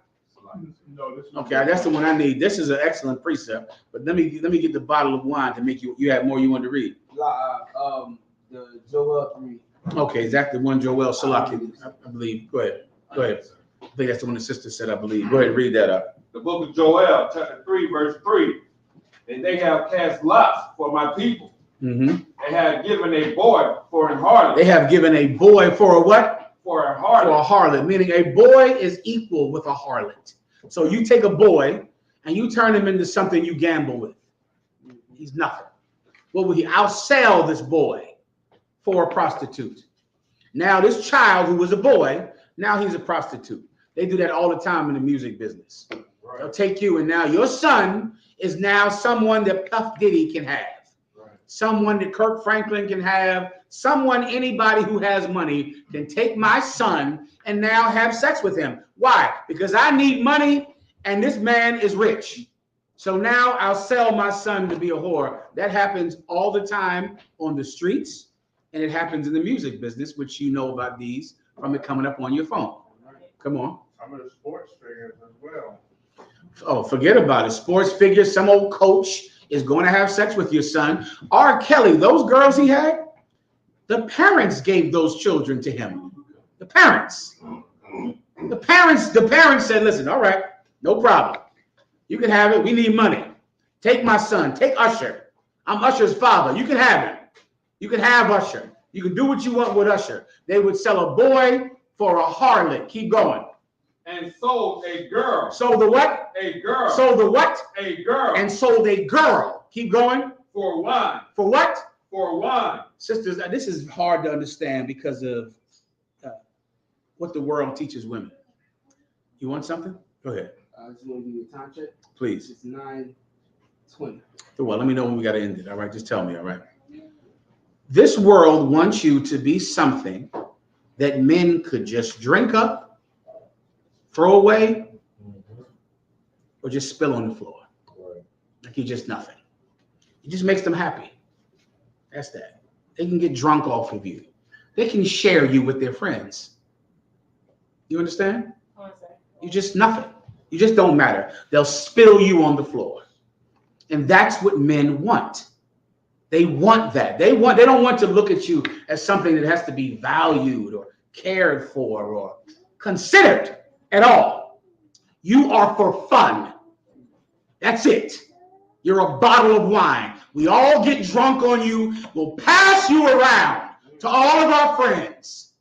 No, this is Okay, that's the one I need. This is an excellent precept. But let me get the bottle of wine to make you have more you want to read. The Joel 3. Okay, is that the one Joel Salaki? I believe. Go ahead. Go ahead. I think that's the one the sister said, I believe. Go ahead and read that up. The book of Joel, chapter 3, verse 3. And they have cast lots for my people. Mm-hmm. They have given a boy for a harlot. They have given a boy for a what? For a harlot. For a harlot, meaning a boy is equal with a harlot. So you take a boy and you turn him into something you gamble with. He's nothing. What will he? I'll sell this boy for a prostitute. Now this child who was a boy, now he's a prostitute. They do that all the time in the music business. Right. They'll take you and now your son is now someone that Puff Diddy can have. Someone that Kirk Franklin can have, anybody who has money can take my son and now have sex with him. Why? Because I need money and this man is rich. So now I'll sell my son to be a whore. That happens all the time on the streets and it happens in the music business, which you know about these from it coming up on your phone. Come on. Some of the sports figures as well. Oh, forget about it. Sports figures, some old coach is going to have sex with your son. R. Kelly, those girls he had, the parents gave those children to him. The parents. The parents said, listen, all right, no problem. You can have it. We need money. Take my son. Take Usher. I'm Usher's father. You can have him. You can have Usher. You can do what you want with Usher. They would sell a boy for a harlot. Keep going. And sold a girl. Sold the what? A girl. Sold the what? A girl. And sold a girl. Keep going. For wine. For what? For wine. Sisters, this is hard to understand because of what the world teaches women. You want something? Go ahead. I just want to give you a time check. Please. It's 9:20. Well, let me know when we got to end it. All right, just tell me. All right. This world wants you to be something that men could just drink up, throw away, or just spill on the floor. Like you're just nothing. It just makes them happy. That's that. They can get drunk off of you. They can share you with their friends. You understand? You're just nothing. You just don't matter. They'll spill you on the floor. And that's what men want. They want that. They don't want to look at you as something that has to be valued or cared for or considered at all. You are for fun. That's it. You're a bottle of wine. We all get drunk on you. We'll pass you around to all of our friends.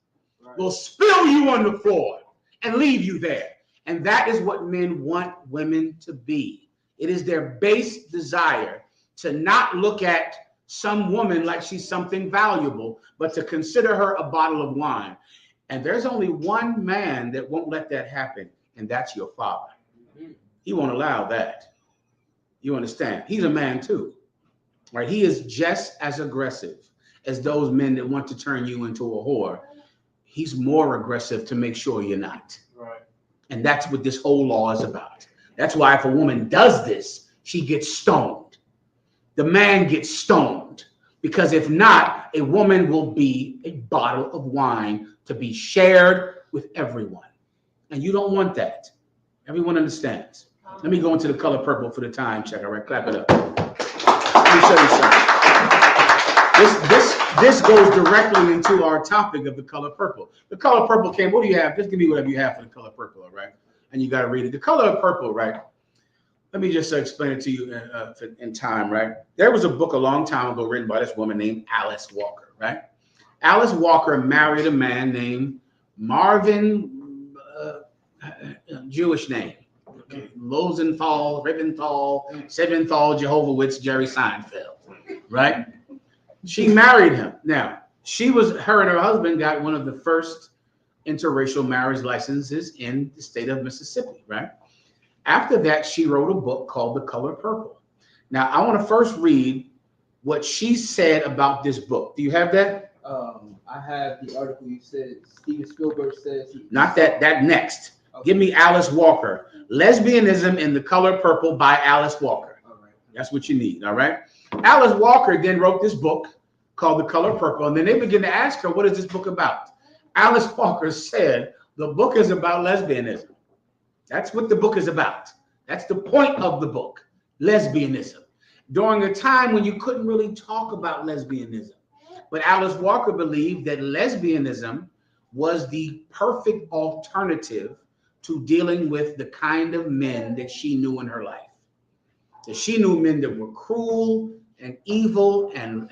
We'll spill you on the floor and leave you there. And that is what men want women to be. It is their base desire to not look at some woman like she's something valuable, but to consider her a bottle of wine. And there's only one man that won't let that happen, and that's your father. He won't allow that. You understand? He's a man too, right? He is just as aggressive as those men that want to turn you into a whore. He's more aggressive to make sure you're not. Right. And that's what this whole law is about. That's why if a woman does this, she gets stoned. The man gets stoned. Because if not, a woman will be a bottle of wine to be shared with everyone. And you don't want that. Everyone understands. Let me go into the color purple for the time check. All right, clap it up. Let me show you something. This goes directly into our topic of the color purple. The color purple came, what do you have? Just give me whatever you have for the color purple, all right? And you got to read it. The color purple, right? Let me just explain it to you in time, right? There was a book a long time ago written by this woman named Alice Walker, right? Alice Walker married a man named Marvin, Jewish name. Okay. Losenthal, Ribbenthal, Seventhal, Jehovahwitz, Jerry Seinfeld, right? She married him. Now, her and her husband got one of the first interracial marriage licenses in the state of Mississippi, right? After that, she wrote a book called The Color Purple. Now, I want to first read what she said about this book. Do you have that? I have the article you said. Steven Spielberg says. Not that next. Okay. Give me Alice Walker. Lesbianism in The Color Purple by Alice Walker. All right. That's what you need, all right? Alice Walker then wrote this book called The Color Purple, and then they began to ask her, what is this book about? Alice Walker said, the book is about lesbianism. That's what the book is about. That's the point of the book, lesbianism. During a time when you couldn't really talk about lesbianism. But Alice Walker believed that lesbianism was the perfect alternative to dealing with the kind of men that she knew in her life. That she knew men that were cruel and evil and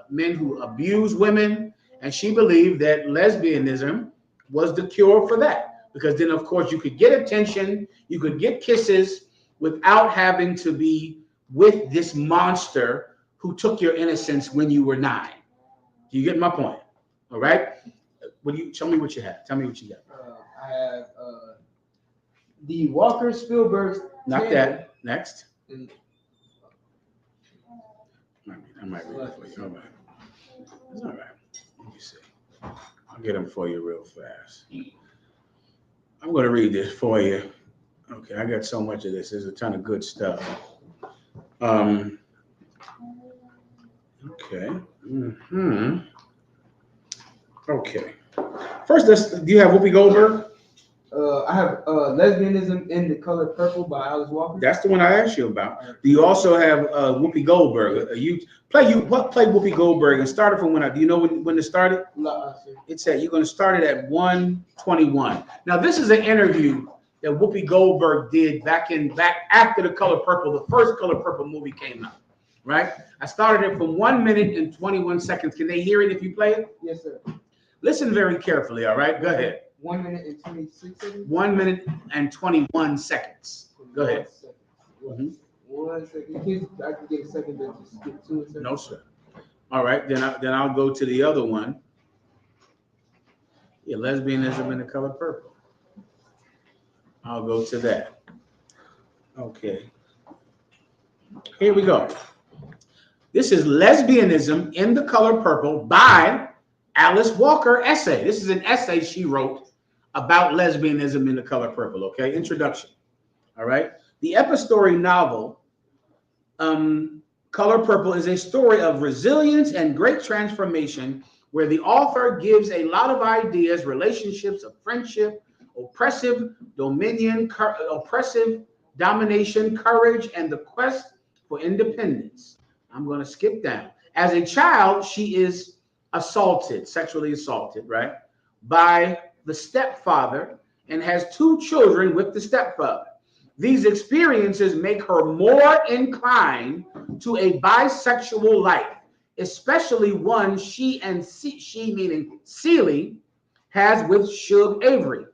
men who abused women. And she believed that lesbianism was the cure for that. Because then, of course, you could get attention, you could get kisses without having to be with this monster who took your innocence when you were 9. Do you get my point? All right? Tell me what you have. Tell me what you got. I have the Walker Spielberg. Not that. Next. I might read it for you. All right. It's all right. Let me see. I'll get them for you real fast. I'm going to read this for you. Okay, I got so much of this. There's a ton of good stuff. Okay. Okay. First, do you have Whoopi Goldberg? I have Lesbianism in the Color Purple by Alice Walker. That's the one I asked you about. Do you also have Whoopi Goldberg? You play Whoopi Goldberg and start it from when? Do you know when it started? It said you're going to start it at 1:21. Now this is an interview that Whoopi Goldberg did back after the Color Purple, the first Color Purple movie came out. Right? I started it from 1 minute and 21 seconds. Can they hear it if you play it? Yes, sir. Listen very carefully. All right, go ahead. 1 minute and 26 seconds. 1 minute and 21 seconds. Go ahead. 1 second. I can get a second to just skip to it. No, sir. All right, then I'll go to the other one. Yeah, lesbianism in the Color Purple. I'll go to that. Okay. Here we go. This is Lesbianism in the Color Purple by Alice Walker essay. This is an essay she wrote about lesbianism in the Color Purple. Okay, introduction. All right. The epistory novel, Color Purple, is a story of resilience and great transformation where the author gives a lot of ideas, relationships of friendship, oppressive domination, courage, and the quest for independence. I'm going to skip down. As a child, she is sexually assaulted, right, by the stepfather and has 2 children with the stepfather. These experiences make her more inclined to a bisexual life, especially one she meaning Celie has with Shug Avery,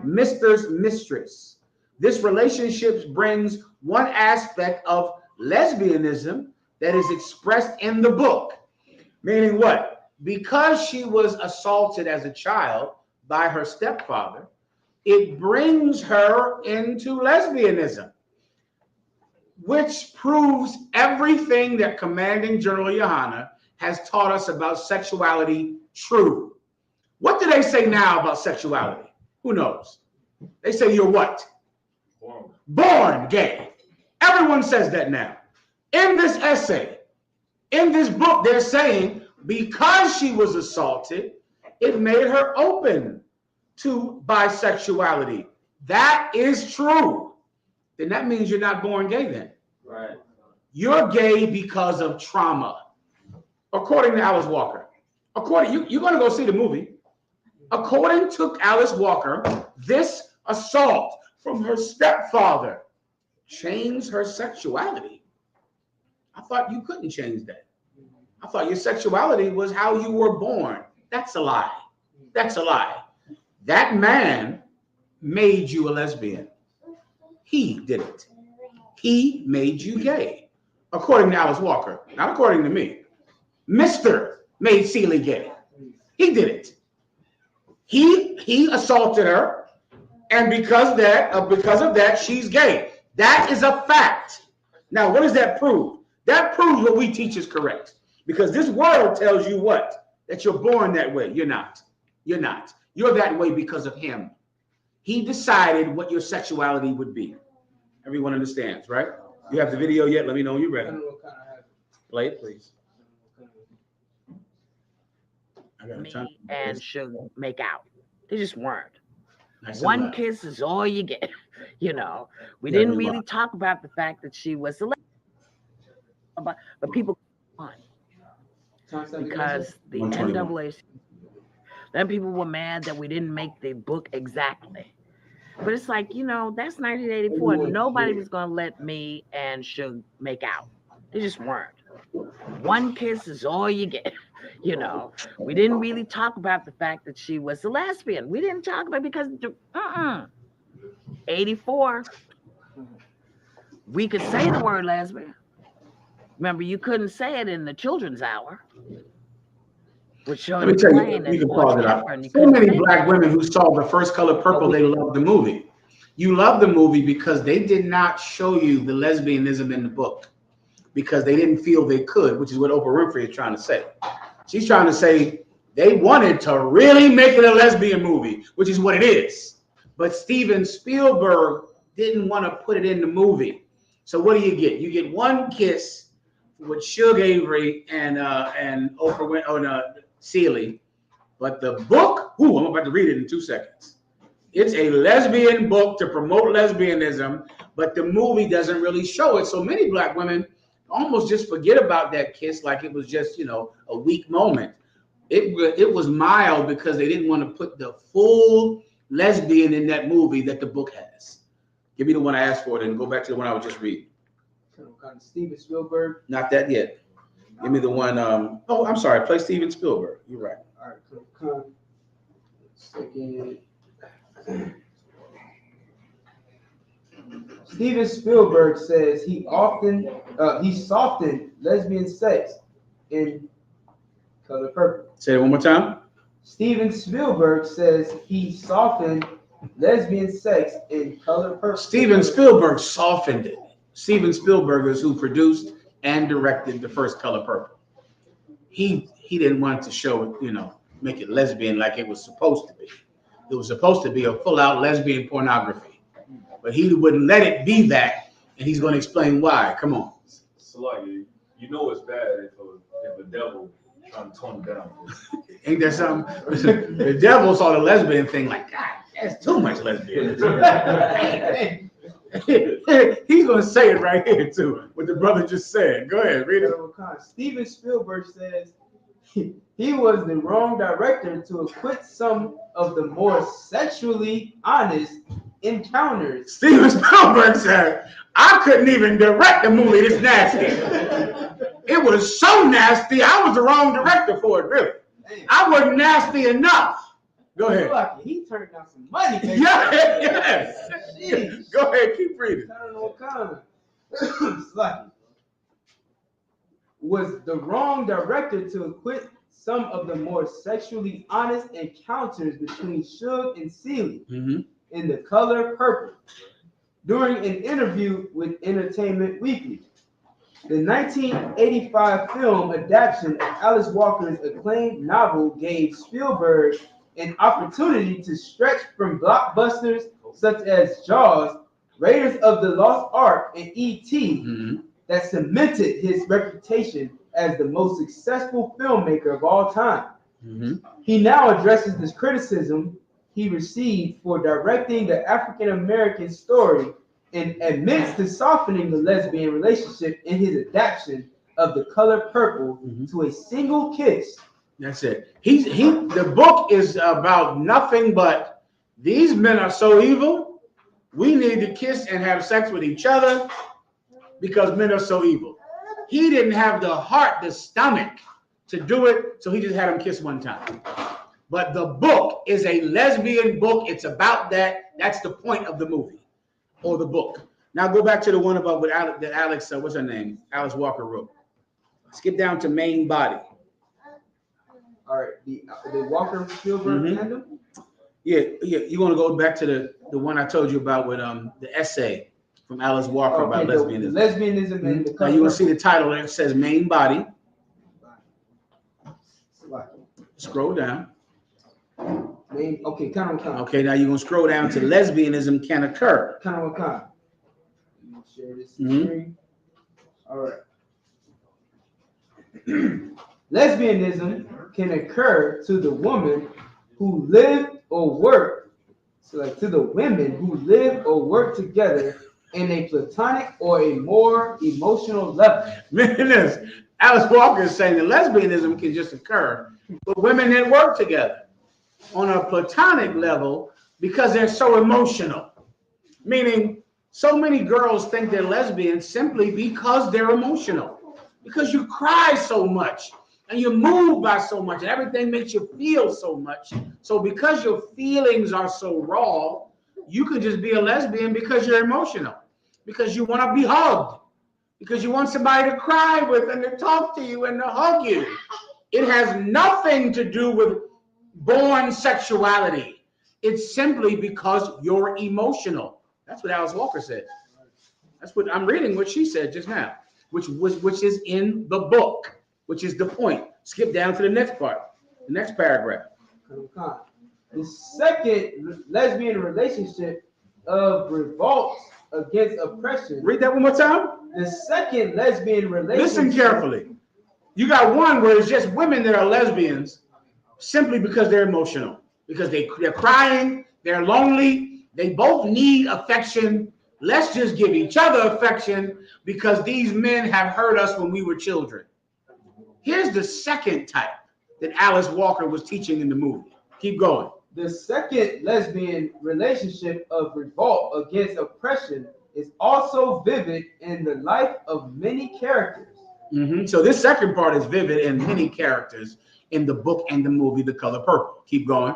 Mr.'s mistress. This relationship brings one aspect of lesbianism that is expressed in the book. Meaning what? Because she was assaulted as a child by her stepfather, it brings her into lesbianism, which proves everything that Commanding General Yahanna has taught us about sexuality true. What do they say now about sexuality? Who knows? They say you're what? Born gay. Everyone says that now. In this essay, in this book, they're saying because she was assaulted, it made her open to bisexuality. That is true. Then that means you're not born gay then. Right. You're gay because of trauma. According to Alice Walker. You're going to go see the movie. According to Alice Walker, this assault from her stepfather changed her sexuality. I thought you couldn't change that. I thought your sexuality was how you were born. That's a lie. That's a lie. That man made you a lesbian. He did it. He made you gay. According to Alice Walker, not according to me. Mr. made Celie gay. He did it. He assaulted her, and because of that, she's gay. That is a fact. Now, what does that prove? That proves what we teach is correct. Because this world tells you what? That you're born that way. You're not. You're not. You're that way because of him. He decided what your sexuality would be. Everyone understands, right? You have the video yet? Let me know when you're ready. Play it, please. Me and should make out. They just weren't. One kiss is all you get. You know, we didn't really talk about the fact that she was a but people on because the NAACP, then people were mad that we didn't make the book exactly. But it's like, you know, that's 1984. Nobody was going to let me and Suge make out. They just weren't. One kiss is all you get. You know, we didn't really talk about the fact that she was a lesbian. We didn't talk about it because 84, we could say the word lesbian. Remember, you couldn't say it in the children's hour. Let me tell you, you can pause it out. So many black women who saw the first Color Purple, they loved the movie. You love the movie because they did not show you the lesbianism in the book because they didn't feel they could, which is what Oprah Winfrey is trying to say. She's trying to say they wanted to really make it a lesbian movie, which is what it is. But Steven Spielberg didn't want to put it in the movie. So what do? You get one kiss with Shug Avery and Oprah Celie. But the book, I'm about to read it in 2 seconds. It's a lesbian book to promote lesbianism, but the movie doesn't really show it. So many black women almost just forget about that kiss like it was just, you know, a weak moment. It was mild because they didn't want to put the full lesbian in that movie that the book has. Give me the one I asked for, then go back to the one I was just reading. Steven Spielberg. Not that yet. Give me the one. Oh, I'm sorry. Play Steven Spielberg. You're right. All right, come. Second. Steven Spielberg says he softened lesbian sex in Color Purple. Say it one more time. Steven Spielberg says he softened lesbian sex in Color Purple. Steven Spielberg softened it. Steven Spielberg is who produced and directed the first Color Purple. He didn't want to show it, you know, make it lesbian like it was supposed to be. It was supposed to be a full-out lesbian pornography, but he wouldn't let it be that, and he's going to explain why. Come on. Salaki, you know it's bad if a devil trying to tone it down. Ain't that something? The devil saw the lesbian thing like, God, that's too much lesbian. He's going to say it right here, too, what the brother just said. Go ahead, read it. Steven Spielberg says he was the wrong director to acquit some of the more sexually honest encounters. Steven Spielberg said, I couldn't even direct the movie this nasty. It was so nasty, I was the wrong director for it, really. I wasn't nasty enough. Go ahead. He turned down some money, baby. Yes. Go ahead, keep reading. Was the wrong director to acquit some of the more sexually honest encounters between Suge and Celie in The Color Purple. During an interview with Entertainment Weekly, the 1985 film adaptation of Alice Walker's acclaimed novel gave Spielberg an opportunity to stretch from blockbusters such as Jaws, Raiders of the Lost Ark, and E.T. That cemented his reputation as the most successful filmmaker of all time. He now addresses this criticism he received for directing the African-American story and admits to softening the lesbian relationship in his adaptation of The Color Purple to a single kiss. That's it. The book is about nothing but these men are so evil. We need to kiss and have sex with each other because men are so evil. He didn't have the heart, the stomach to do it, so he just had him kiss one time. But the book is a lesbian book. It's about that. That's the point of the movie or the book. Now go back to the one about that Alex, what's her name? Alice Walker wrote. Skip down to Main Body. All right, the Walker Spielberg tandem? Yeah. You want to go back to the one I told you about with the essay from Alice Walker about lesbianism. Lesbianism and the Now you want to see the title and it says Main Body. Scroll down. Okay, kind of. Okay, now you're gonna scroll down to lesbianism can occur. Kind of. Share this screen. All right. Lesbianism can occur to the woman who live or work, to the women who live or work together in a platonic or a more emotional level. Man, Alice Walker is saying that lesbianism can just occur with women that work together on a platonic level because they're so emotional. Meaning, so many girls think they're lesbians simply because they're emotional. Because you cry so much and you're moved by so much and everything makes you feel so much. So because your feelings are so raw, you could just be a lesbian because you're emotional. Because you want to be hugged. Because you want somebody to cry with and to talk to you and to hug you. It has nothing to do with born sexuality. It's simply because you're emotional. That's what Alice Walker said. That's what I'm reading, what she said just now, which is in the book, which is the point. Skip down to the next part, the next paragraph. The second lesbian relationship of revolt against oppression. Read that one more time. The second lesbian relationship. Listen carefully. You got one where it's just women that are lesbians simply because they're emotional, because they're crying, They're lonely. They both need affection. Let's just give each other affection because these men have hurt us when we were children. Here's the second type that Alice Walker was teaching in the movie. Keep going. The second lesbian relationship of revolt against oppression is also vivid in the life of many characters. So this second part is vivid in many characters in the book and the movie The Color Purple. Keep going.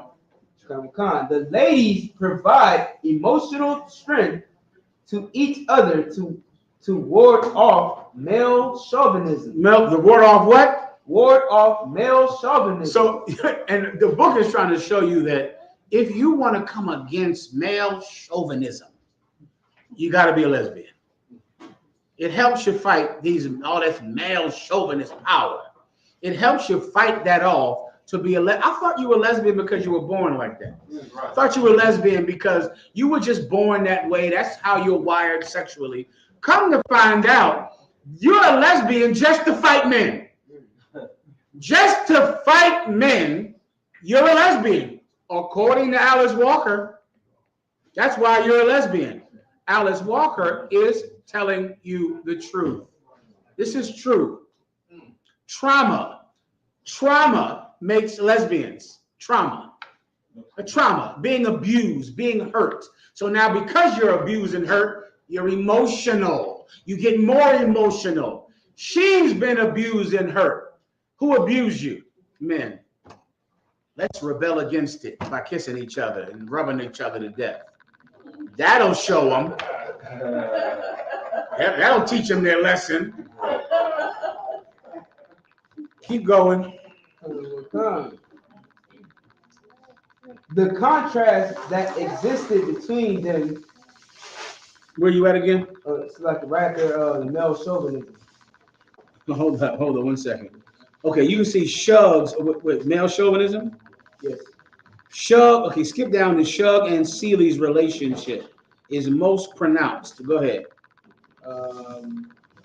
The ladies provide emotional strength to each other to ward off male chauvinism. The ward off what? Ward off male chauvinism. So, and the book is trying to show you that if you want to come against male chauvinism, you got to be a lesbian. It helps you fight all this male chauvinist power. It helps you fight that off to be I thought you were lesbian because you were born like that. I thought you were lesbian because you were just born that way. That's how you're wired sexually. Come to find out, you're a lesbian just to fight men. Just to fight men, you're a lesbian. According to Alice Walker, that's why you're a lesbian. Alice Walker is telling you the truth. This is true. Trauma makes lesbians. Trauma, being abused, being hurt. So now because you're abused and hurt, you're emotional. You get more emotional. She's been abused and hurt. Who abused you? Men. Let's rebel against it by kissing each other and rubbing each other to death. That'll show them. That'll teach them their lesson. Keep going. The contrast that existed between them. Where you at again? It's like right there, the male chauvinism. Hold on 1 second. Okay, you can see Shug's with male chauvinism. Yes. Shug. Okay, skip down to Shug and Seeley's relationship is most pronounced. Go ahead.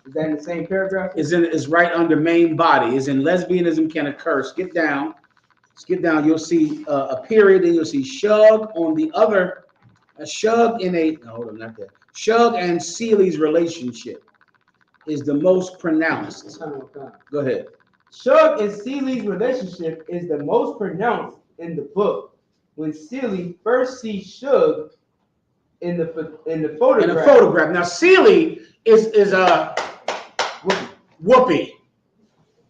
Is that in the same paragraph? Is right under main body. Is in lesbianism can occur. Skip down. You'll see a period, and you'll see Shug on the other. Shug in a no, hold on, not that. Shug and Seeley's relationship is the most pronounced. Go ahead. Shug and Seeley's relationship is the most pronounced in the book. When Seeley first sees Shug in the photograph. In a photograph. Now Seeley is a Whoopi,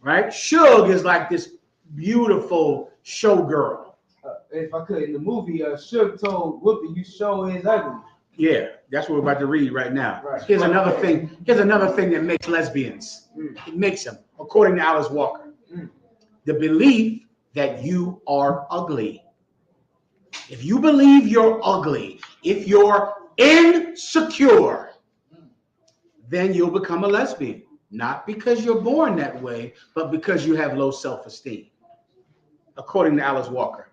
right? Shug is like this beautiful showgirl. If I could, in the movie, Shug told Whoopi, "You show is ugly." Yeah, that's what we're about to read right now. Right. Here's another thing that makes lesbians. It makes them, according to Alice Walker, the belief that you are ugly. If you believe you're ugly, if you're insecure, then you'll become a lesbian. Not because you're born that way, but because you have low self-esteem, according to Alice Walker.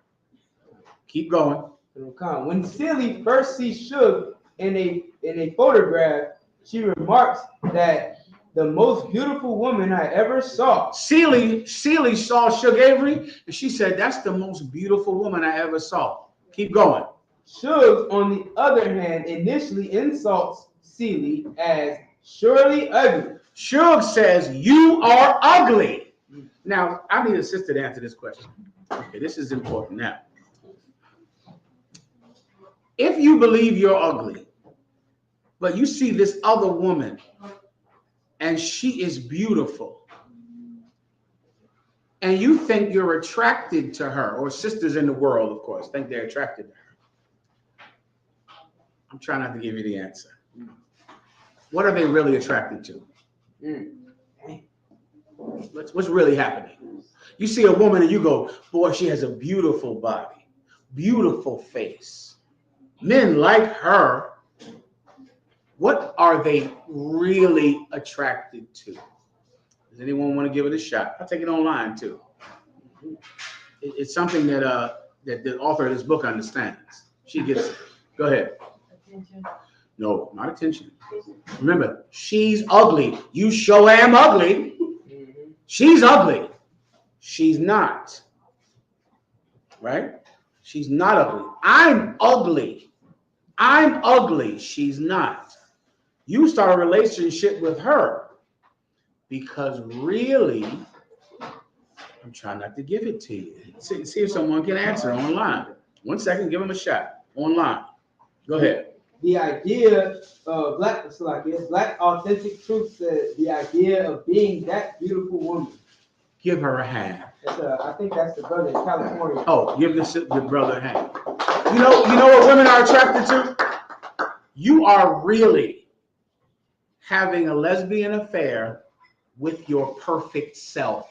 Keep going. When Seeley first sees Shug in a photograph, she remarks that the most beautiful woman I ever saw. Seeley saw Shug Avery, and she said, "That's the most beautiful woman I ever saw." Keep going. Shug, on the other hand, initially insults Seeley as surely ugly. Shug says, "You are ugly." Now, I need a sister to answer this question. Okay, this is important now. If you believe you're ugly, but you see this other woman and she is beautiful, and you think you're attracted to her, or sisters in the world, of course, think they're attracted to her. I'm trying not to give you the answer. What are they really attracted to? What's really happening? You see a woman and you go, "Boy, she has a beautiful body, beautiful face. Men like her." What are they really attracted to? Does anyone want to give it a shot? I'll take it online too. It's something that the author of this book understands. She gets it. Go ahead. Attention. No, not attention. Remember, she's ugly. You sure am ugly. She's ugly. She's not. Right? She's not ugly. I'm ugly. I'm ugly. She's not. You start a relationship with her because really, I'm trying not to give it to you. See if someone can answer online. 1 second, give them a shot. Online. Go ahead. The idea of Black Authentic Truth said the idea of being that beautiful woman. Give her a hand. I think that's the brother in California. Oh, give the brother a hand. You know what women are attracted to? You are really having a lesbian affair with your perfect self.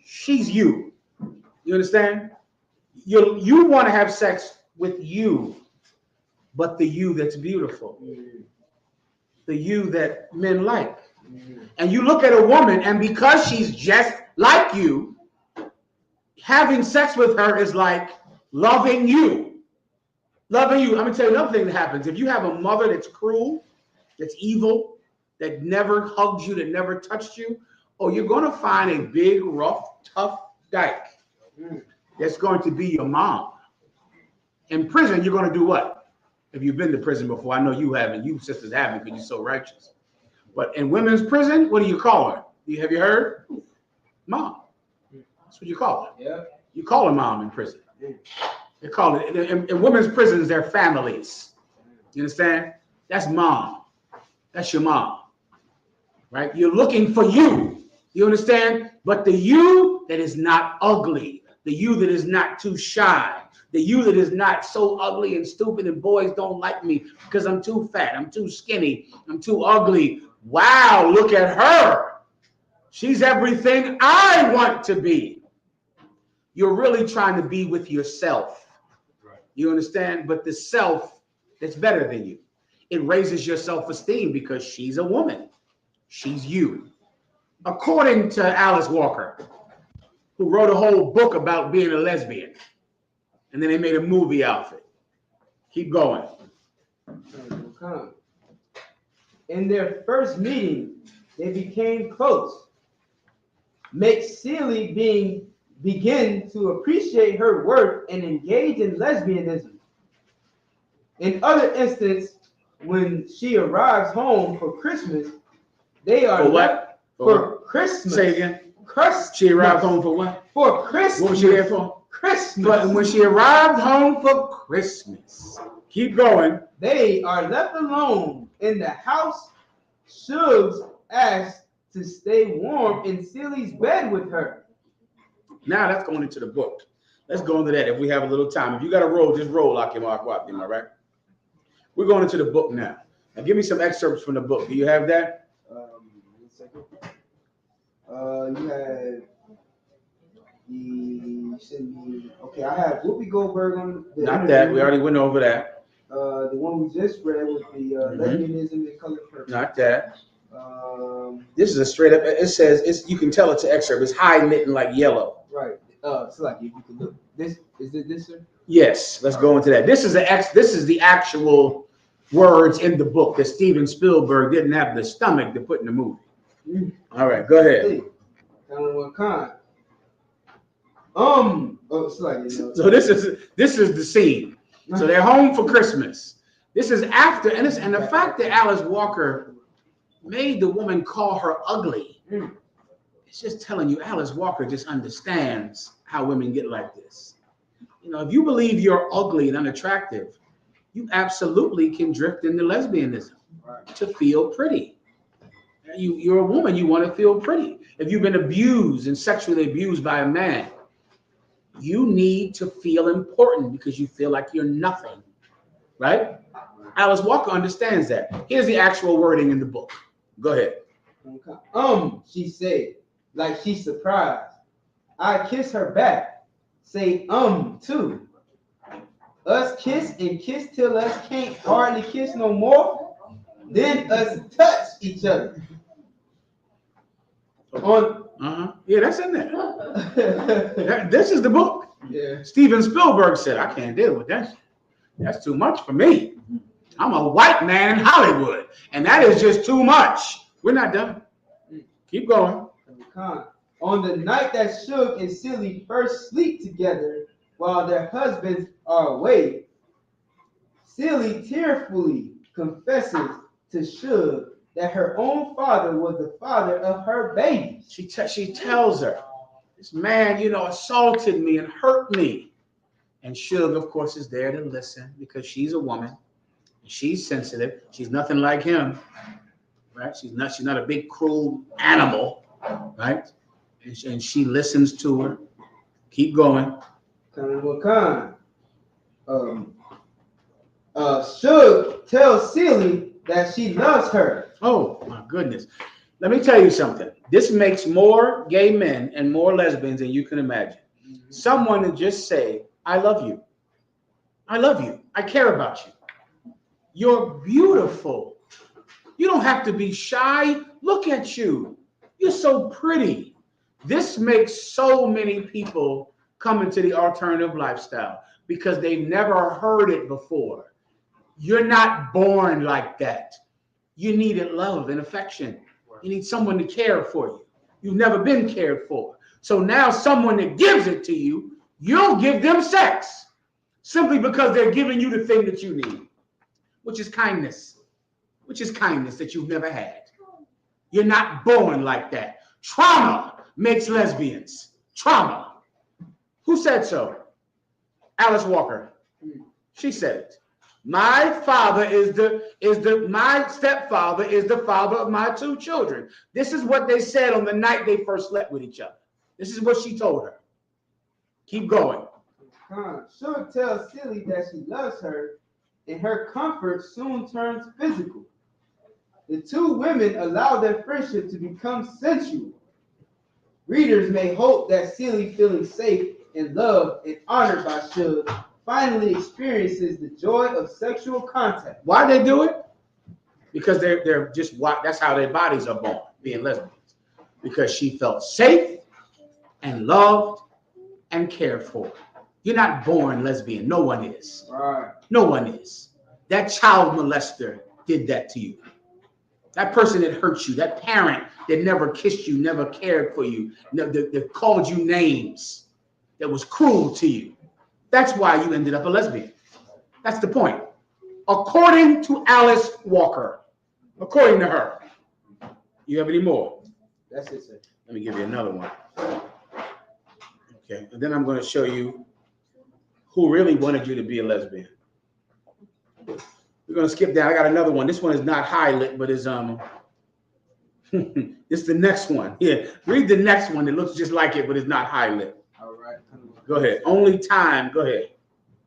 She's you. You understand? You want to have sex with you, but the you that's beautiful. The you that men like. And you look at a woman, and because she's just like you, having sex with her is like loving you. Loving you. I'm going to tell you another thing that happens. If you have a mother that's cruel, that's evil, that never hugged you, that never touched you, you're going to find a big, rough, tough dyke that's going to be your mom. In prison, you're going to do what? If you've been to prison before, I know you haven't. You sisters haven't because you're so righteous. But in women's prison, what do you call her? Have you heard? Mom. That's what you call her. Yeah. You call her mom in prison. They call it, in women's prisons, they're families. You understand? That's mom. That's your mom. Right? You're looking for you. You understand? But the you that is not ugly, the you that is not too shy, the you that is not so ugly and stupid and boys don't like me because I'm too fat, I'm too skinny, I'm too ugly. Wow, look at her. She's everything I want to be. You're really trying to be with yourself. You understand? But the self that's better than you. It raises your self-esteem because she's a woman. She's you. According to Alice Walker, who wrote a whole book about being a lesbian. And then they made a movie out of it. Keep going. In their first meeting, they became close. Makes Sealy begin to appreciate her work and engage in lesbianism. In other instances, when she arrives home for Christmas, they are for what? For Christmas. Say again. Christmas. She arrived home for what? For Christmas. What was she there for? Christmas. But when she arrived home for Christmas, keep going. They are left alone in the house. Suggs asked to stay warm in Sealy's bed with her. Now that's going into the book. Let's go into that if we have a little time. If you got to roll, just roll, Akim, all right? We're going into the book now. Now give me some excerpts from the book. Do you have that? 1 second. You have okay, I have Whoopi Goldberg on the Not that. We already went over that. The one we just read with the lesbianism and color purple. Not that. This is a straight up. It says you can tell it's an excerpt. It's highlighting like yellow. Right. So like if you can look. This is it. This sir. Yes. Let's go into that. This is the actual words in the book that Steven Spielberg didn't have the stomach to put in the movie. All right. Go ahead. So this is the scene. So they're home for Christmas. This is after, and the fact that Alice Walker made the woman call her ugly, it's just telling you Alice Walker just understands how women get like this. You know, if you believe you're ugly and unattractive, you absolutely can drift into lesbianism to feel pretty. You're a woman, you want to feel pretty. If you've been abused and sexually abused by a man, you need to feel important because you feel like you're nothing, right? Alice Walker understands that. Here's the actual wording in the book. Go ahead. She said, like she's surprised. I kiss her back. Say, too. Us kiss and kiss till us can't hardly kiss no more. Then us touch each other. Yeah, that's in there. This is the book. Yeah. Steven Spielberg said, I can't deal with that. That's too much for me. I'm a white man in Hollywood, and that is just too much. We're not done. Keep going. On the night that Suge and Silly first sleep together while their husbands are away. Silly tearfully confesses to Suge that her own father was the father of her baby. She tells her, this man, you know, assaulted me and hurt me. And Suge, of course, is there to listen because she's a woman. She's sensitive. She's nothing like him, right? She's not a big, cruel animal, right? And she listens to her. Keep going. Suge tells Silly that she loves her. Oh, my goodness. Let me tell you something. This makes more gay men and more lesbians than you can imagine. Someone to just say, I love you. I love you. I care about you. You're beautiful. You don't have to be shy. Look at you. You're so pretty. This makes so many people come into the alternative lifestyle because they've never heard it before. You're not born like that. You needed love and affection. You need someone to care for you. You've never been cared for. So now someone that gives it to you, you'll give them sex simply because they're giving you the thing that you need, which is kindness that you've never had. You're not born like that. Trauma makes lesbians. Trauma. Who said so? Alice Walker. She said it. My stepfather is the father of my two children. This is what they said on the night they first slept with each other. This is what she told her. Keep going. Suge tells Silly that she loves her, and her comfort soon turns physical. The two women allow their friendship to become sensual. Readers may hope that Silly, feeling safe and loved and honored by Suge, finally experiences the joy of sexual contact. Why they do it? Because they're just that's how their bodies are born, being lesbians. Because she felt safe and loved and cared for. You're not born lesbian. No one is. Right. No one is. That child molester did that to you. That person that hurt you, that parent that never kissed you, never cared for you, that called you names, that was cruel to you. That's why you ended up a lesbian. That's the point. According to Alice Walker. According to her. You have any more? That's it, sir. Let me give you another one. Okay, and then I'm going to show you who really wanted you to be a lesbian. We're going to skip down. I got another one. This one is not highlight, but is it's the next one. Yeah, read the next one. It looks just like it, but it's not highlight. All right. Go ahead. Only time. Go ahead.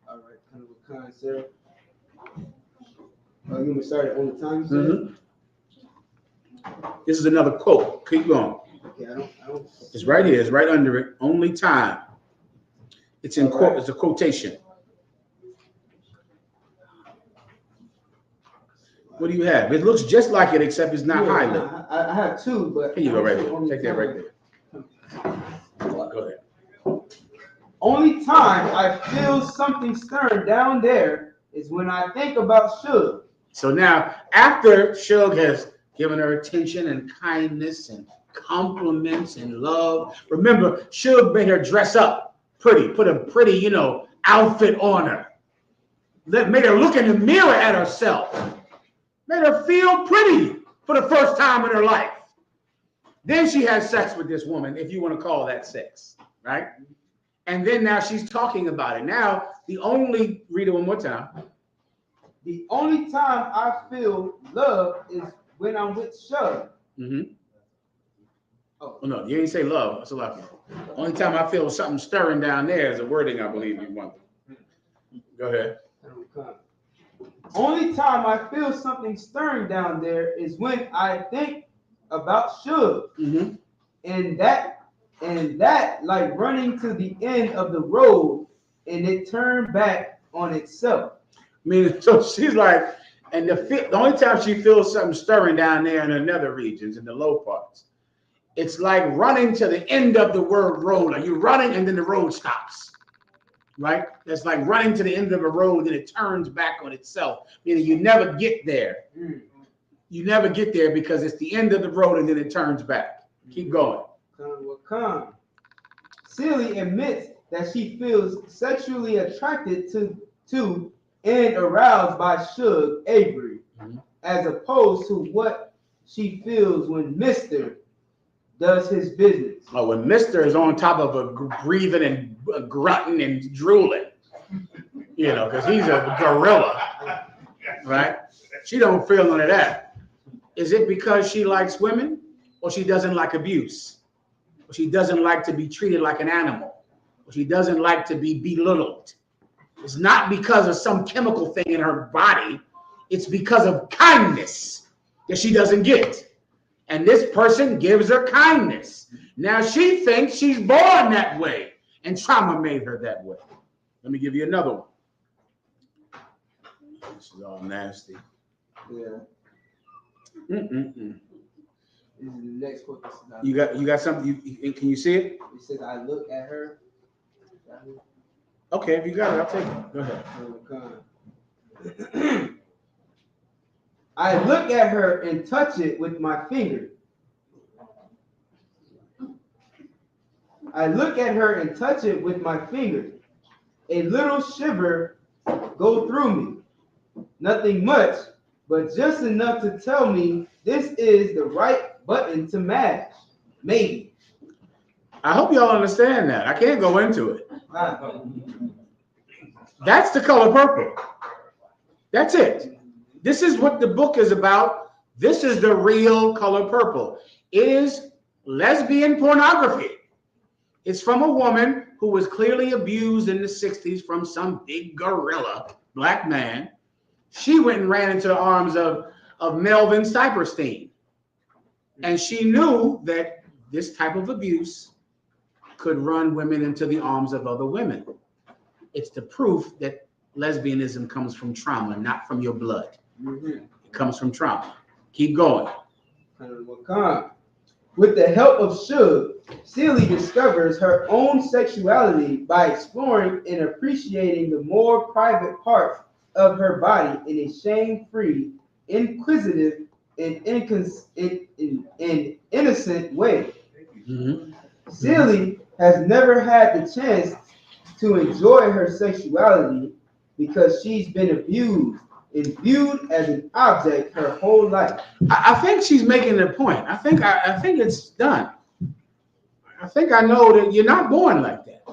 All right. Kind of a concept. You want me to start at only time, you said? This is another quote. Keep going. Okay, I don't. It's right here. It's right under it. Only time. It's in quote. It's a quotation. What do you have? It looks just like it, except it's not highlighted. I have two, but here you go, right there. Take that right there. Go ahead. Only time I feel something stirring down there is when I think about Suge. So now, after Suge has given her attention and kindness and compliments and love, remember, Suge made her dress up pretty, put a pretty, outfit on her. Made her look in the mirror at herself. Made her feel pretty for the first time in her life. Then she has sex with this woman, if you want to call that sex, right? And then now she's talking about it. Now, read it one more time. The only time I feel love is when I'm with Suge. Oh, no, you didn't say love. That's a lot. Only time I feel something stirring down there is a wording I believe you want. Go ahead. Only time I feel something stirring down there is when I think about Suge. And that like running to the end of the road and it turned back on itself. I mean, so she's like, and the only time she feels something stirring down there in the nether regions, in the low parts, it's like running to the end of the road. Like you're running and then the road stops. Right? That's like running to the end of a road and it turns back on itself. Meaning you never get there. You never get there because it's the end of the road and then it turns back. Keep going. Silly admits that she feels sexually attracted to and aroused by Suge Avery, as opposed to what she feels when Mr. does his business. Oh, when Mr. is on top of a breathing and grunting and drooling, you know, because he's a gorilla, right? She don't feel none of that. Is it because she likes women, or she doesn't like abuse, or she doesn't like to be treated like an animal, or she doesn't like to be belittled? It's not because of some chemical thing in her body. It's because of kindness that she doesn't get. And this person gives her kindness. Now she thinks she's born that way, and trauma made her that way. Let me give you another one. This is all nasty. Yeah. This is the next quote. You got something? Can you see it? It says, "I look at her." Okay, if you got it, I'll take it. Go ahead. I look at her and touch it with my finger. I look at her and touch it with my finger. A little shiver go through me. Nothing much, but just enough to tell me this is the right button to mash. Maybe. I hope y'all understand that. I can't go into it. That's the color purple. That's it. This is what the book is about. This is the real color purple. It is lesbian pornography. It's from a woman who was clearly abused in the 60s from some big gorilla black man. She went and ran into the arms of Melvin Steiperstein. And she knew that this type of abuse could run women into the arms of other women. It's the proof that lesbianism comes from trauma, not from your blood. It comes from trauma. Keep going. With the help of Suge, Celie discovers her own sexuality by exploring and appreciating the more private parts of her body in a shame-free, inquisitive, and innocent way. Celie has never had the chance to enjoy her sexuality because she's been abused and viewed as an object her whole life. I think she's making a point. I think it's done. I think I know that you're not born like that,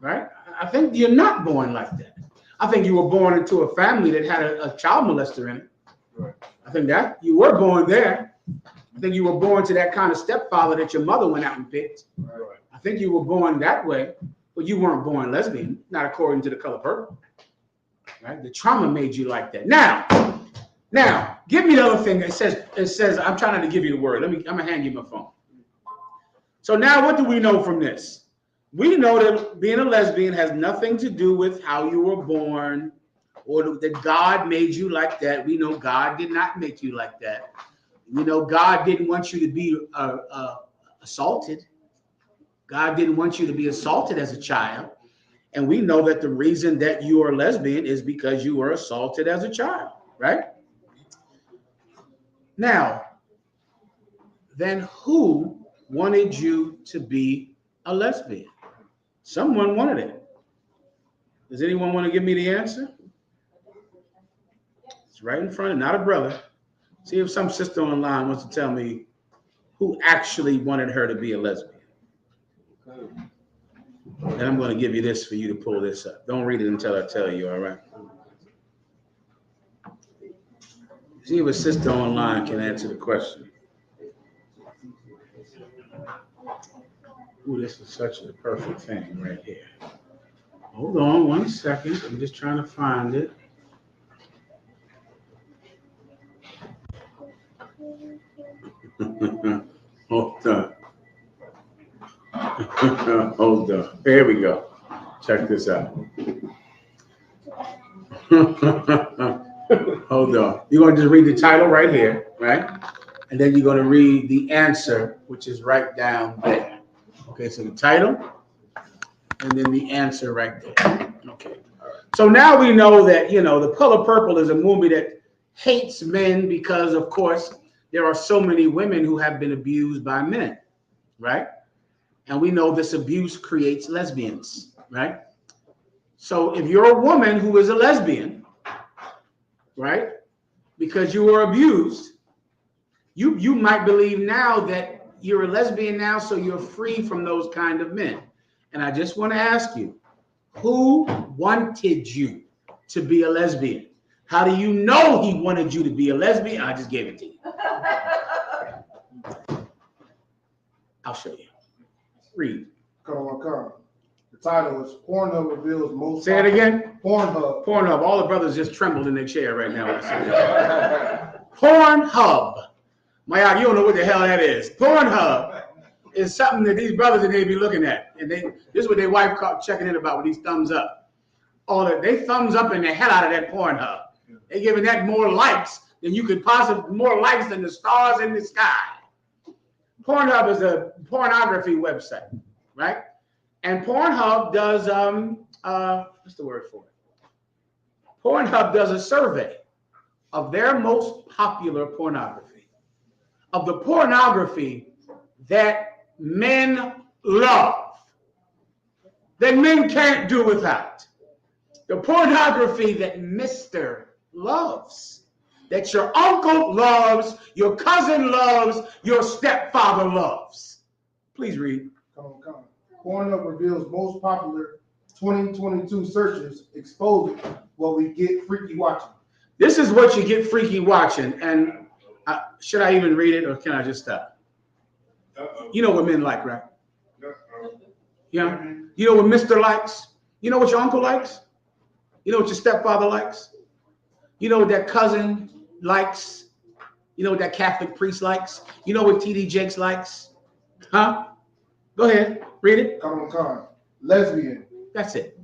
right? I think you're not born like that. I think you were born into a family that had a child molester in it. I think that you were born there. I think you were born to that kind of stepfather that your mother went out and picked. I think you were born that way, but you weren't born lesbian, not according to the color purple. Right? The trauma made you like that. Now, give me the other thing. It says, I'm trying to give you the word. I'm gonna hand you my phone. So now what do we know from this? We know that being a lesbian has nothing to do with how you were born or that God made you like that. We know God did not make you like that. We know God didn't want you to be assaulted. God didn't want you to be assaulted as a child. And we know that the reason that you are lesbian is because you were assaulted as a child, right? Now, then who wanted you to be a lesbian? Someone wanted it. Does anyone want to give me the answer? It's right in front of, not a brother. See if some sister online wants to tell me who actually wanted her to be a lesbian. And I'm going to give you this for you to pull this up. Don't read it until I tell you, all right? See if a sister online can answer the question. Ooh, this is such a perfect thing right here. Hold on 1 second. I'm just trying to find it. Hold on. Hold on. Here we go. Check this out. Hold on. You're going to just read the title right here, right? And then you're going to read the answer, which is right down there. Okay, so the title and then the answer right there. Okay. So now we know that, you know, The Color Purple is a movie that hates men because, of course, there are so many women who have been abused by men, right? And we know this abuse creates lesbians, right? So if you're a woman who is a lesbian, right, because you were abused, you might believe now that you're a lesbian now, so you're free from those kind of men. And I just want to ask you, who wanted you to be a lesbian? How do you know he wanted you to be a lesbian? I just gave it to you. I'll show you. Read. Come on. The title is Pornhub reveals most. Say it again. Pornhub. Pornhub. All the brothers just trembled in their chair right now. Pornhub. My, you don't know what the hell that is. Pornhub is something that these brothers and they be looking at, and this is what their wife caught checking in about with these thumbs up. All that they thumbs up in the hell out of that Pornhub. They giving that more likes than you could possibly, more likes than the stars in the sky. Pornhub is a pornography website, right? And Pornhub does what's the word for it? Pornhub does a survey of their most popular pornography, of the pornography that men love, that men can't do without. The pornography that Mr. loves, that your uncle loves, your cousin loves, your stepfather loves. Please read. Come on. Pornhub reveals most popular 2022 searches, exposing what we get freaky watching. This is what you get freaky watching. And should I even read it, or can I just stop? You know what men like, right? Yeah. You know what Mr. likes? You know what your uncle likes? You know what your stepfather likes? You know what that cousin likes? You know what that Catholic priest likes? You know what TD Jakes likes? Huh? Go ahead, read it. Come on. Lesbian. That's it.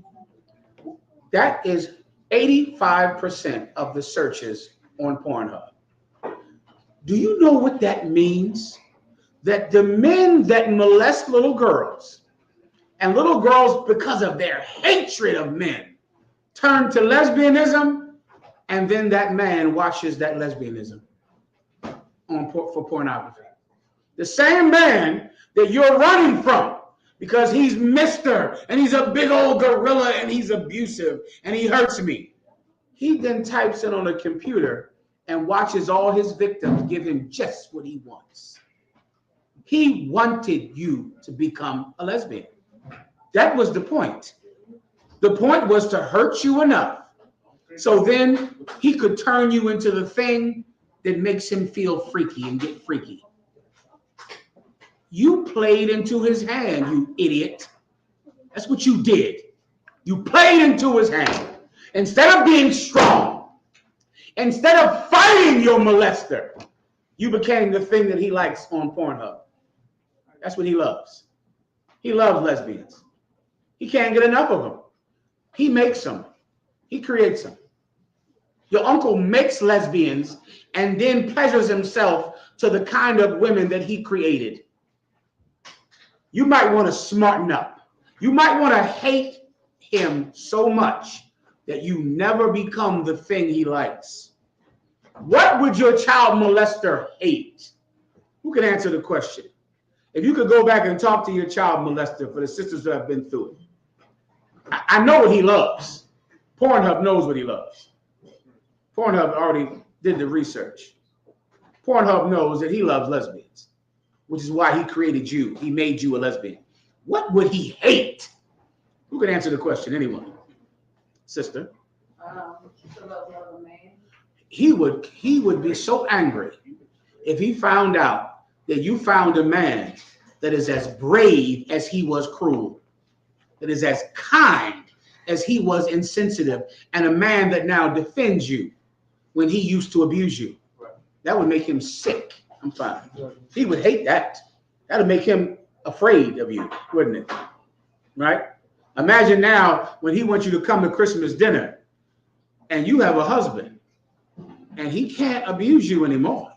That is 85% of the searches on Pornhub. Do you know what that means? That the men that molest little girls, and little girls, because of their hatred of men, turn to lesbianism, and then that man watches that lesbianism for pornography. The same man that you're running from because he's Mr. and he's a big old gorilla and he's abusive and he hurts me. He then types in on a computer and watches all his victims give him just what he wants. He wanted you to become a lesbian. That was the point. The point was to hurt you enough so then he could turn you into the thing that makes him feel freaky and get freaky. You played into his hand, you idiot. That's what you did. You played into his hand. Instead of being strong, instead of fighting your molester, you became the thing that he likes on Pornhub. That's what he loves. He loves lesbians. He can't get enough of them. He makes them. He creates them. Your uncle makes lesbians and then pleasures himself to the kind of women that he created. You might want to smarten up. You might want to hate him so much that you never become the thing he likes. What would your child molester hate? Who can answer the question? If you could go back and talk to your child molester, for the sisters that have been through it. I know what he loves. Pornhub knows what he loves. Pornhub already did the research. Pornhub knows that he loves lesbians, which is why he created you. He made you a lesbian. What would he hate? Who can answer the question? Anyone? Sister? He would be so angry if he found out that you found a man that is as brave as he was cruel, that is as kind as he was insensitive, and a man that now defends you when he used to abuse you. That would make him sick. I'm fine. He would hate that. That would make him afraid of you, wouldn't it? Right? Imagine now when he wants you to come to Christmas dinner and you have a husband and he can't abuse you anymore.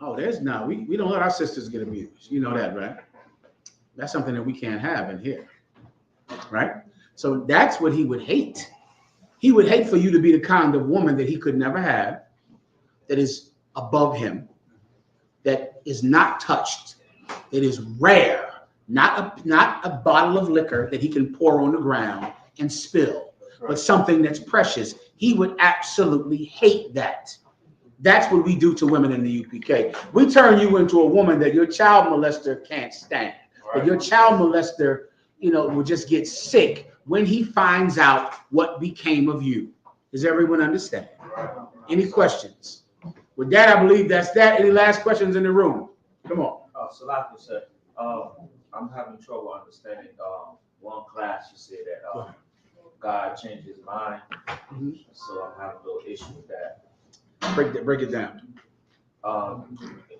Oh, we don't let our sisters get abused. You know that, right? That's something that we can't have in here. Right? So that's what he would hate. He would hate for you to be the kind of woman that he could never have, that is above him, that is not touched, that is rare, Not a bottle of liquor that he can pour on the ground and spill, but something that's precious. He would absolutely hate that. That's what we do to women in the UPK. We turn you into a woman that your child molester can't stand. That your child molester, will just get sick when he finds out what became of you. Does everyone understand? Any questions? With that, I believe that's that. Any last questions in the room? Come on. Salaki said, I'm having trouble understanding one class. You said that God changed his mind. So I'm having a little issue with that. Break it down.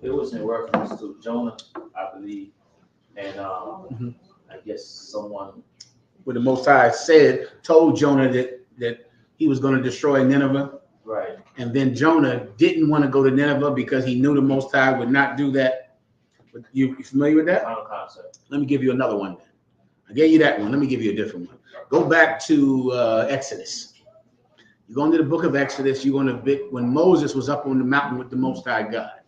It was in reference to Jonah, I believe, and I guess someone. When the Most High told Jonah that he was going to destroy Nineveh, right? And then Jonah didn't want to go to Nineveh because he knew the Most High would not do that. You familiar with that? Concept. Let me give you another one. I gave you that one. Let me give you a different one. Go back to Exodus. You go into the book of Exodus, you're going to when Moses was up on the mountain with the Most High God,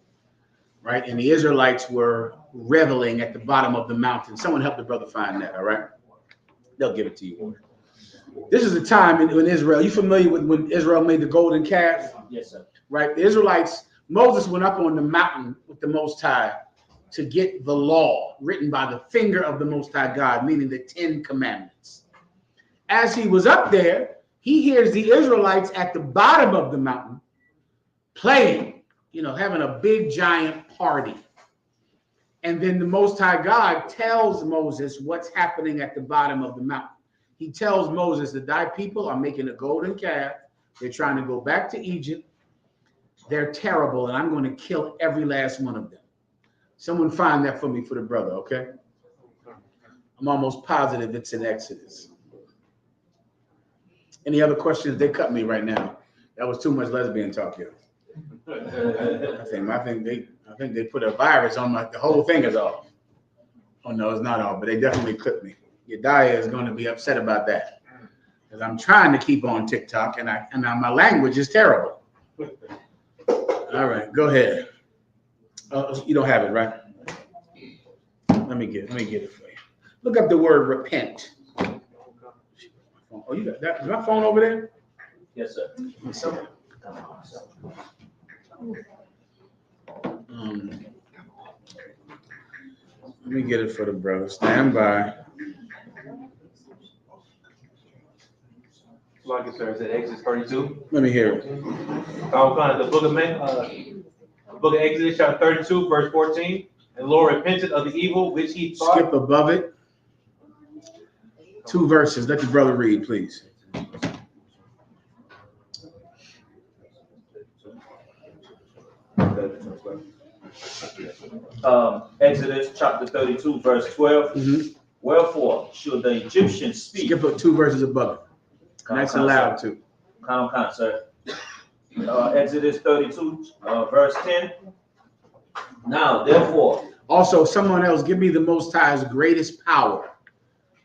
right? And the Israelites were reveling at the bottom of the mountain. Someone help the brother find that, all right? They'll give it to you. This is the time in Israel. You familiar with when Israel made the golden calf? Yes, sir. Right? The Israelites, Moses went up on the mountain with the Most High to get the law written by the finger of the Most High God, meaning the 10 Commandments. As he was up there, he hears the Israelites at the bottom of the mountain playing, having a big giant party. And then the Most High God tells Moses what's happening at the bottom of the mountain. He tells Moses that thy people are making a golden calf. They're trying to go back to Egypt. They're terrible, and I'm going to kill every last one of them. Someone find that for me for the brother, okay? I'm almost positive it's in Exodus. Any other questions? They cut me right now. That was too much lesbian talk here. I think they put a virus on the whole thing is off. Oh no, it's not off, but they definitely clipped me. Yediah is going to be upset about that because I'm trying to keep on TikTok and my language is terrible. All right, go ahead. You don't have it, right? Let me get it for you. Look up the word repent. Oh, you got that? Is my phone over there? Yes, sir. Let me get it for the brother. Stand by. Like it says, Exodus 32. Let me hear it. The book of Exodus, chapter 32, verse 14. And the Lord repented of the evil which he thought. Skip above it. 2 verses. Let the brother read, please. Exodus chapter 32, verse 12. Wherefore should the Egyptians speak? Skip up 2 verses above it. Nice and loud too. Sir. Exodus 32, verse 10. Now, therefore. Also, someone else, give me the Most High's greatest power.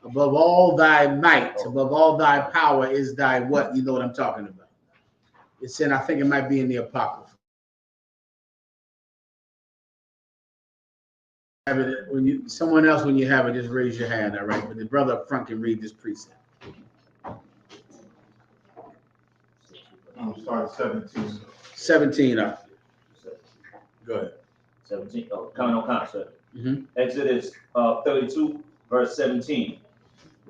Above all thy might, above all thy power is thy what? You know what I'm talking about. It's in, I think it might be in the Apocrypha. Someone else, when you have it, just raise your hand, all right? But the brother up front can read this precept. I'm starting 17. 17 Go ahead. 17. Coming on, sir. Exodus 32, verse 17.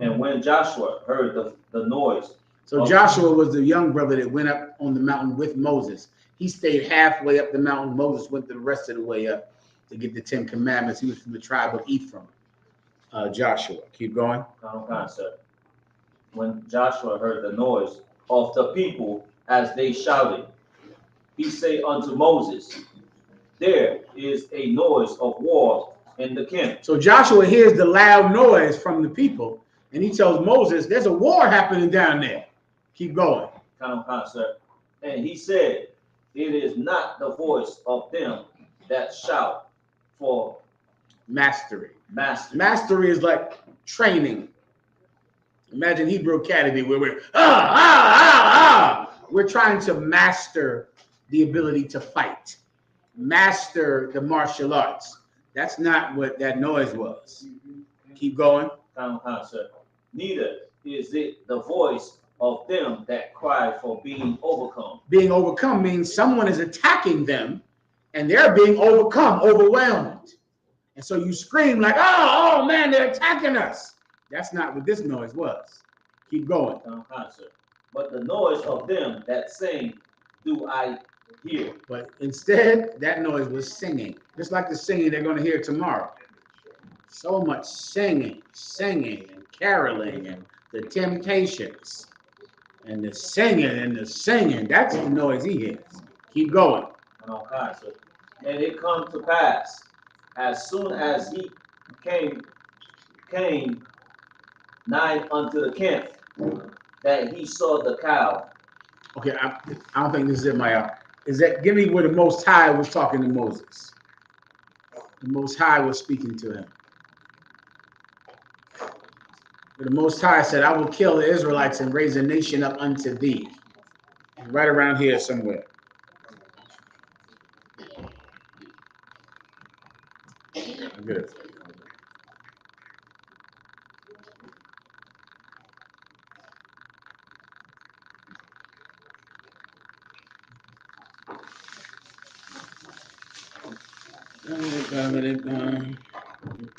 And when Joshua heard the noise. So Joshua was the young brother that went up on the mountain with Moses. He stayed halfway up the mountain. Moses went the rest of the way up to get the 10 Commandments. He was from the tribe of Ephraim. Joshua. Keep going. Sir. When Joshua heard the noise of the people as they shouted, he said unto Moses, there is a noise of war in the camp. So Joshua hears the loud noise from the people, and he tells Moses, there's a war happening down there. Keep going. Sir. And he said, it is not the voice of them that shout for mastery. Mastery is like training. Imagine Hebrew Academy where we're we're trying to master the ability to fight, master the martial arts. That's not what that noise was. Keep going. Sir. Neither is it the voice of them that cry for being overcome. Being overcome means someone is attacking them and they're being overcome, overwhelmed. And so you scream like, oh man, they're attacking us. That's not what this noise was. Keep going. Sir. But the noise of them that sing do I hear. But instead, that noise was singing. Just like the singing they're going to hear tomorrow. So much singing and caroling and the Temptations and the singing. That's the noise he hears. Keep going. Sir. And it come to pass, as soon as he came nigh unto the camp, that he saw the cow. Okay, I don't think this is it, Maya. Is that, give me where the Most High was talking to Moses. The Most High was speaking to him. The Most High said, I will kill the Israelites and raise a nation up unto thee. Right around here somewhere. Good.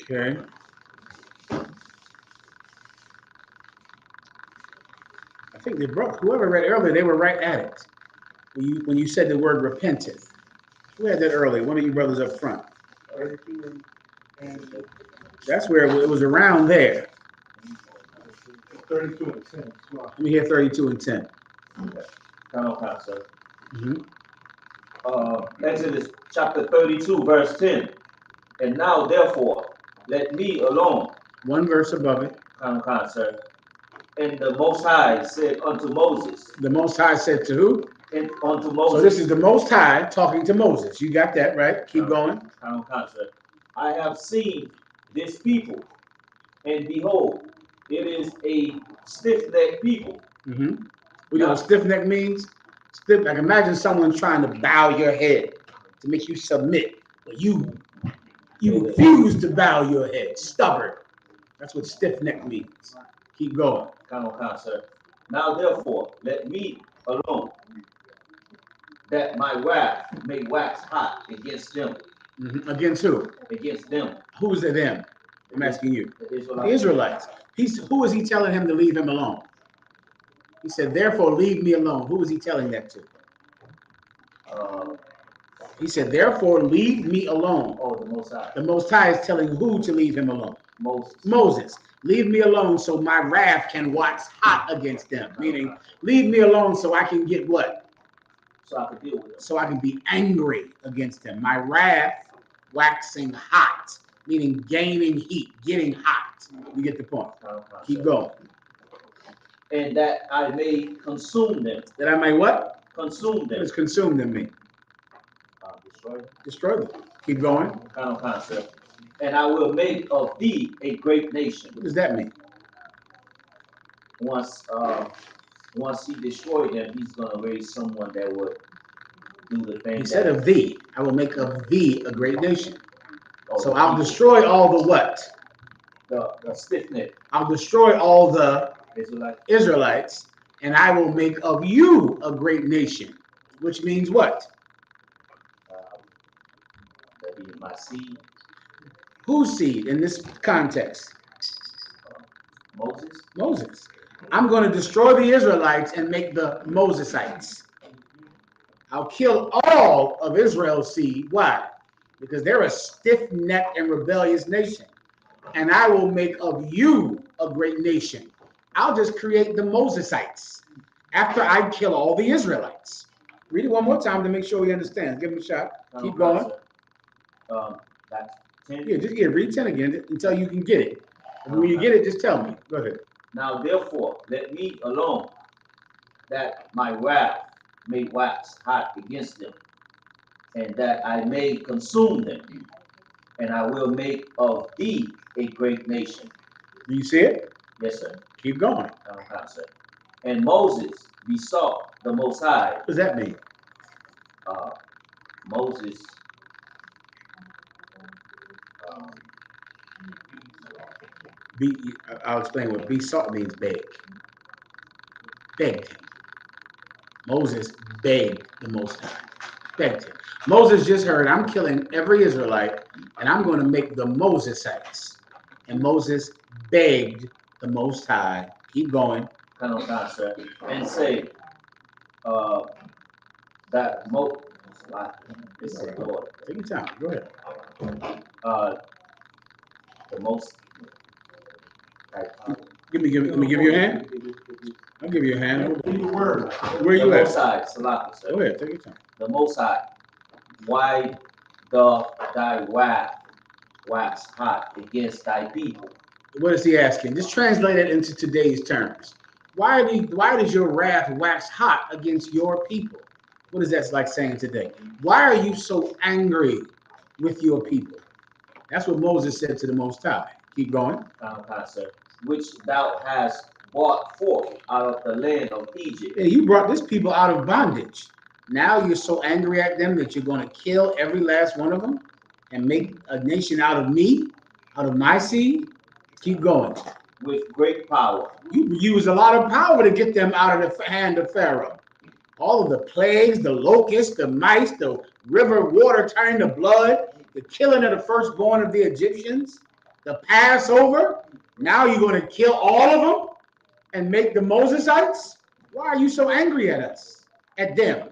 Okay. I think they broke. Whoever read earlier, they were right at it. When you said the word repenteth. Who had that earlier? One of you brothers up front. That's where it was around there. 32 and 10. Let me hear 32 and 10. Sir. Exodus chapter 32, verse 10. And now, therefore, let me alone. One verse above it. Sir. And the Most High said unto Moses. The Most High said to who? And unto Moses. So this is the Most High talking to Moses. You got that, right? Keep going. Sir. I have seen this people, and behold, it is a stiff-necked people. You know what stiff-neck means? Stiff, like imagine someone trying to bow your head to make you submit, but you refuse to bow your head. Stubborn. That's what stiff-neck means. Keep going. Sir. Now therefore, let me alone, that my wrath may wax hot against them. Against who? Against them. Who is it them? I'm asking you. The Israelites. The Israelites. Who is he telling him to leave him alone? He said, therefore, leave me alone. Who was he telling that to? He said, therefore, leave me alone. Oh, the Most High. The Most High is telling who to leave him alone? Moses. Moses. Leave me alone so my wrath can wax hot against them. Meaning, leave me alone so I can get what? So I can deal with them. So I can be angry against them. My wrath waxing hot. Meaning gaining heat, getting hot. You get the point. Keep going. And that I may consume them. That I may what? Consume them. What does consume them mean? Destroy them. Destroy them. Keep going. Sir. And I will make of thee a great nation. What does that mean? Once he destroyed them, he's going to raise someone that would do the thing. He said of thee, I will make of thee a great nation. So I'll destroy all the what? The stiff-neck. I'll destroy all the Israelites, and I will make of you a great nation. Which means what? That be my seed. Whose seed in this context? Moses. Moses. I'm going to destroy the Israelites and make the Mosesites. I'll kill all of Israel's seed. Why? Because they're a stiff-necked and rebellious nation. And I will make of you a great nation. I'll just create the Mosesites after I kill all the Israelites. Read it one more time to make sure we understand. Give him a shot. Keep going. Yeah, read 10 again until you can get it. And when you get it, just tell me. Go ahead. Now therefore, let me alone, that my wrath may wax hot against them, and that I may consume them, and I will make of thee a great nation. Do you see it? Yes, sir. Keep going. Sir. And Moses besought the Most High. What does that mean? I'll explain what besought means. Beg. Begged him. Moses begged the Most High. Begged him. Moses just heard, I'm killing every Israelite, and I'm going to make the Mosesites. And Moses begged the Most High. Keep going. And say, that it's the Lord. Take your time. Go ahead. The most. Give me your hand. I'll give you a hand. Where you the at? Most High, Salaki, sir. Go ahead. Take your time. The Most High. Why doth thy wrath wax hot against thy people? What is he asking? Just translate it into today's terms. Why does your wrath wax hot against your people? What is that like saying today? Why are you so angry with your people? That's what Moses said to the Most High. Keep going. Sir. Which thou hast brought forth out of the land of Egypt. Yeah, you brought this people out of bondage. Now you're so angry at them that you're going to kill every last one of them and make a nation out of me, out of my seed. Keep going. With great power. You use a lot of power to get them out of the hand of Pharaoh. All of the plagues, the locusts, the mice, the river water turning to blood, the killing of the firstborn of the Egyptians, the Passover. Now you're going to kill all of them and make the Mosesites? Why are you so angry at us? At them?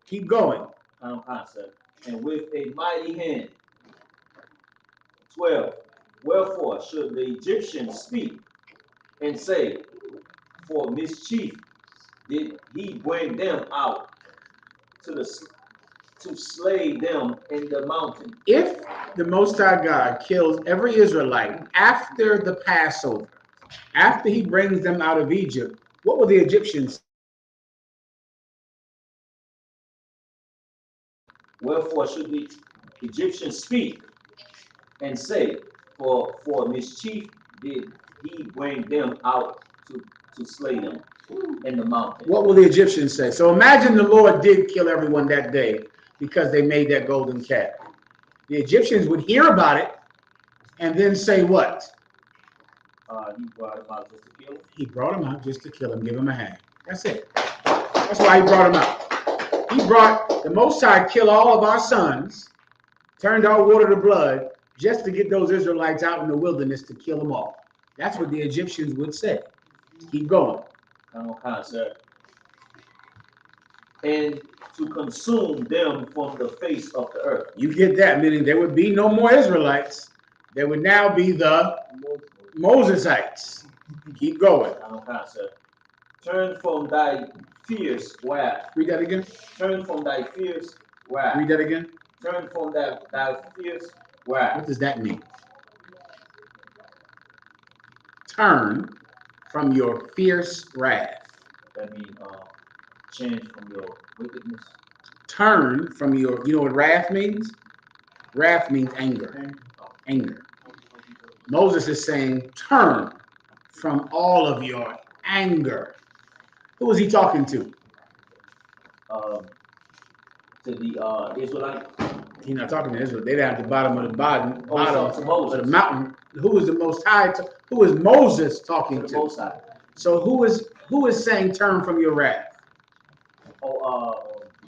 Keep going. And with a mighty hand. 12. Wherefore should the Egyptians speak and say, for mischief did he bring them out to slay them in the mountain? If the Most High God kills every Israelite after the Passover, after he brings them out of Egypt, what will the Egyptians say? Wherefore should the Egyptians speak and say, for mischief did he bring them out to slay them in the mountain? What will the Egyptians say? So imagine the Lord did kill everyone that day because they made that golden calf. The Egyptians would hear about it and then say what? He brought him out just to kill him. He brought him out just to kill him, give him a hand. That's it. That's why he brought him out. He brought the Most High, kill all of our sons, turned our water to blood, just to get those Israelites out in the wilderness to kill them all. That's what the Egyptians would say. Keep going. Sir. And to consume them from the face of the earth. You get that, meaning there would be no more Israelites. There would now be the Mosesites. Keep going. Sir. Turn from thy fierce wrath. Read that again. Turn from thy fierce wrath. Read that again. Turn from thy fierce wrath. What does that mean? Turn from your fierce wrath. That means change from your wickedness. Turn from your, you know what wrath means? Wrath means anger. Anger. Moses is saying, turn from all of your anger. Who is he talking to? To the Israelite. He's not talking to Israel. They're down at the bottom of the bottom of the mountain. Who is the Most High? Who is Moses talking to? Most High. So who is saying turn from your wrath?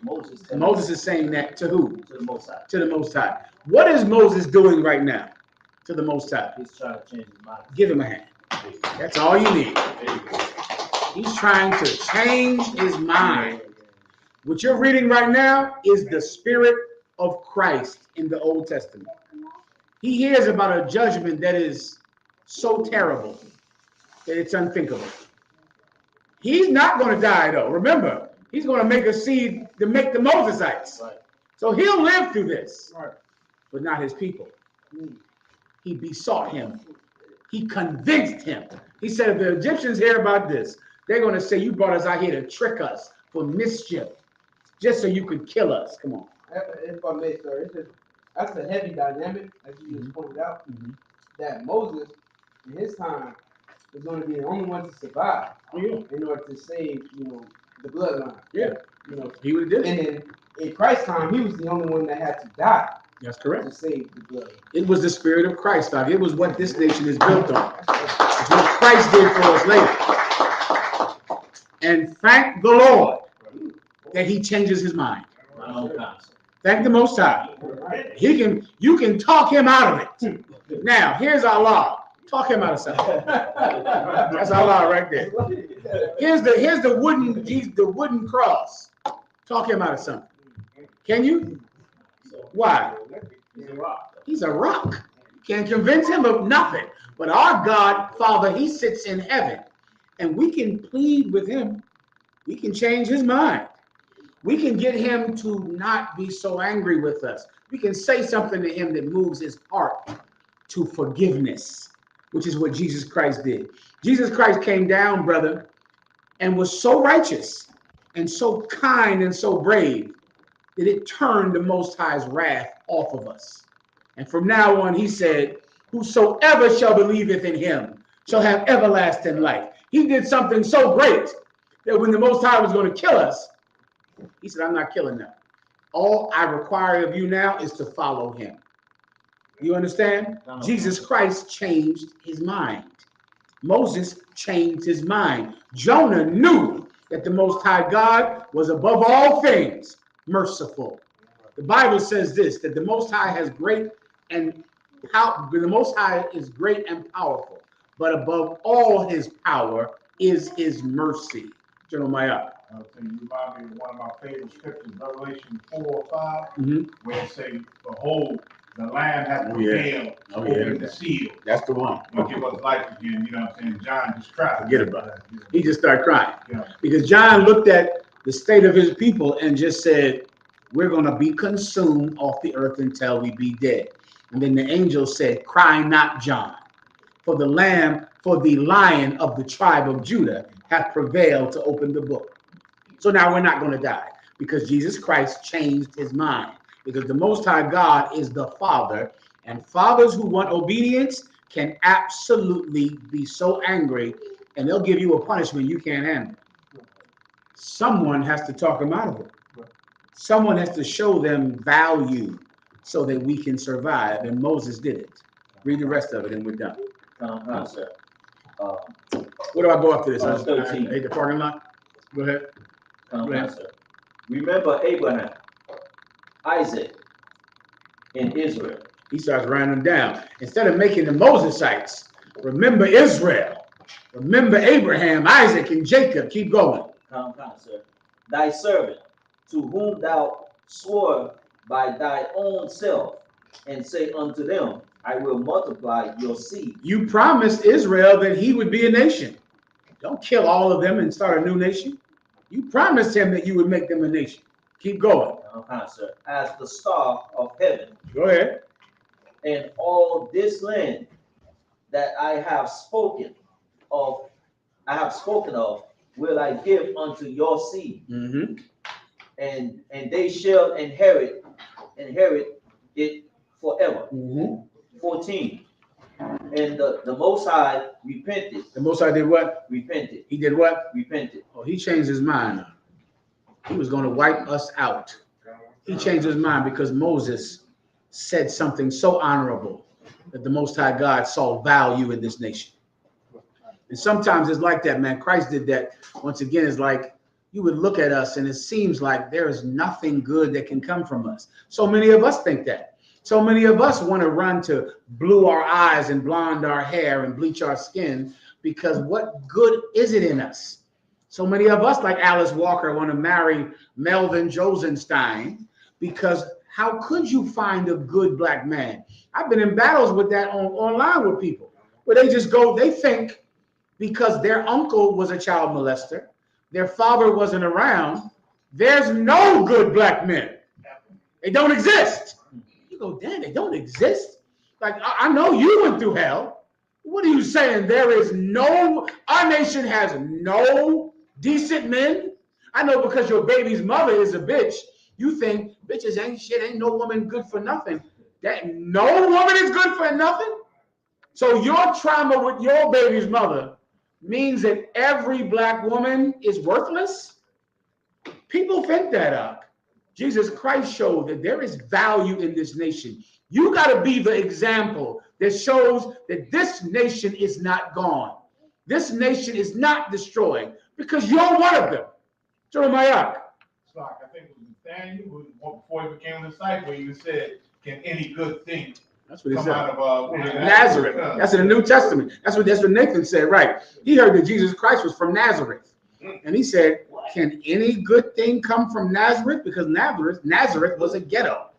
Moses. Moses is saying that to who? To the Most High. To the Most High. What is Moses doing right now to the Most High? He's trying to change his mind. Give him a hand. That's all you need. He's trying to change his mind. What you're reading right now is the Spirit of Christ in the Old Testament. He hears about a judgment that is so terrible that it's unthinkable. He's not going to die, though. Remember, he's going to make a seed to make the Mosesites. Right. So he'll live through this, but not his people. He besought him. He convinced him. He said, if the Egyptians hear about this, they're going to say, you brought us out here to trick us for mischief, just so you could kill us. Come on. If I may, sir, that's a heavy dynamic, as you just pointed out, that Moses, in his time, was going to be the only one to survive in order to save, the bloodline. Yeah. You know, he would have did it. And then in Christ's time, he was the only one that had to die. That's correct. To save the blood. It was the Spirit of Christ, dog. It was what this nation is built on. It's what Christ did for us later. And thank the Lord that he changes his mind. Thank the Most High. You can talk him out of it. Now, here's our law. Talk him out of something. That's our law right there. Here's the wooden cross. Talk him out of something. Can you? Why? He's a rock. You can't convince him of nothing. But our God, Father, he sits in heaven. And we can plead with him. We can change his mind. We can get him to not be so angry with us. We can say something to him that moves his heart to forgiveness, which is what Jesus Christ did. Jesus Christ came down, brother, and was so righteous and so kind and so brave that it turned the Most High's wrath off of us. And from now on, he said, whosoever shall believeth in him shall have everlasting life. He did something so great that when the Most High was going to kill us, he said, I'm not killing them. All I require of you now is to follow him. You understand? Jesus Christ changed his mind. Moses changed his mind. Jonah knew that the Most High God was above all things merciful. The Bible says this, that the Most High has great and the Most High is great and powerful, but above all his power is his mercy. Jeremiah. I'll tell you, remind me of one of my favorite scriptures, Revelation 4 or 5, where it says, behold, the Lamb has prevailed to open the seal. That's the one. He'll give us life again, you know what I'm saying? John just cried. Forget about it. He just started crying. Because John looked at the state of his people and just said, we're going to be consumed off the earth until we be dead. And then the angel said, cry not, John, for the lion of the tribe of Judah hath prevailed to open the book. So now we're not going to die because Jesus Christ changed his mind. Because the Most High God is the Father, and fathers who want obedience can absolutely be so angry, and they'll give you a punishment you can't handle. Someone has to talk them out of it. Someone has to show them value so that we can survive, and Moses did it. Read the rest of it, and we're done. Where do I go after this? I hate the parking lot. Go ahead. Go ahead. Remember Abraham, Isaac, and Israel. He starts writing them down. Instead of making the Mosesites, remember Israel. Remember Abraham, Isaac, and Jacob. Keep going. Thy servant, to whom thou swore by thy own self, and say unto them, I will multiply your seed. You promised Israel that he would be a nation. Don't kill all of them and start a new nation. You promised him that you would make them a nation. Keep going. As the star of heaven. Go ahead. And all this land that I have spoken of, will I give unto your seed. And they shall inherit it forever. 14. And the Most High repented. The Most High did what? Repented. He did what? Repented. Oh, he changed his mind. He was going to wipe us out. He changed his mind because Moses said something so honorable that the Most High God saw value in this nation. And sometimes it's like that, man. Christ did that. Once again, it's like you would look at us and it seems like there is nothing good that can come from us. So many of us think that. So many of us want to run to blue our eyes and blonde our hair and bleach our skin because what good is it in us? So many of us, like Alice Walker, want to marry Melvin Josenstein because how could you find a good black man? I've been in battles with that online with people where they just go, they think because their uncle was a child molester, their father wasn't around, there's no good black men. They don't exist. You go, damn, they don't exist. Like, I know you went through hell. What are you saying? There is no, our nation has no decent men. I know because your baby's mother is a bitch. You think bitches ain't shit, ain't no woman good for nothing. That no woman is good for nothing. So your trauma with your baby's mother means that every black woman is worthless. People think that up. Jesus Christ showed that there is value in this nation. You got to be the example that shows that this nation is not gone. This nation is not destroyed because you're one of them. Jeremiah. So I think it was Nathaniel before he became a disciple, he said, "Can any good thing That's what he come said. out of Nazareth. That's in the New Testament. That's what Nathan said, right? He heard that Jesus Christ was from Nazareth. And he said, can any good thing come from Nazareth? Because Nazareth was a ghetto.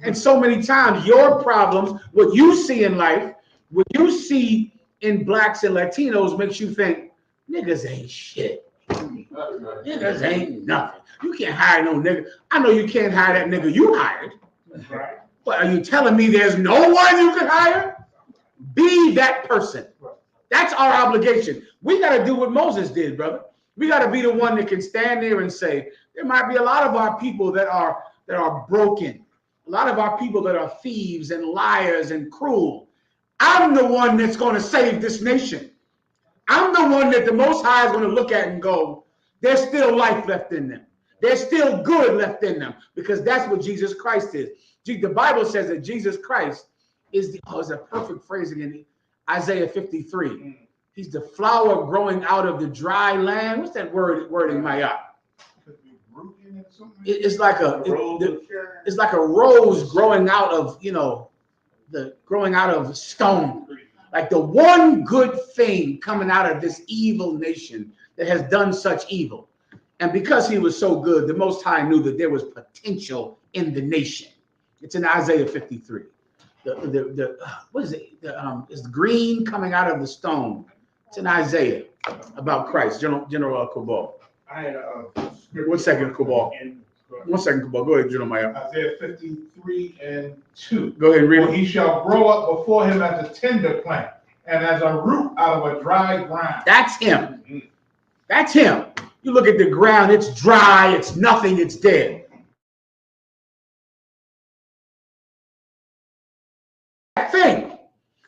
And so many times your problems, what you see in life, what you see in blacks and Latinos makes you think, niggas ain't shit. Niggas ain't nothing. You can't hire no nigga. I know you can't hire that nigga you hired. Right. But are you telling me there's no one you can hire? Be that person. That's our obligation. We got to do what Moses did, brother. We got to be the one that can stand there and say, there might be a lot of our people that are broken. A lot of our people that are thieves and liars and cruel. I'm the one that's going to save this nation. I'm the one that the Most High is going to look at and go, there's still life left in them. There's still good left in them, because that's what Jesus Christ is. The Bible says that Jesus Christ is it's a perfect phrase again, Isaiah 53. He's the flower growing out of the dry land. What's that word in Maya? It's like a rose growing out of, growing out of stone. Like the one good thing coming out of this evil nation that has done such evil. And because he was so good, the Most High knew that there was potential in the nation. It's in Isaiah 53. What is it? It's green coming out of the stone. It's in Isaiah about Christ, General Cabal. I had a 1 second, Cabal. 1 second, Cabal. Go ahead, Jeremiah. Isaiah 53:2. Go ahead and read it. For he shall grow up before him as a tender plant, and as a root out of a dry ground. That's him. That's him. You look at the ground, it's dry, it's nothing, it's dead. That thing.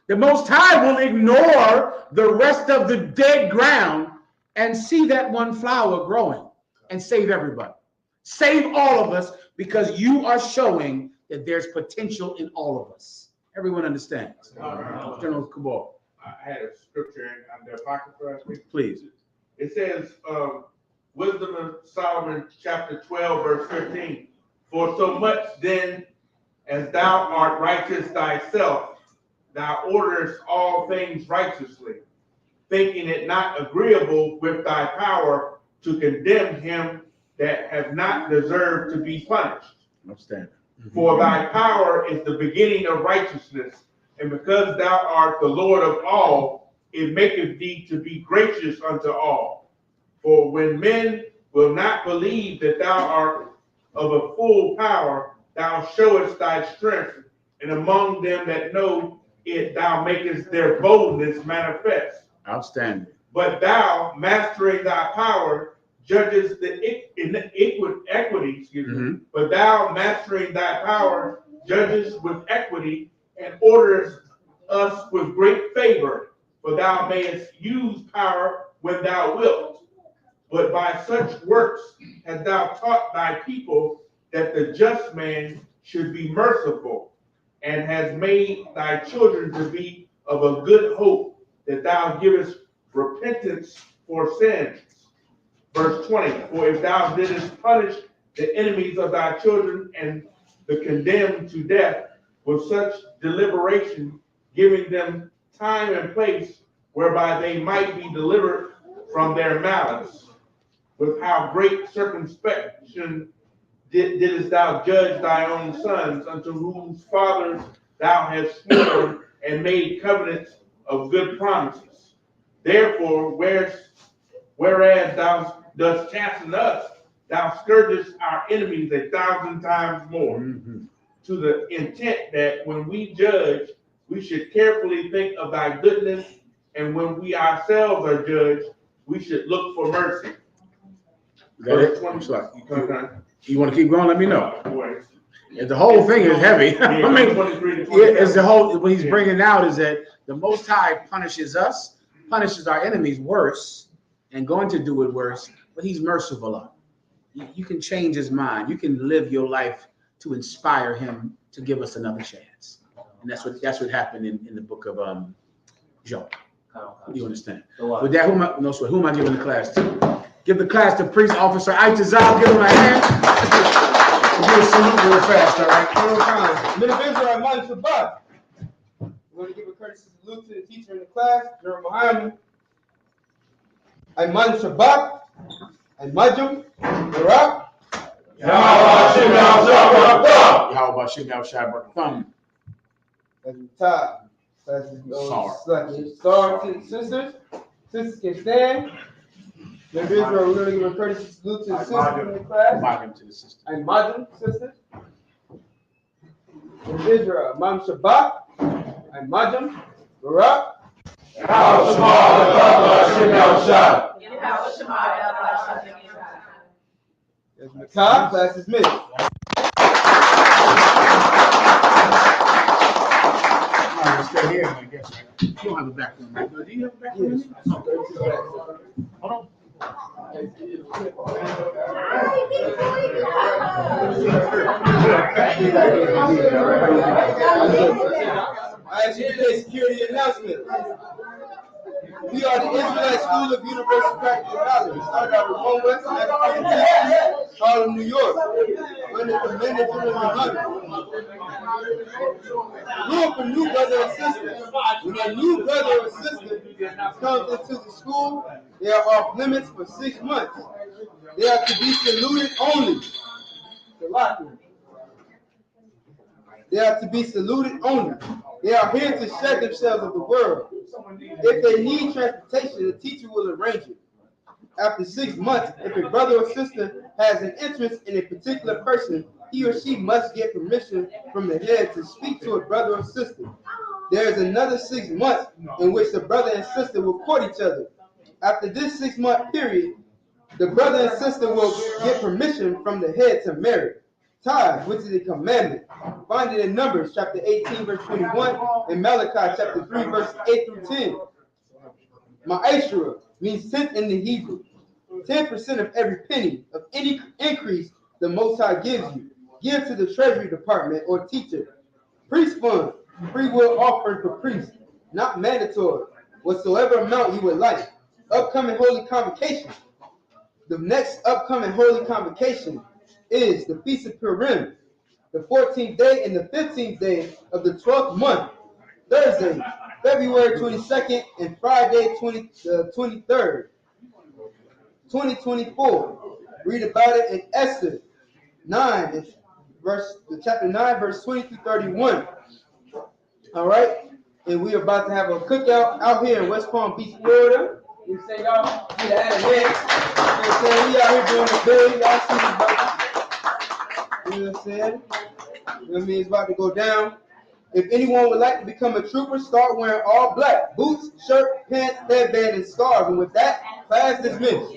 The Most High will ignore the rest of the dead ground and see that one flower growing and save everybody. Save all of us, because you are showing that there's potential in all of us. Everyone understands. General Cabal. I had a scripture in the Apocrypha last week. Please. It says, Wisdom of Solomon, chapter 12, verse 15. For so much then as thou art righteous thyself, thou orderest all things righteously, thinking it not agreeable with thy power to condemn him that have not deserved to be punished. Understand. For thy power is the beginning of righteousness, and because thou art the Lord of all, it maketh thee to be gracious unto all. For when men will not believe that thou art of a full power, thou showest thy strength, and among them that know it, thou makest their boldness manifest. Outstanding. But thou, mastering thy power, judges the equity, but thou, mastering thy power, judges with equity, and orders us with great favor, for thou mayest use power when thou wilt. But by such works hast thou taught thy people that the just man should be merciful, and has made thy children to be of a good hope, that thou givest repentance for sins. Verse 20, for if thou didst punish the enemies of thy children and the condemned to death with such deliberation, giving them time and place whereby they might be delivered from their malice, with how great circumspection didst thou judge thy own sons, unto whose fathers thou hast sworn and made covenants of good promises. Therefore, whereas thou dost chasten us, thou scourgest our enemies 1,000 times more, to the intent that when we judge, we should carefully think of thy goodness, and when we ourselves are judged, we should look for mercy. Is that it? You want to keep going? Let me know. The whole thing is heavy. I mean, it's the whole, what he's bringing out is that the Most High punishes us, punishes our enemies worse, and going to do it worse, but he's merciful on. you can change his mind. You can live your life to inspire him to give us another chance. And that's what happened in the book of Job. You understand? With that, who am I giving the class to? Give the class to Priest Officer Itazal. Give him a hand. Give us salute real fast, all right? Men of Israel, Mahayaman Shabbat. We're going to give a courtesy salute to the teacher in the class, General Mahayaman. Mahayaman Shabbat. Majum. Barak. How about Shimei Shabbat? As we tie. Sorry to the sisters. Sisters can stand. Men of Israel, we're going to give a courtesy salute to the sisters in the class. Majum to the sisters. Majum, sisters. Men of Israel, Mahayaman Shabbat. Majum. Barak. As Makai, class is missed. Stay here, I guess. You don't have a background. Do you have a background? Hold on. I.S.U.K security announcement. We are the Israelite School of Universal Practical Knowledge, started out with One West and Harlem, New York, under Commander General YAHANNA. Rule for new brother and sister. When a new brother or sister comes into the school, they are off limits for 6 months. They are to be saluted only. They are to be saluted only. They are here to shed themselves of the world. If they need transportation, the teacher will arrange it. After 6 months, if a brother or sister has an interest in a particular person, he or she must get permission from the head to speak to a brother or sister. There is another 6 months in which the brother and sister will court each other. After this 6-month period, the brother and sister will get permission from the head to marry. Tithe, which is a commandment. Find it in Numbers chapter 18, verse 21, and Malachi chapter 3, verse 8 through 10. Ma'ashura means tenth in the Hebrew. 10% of every penny of any increase the Most High gives you. Give to the Treasury Department or teacher. Priest fund, free will offering for priests, not mandatory. Whatsoever amount you would like. Upcoming Holy Convocation. The next upcoming Holy Convocation is the Feast of Purim, the 14th day and the 15th day of the 12th month, Thursday, February 22nd, and Friday, 23rd, 2024. Read about it in Esther 9, chapter 9, verse 20 through 31. All right, and we're about to have a cookout out here in West Palm Beach, Florida. You say y'all see the added head. You know what I'm saying? We out here doing the big. Y'all see the brother. You know what I'm saying? You know what I mean? It's about to go down. If anyone would like to become a trooper, start wearing all black. Boots, shirt, pants, headband, and scarves. And with that, class dismissed.